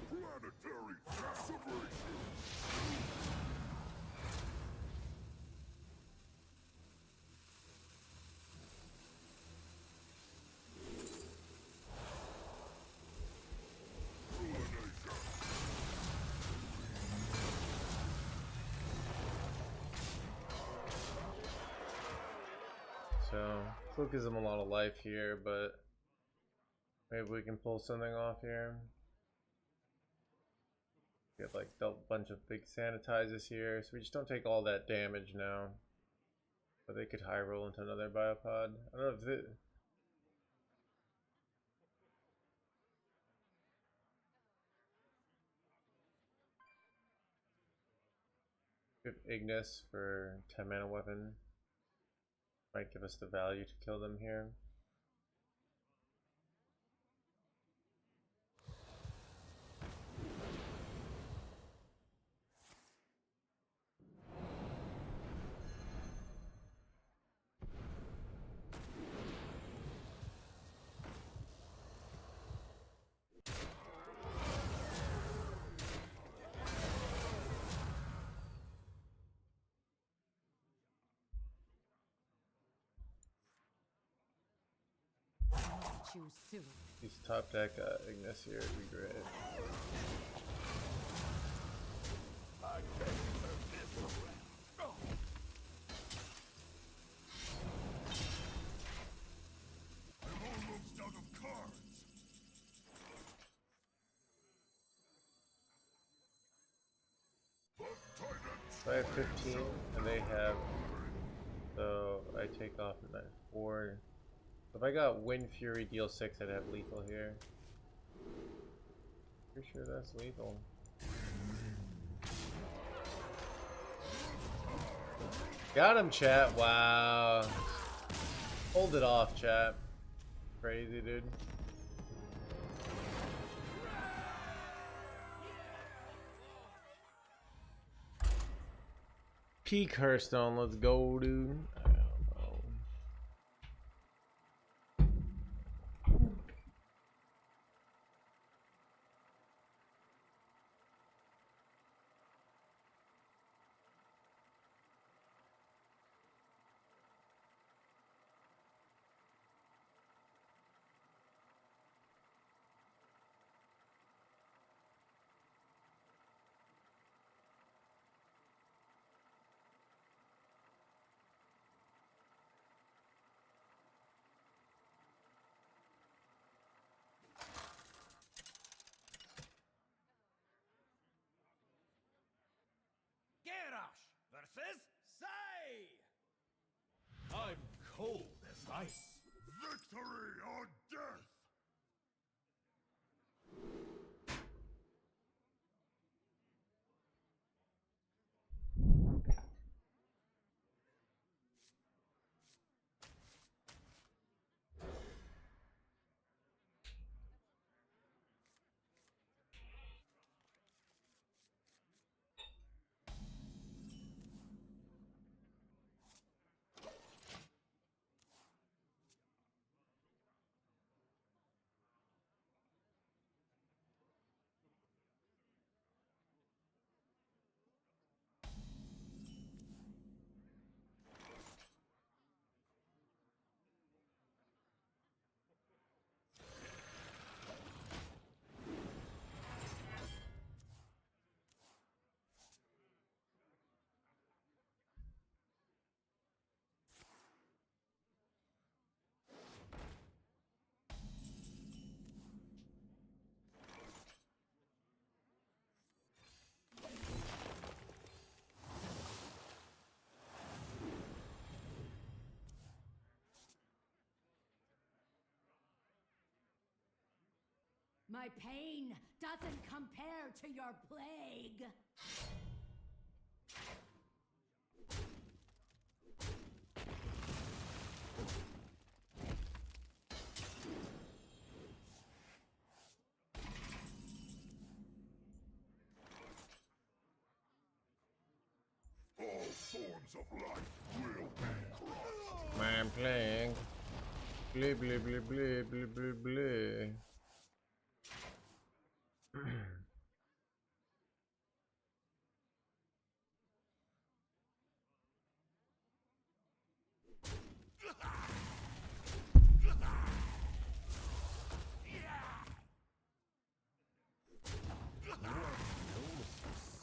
Planetary decimation! So still gives them a lot of life here, but maybe we can pull something off here. Get like a bunch of big sanitizers here, so we just don't take all that damage now. But they could high roll into another biopod. I don't know if it. If Ignis for 10 mana weapon might give us the value to kill them here. Choose soon. These top deck Ignis here would be great. I'm almost out of cards! So I have 15 and they have, so I take off and I 4. If I got Wind Fury deal 6, I'd have lethal here. Pretty sure that's lethal. Got him, chat. Wow. Hold it off, chat. Crazy, dude. Peak Hearthstone, let's go, dude. I don't know. Garrosh versus Sai! I'm cold as ice. Victory or death! My pain doesn't compare to your plague. All forms of life will be crushed. Man playing. Blah blah blah blah blah blah blah.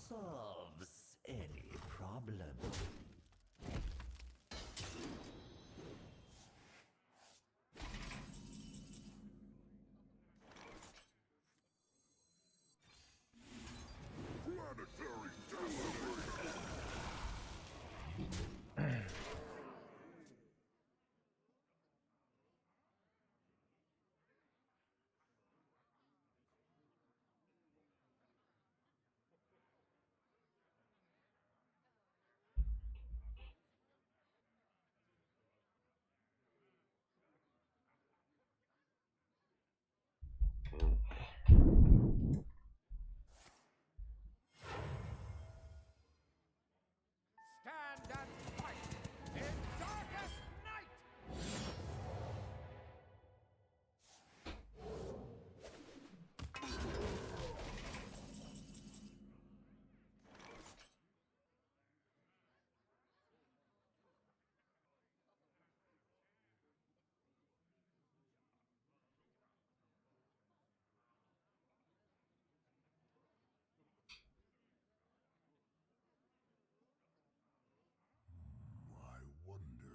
Solves any problem. Planetary decimation. Stand and fight in darkest night! I wonder.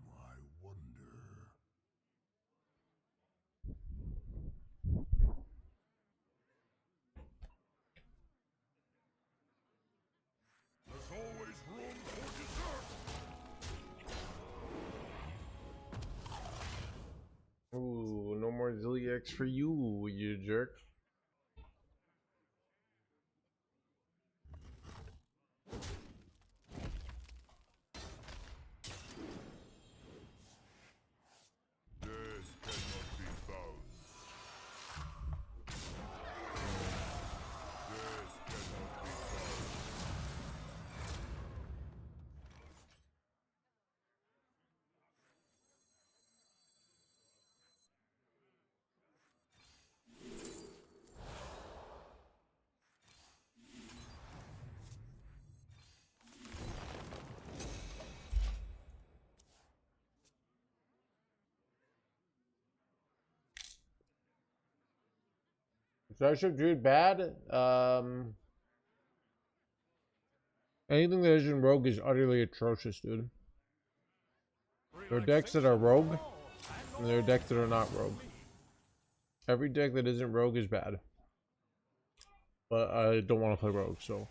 I wonder. There's always room for dessert. Ooh, no more Zilliax for you, you jerk. Death cannot be bound. Death cannot be bound. Starship Druid bad? Anything that isn't rogue is utterly atrocious, dude. There are decks that are rogue, and there are decks that are not rogue. Every deck that isn't rogue is bad. But I don't want to play rogue, so.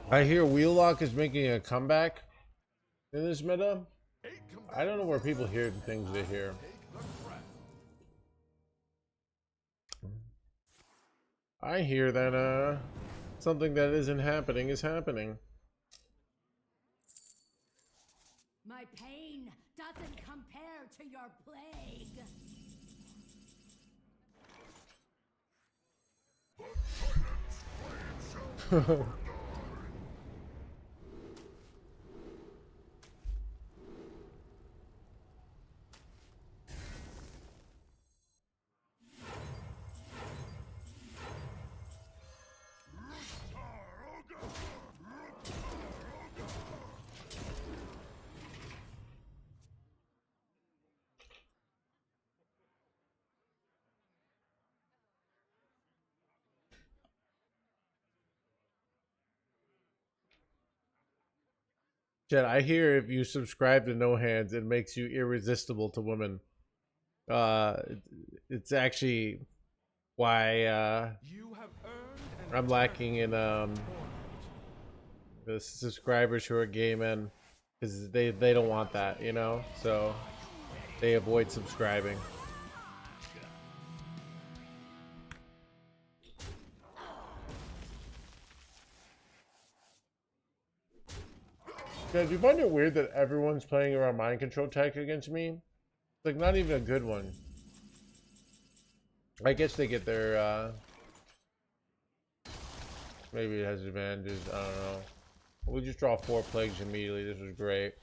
I hear Wheellock is making a comeback in this meta. I don't know where people hear the things they hear. I hear that something that isn't happening is happening. My pain doesn't compare to your plague. Jen, I hear if you subscribe to No Hands, it makes you irresistible to women. It's actually why You have earned an I'm lacking in eternity. the subscribers who are gay men, because they don't want that, you know, so they avoid subscribing. Guys, do you find it weird that everyone's playing around mind control tech against me? It's like not even a good one. I guess they get their maybe it has advantages, I don't know. We just draw 4 plagues immediately. This was great.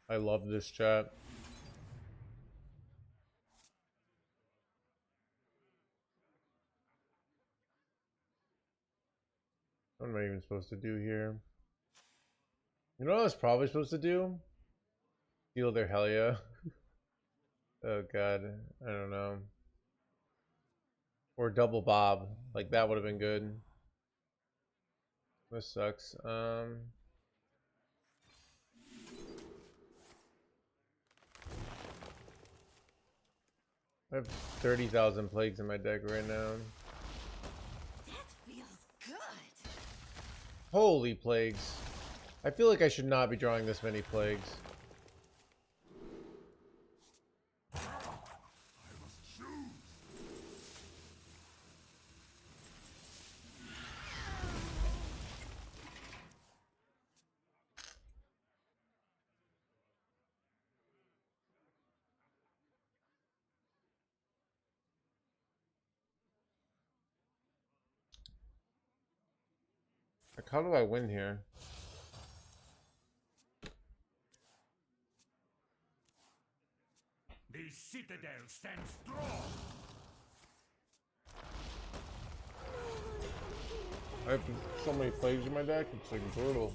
I love this chat. What am I even supposed to do here? You know what I was probably supposed to do? Steal their Helia. Oh god, I don't know. Or double Bob. Like that would have been good. This sucks. I have 30,000 plagues in my deck right now. That feels good. Holy plagues. I feel like I should not be drawing this many plagues. Like, how do I win here? The citadel stands strong. I have so many plagues in my deck, it's like brutal.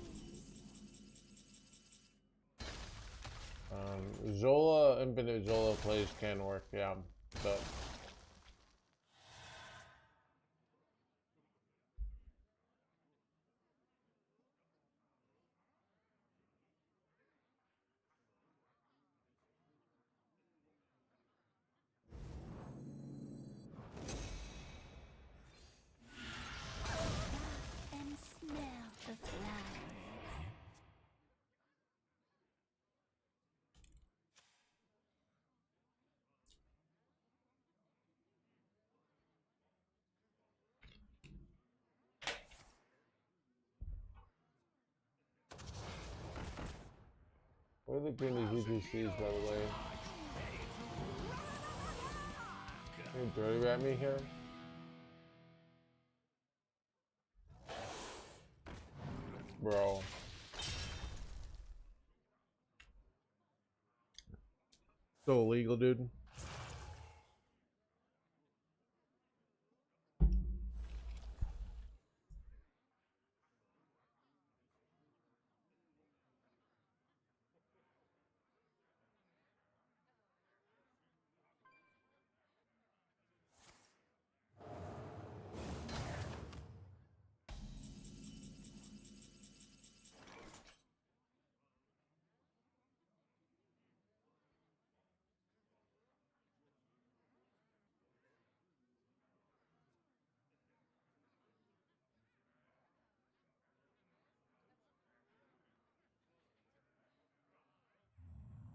Zola, infinite Zola plays can work, yeah, but And smell the flowers. what are the green UGCs, by the way? Can you dirty rat me here? Bro. So illegal, dude.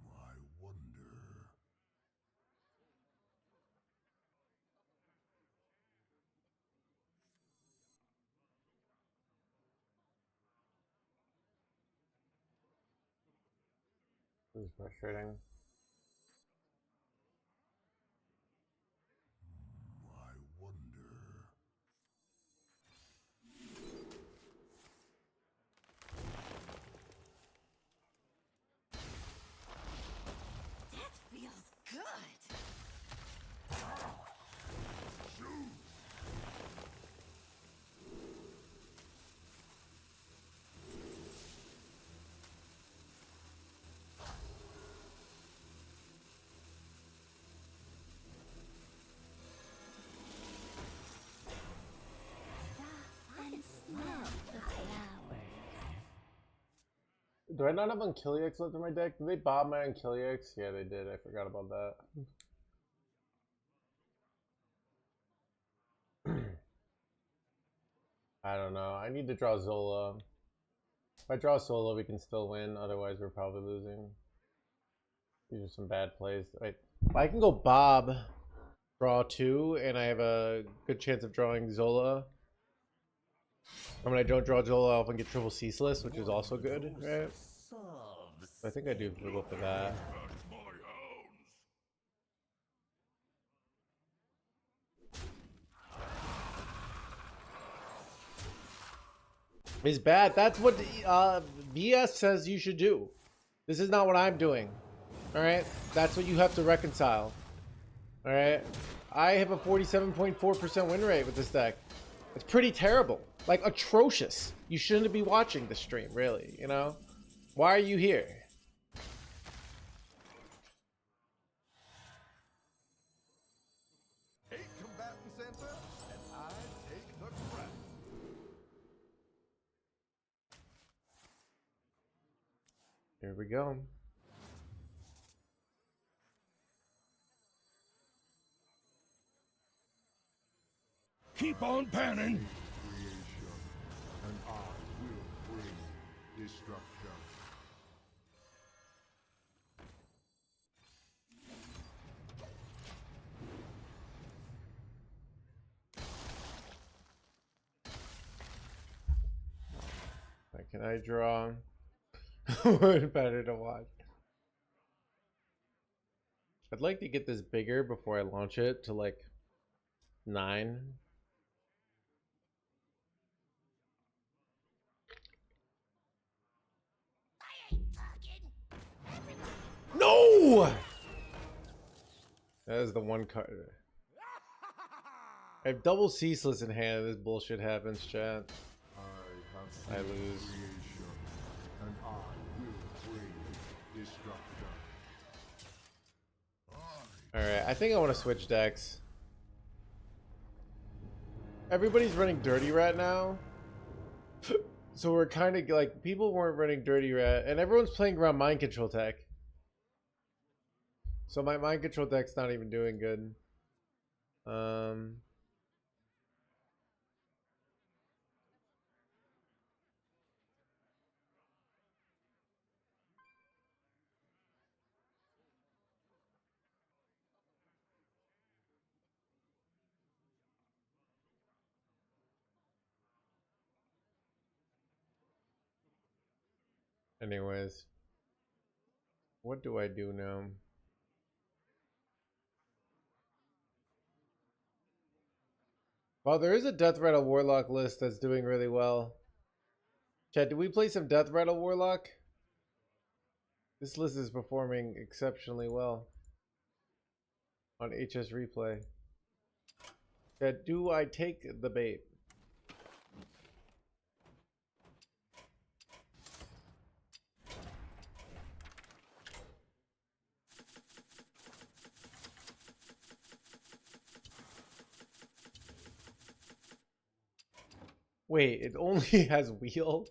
I wonder. This is frustrating. I wonder. That feels good. Do I not have Unkiliax left in my deck? Did they bob my Unkiliax? Yeah, they did. I forgot about that. I don't know. I need to draw Zola. If I draw Zola, we can still win. Otherwise, we're probably losing. These are some bad plays. Wait, I can go Bob, draw 2, and I have a good chance of drawing Zola. And when I don't draw Zola, I often get triple ceaseless, which is also good, right? I think I do go for that. Is bad. That's what VS says you should do. This is not what I'm doing. All right, that's what you have to reconcile. All right, I have a 47.4% win rate with this deck. It's pretty terrible, like atrocious. You shouldn't be watching the stream, really. You know, why are you here? Eight combatants enter, and I take the crown. Here we go. Keep on panning. Creation, and I will bring destruction. Can I draw? What better to watch? I'd like to get this bigger before I launch it to like 9. No! That is the one card. I have double ceaseless in hand. This bullshit happens, chat. I lose. Creation, and I will bring destruction. Alright, I think I want to switch decks. Everybody's running Dirty Rat now. So we're kind of like, people weren't running Dirty Rat, and everyone's playing around Mind Control tech. So my Mind Control deck's not even doing good. Anyways, what do I do now? Well, there is a Death Rattle Warlock list that's doing really well. Chad, did we play some Death Rattle Warlock? This list is performing exceptionally well on HS Replay. Chad, do I take the bait? Wait, it only has wheel?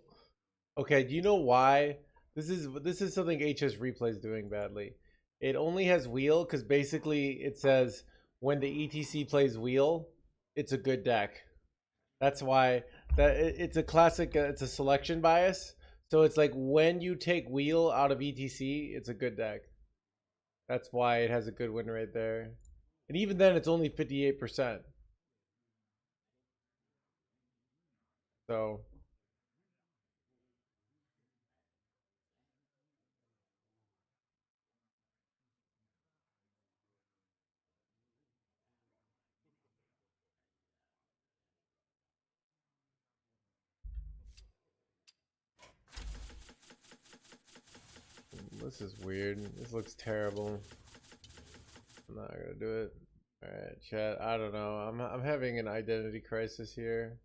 Okay, do you know why? This is something HS Replay is doing badly. It only has wheel because basically it says when the ETC plays wheel, it's a good deck. That's why it's a classic. It's a selection bias. So it's like when you take wheel out of ETC, it's a good deck. That's why it has a good win rate there. And even then, it's only 58%. So this is weird. This looks terrible. I'm not gonna do it. All right, chat. I don't know. I'm having an identity crisis here.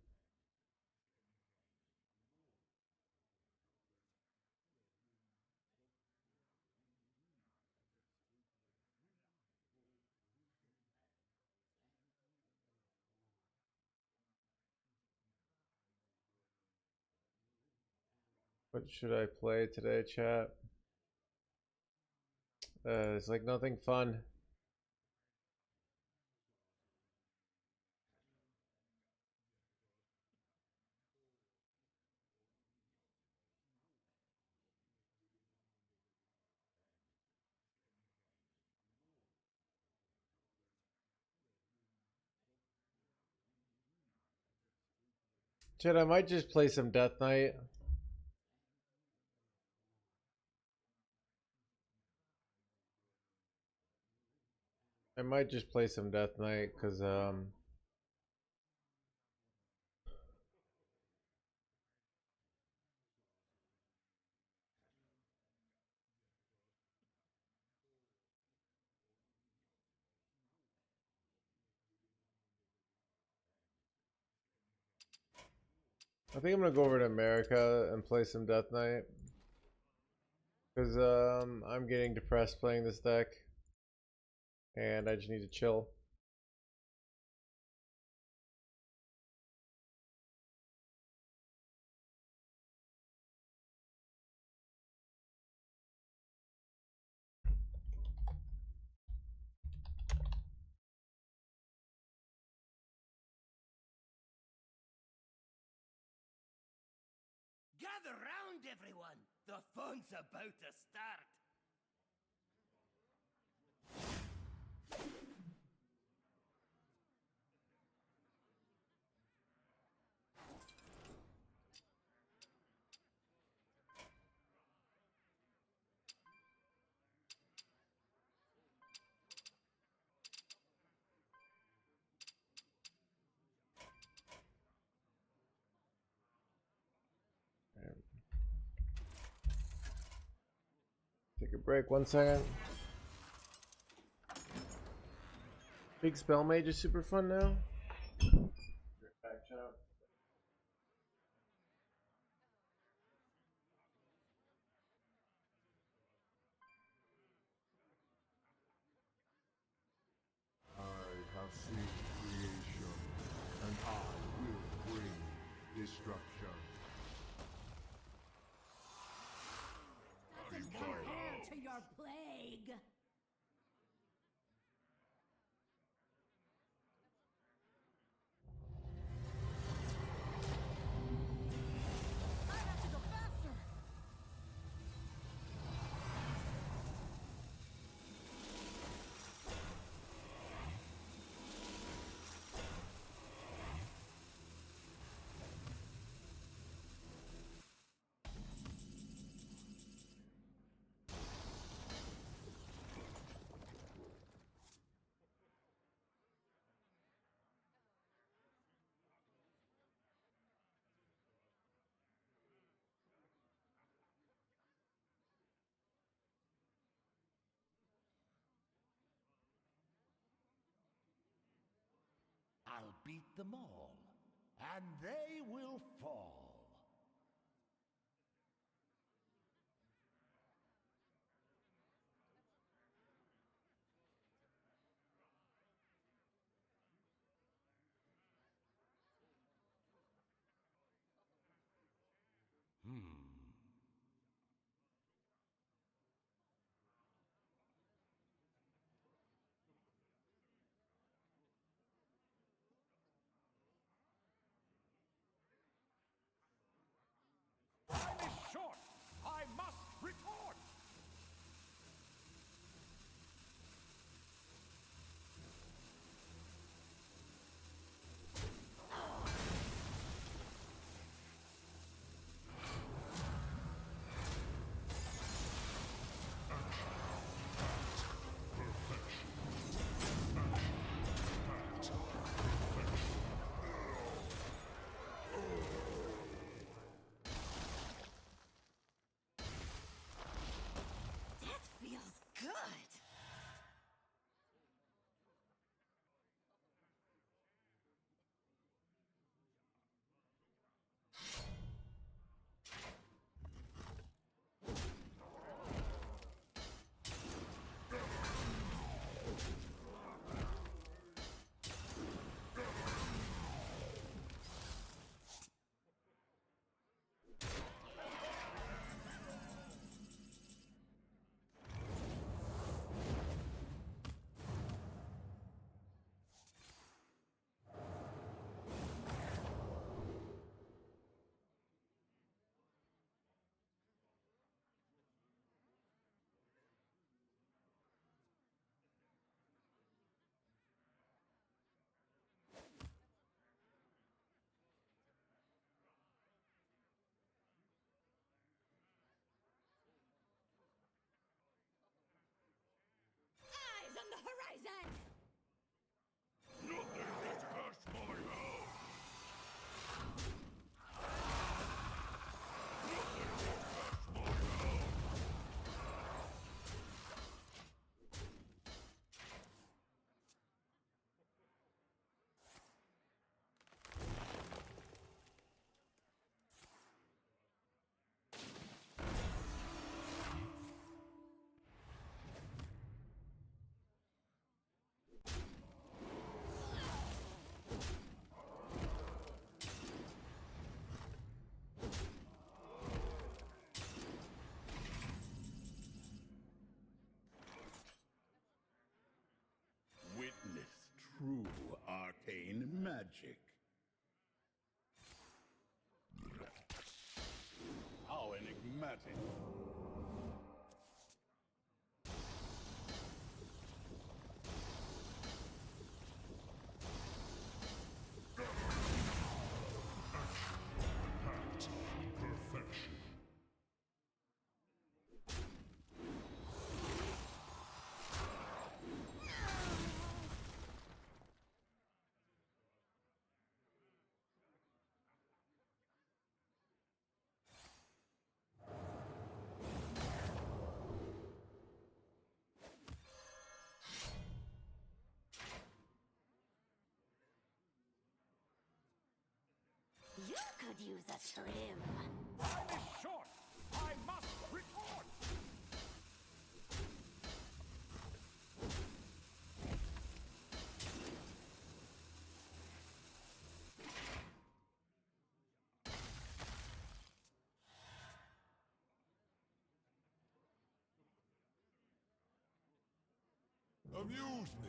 What should I play today, chat? It's like nothing fun. Chat, I might just play some Death Knight. I might just play some Death Knight because I think I'm gonna go over to America and play some Death Knight because I'm getting depressed playing this deck and I just need to chill. Gather round, everyone. The fun's about to start. Take a break 1 second. Big Spell Mage is super fun now. I have seen creation, and I will bring destruction. Compare to your plague. I have to go faster. I'll beat them all, and they will fall. magic. How enigmatic. Packed perfection. You could use a trim. Time is short. I must report. Amuse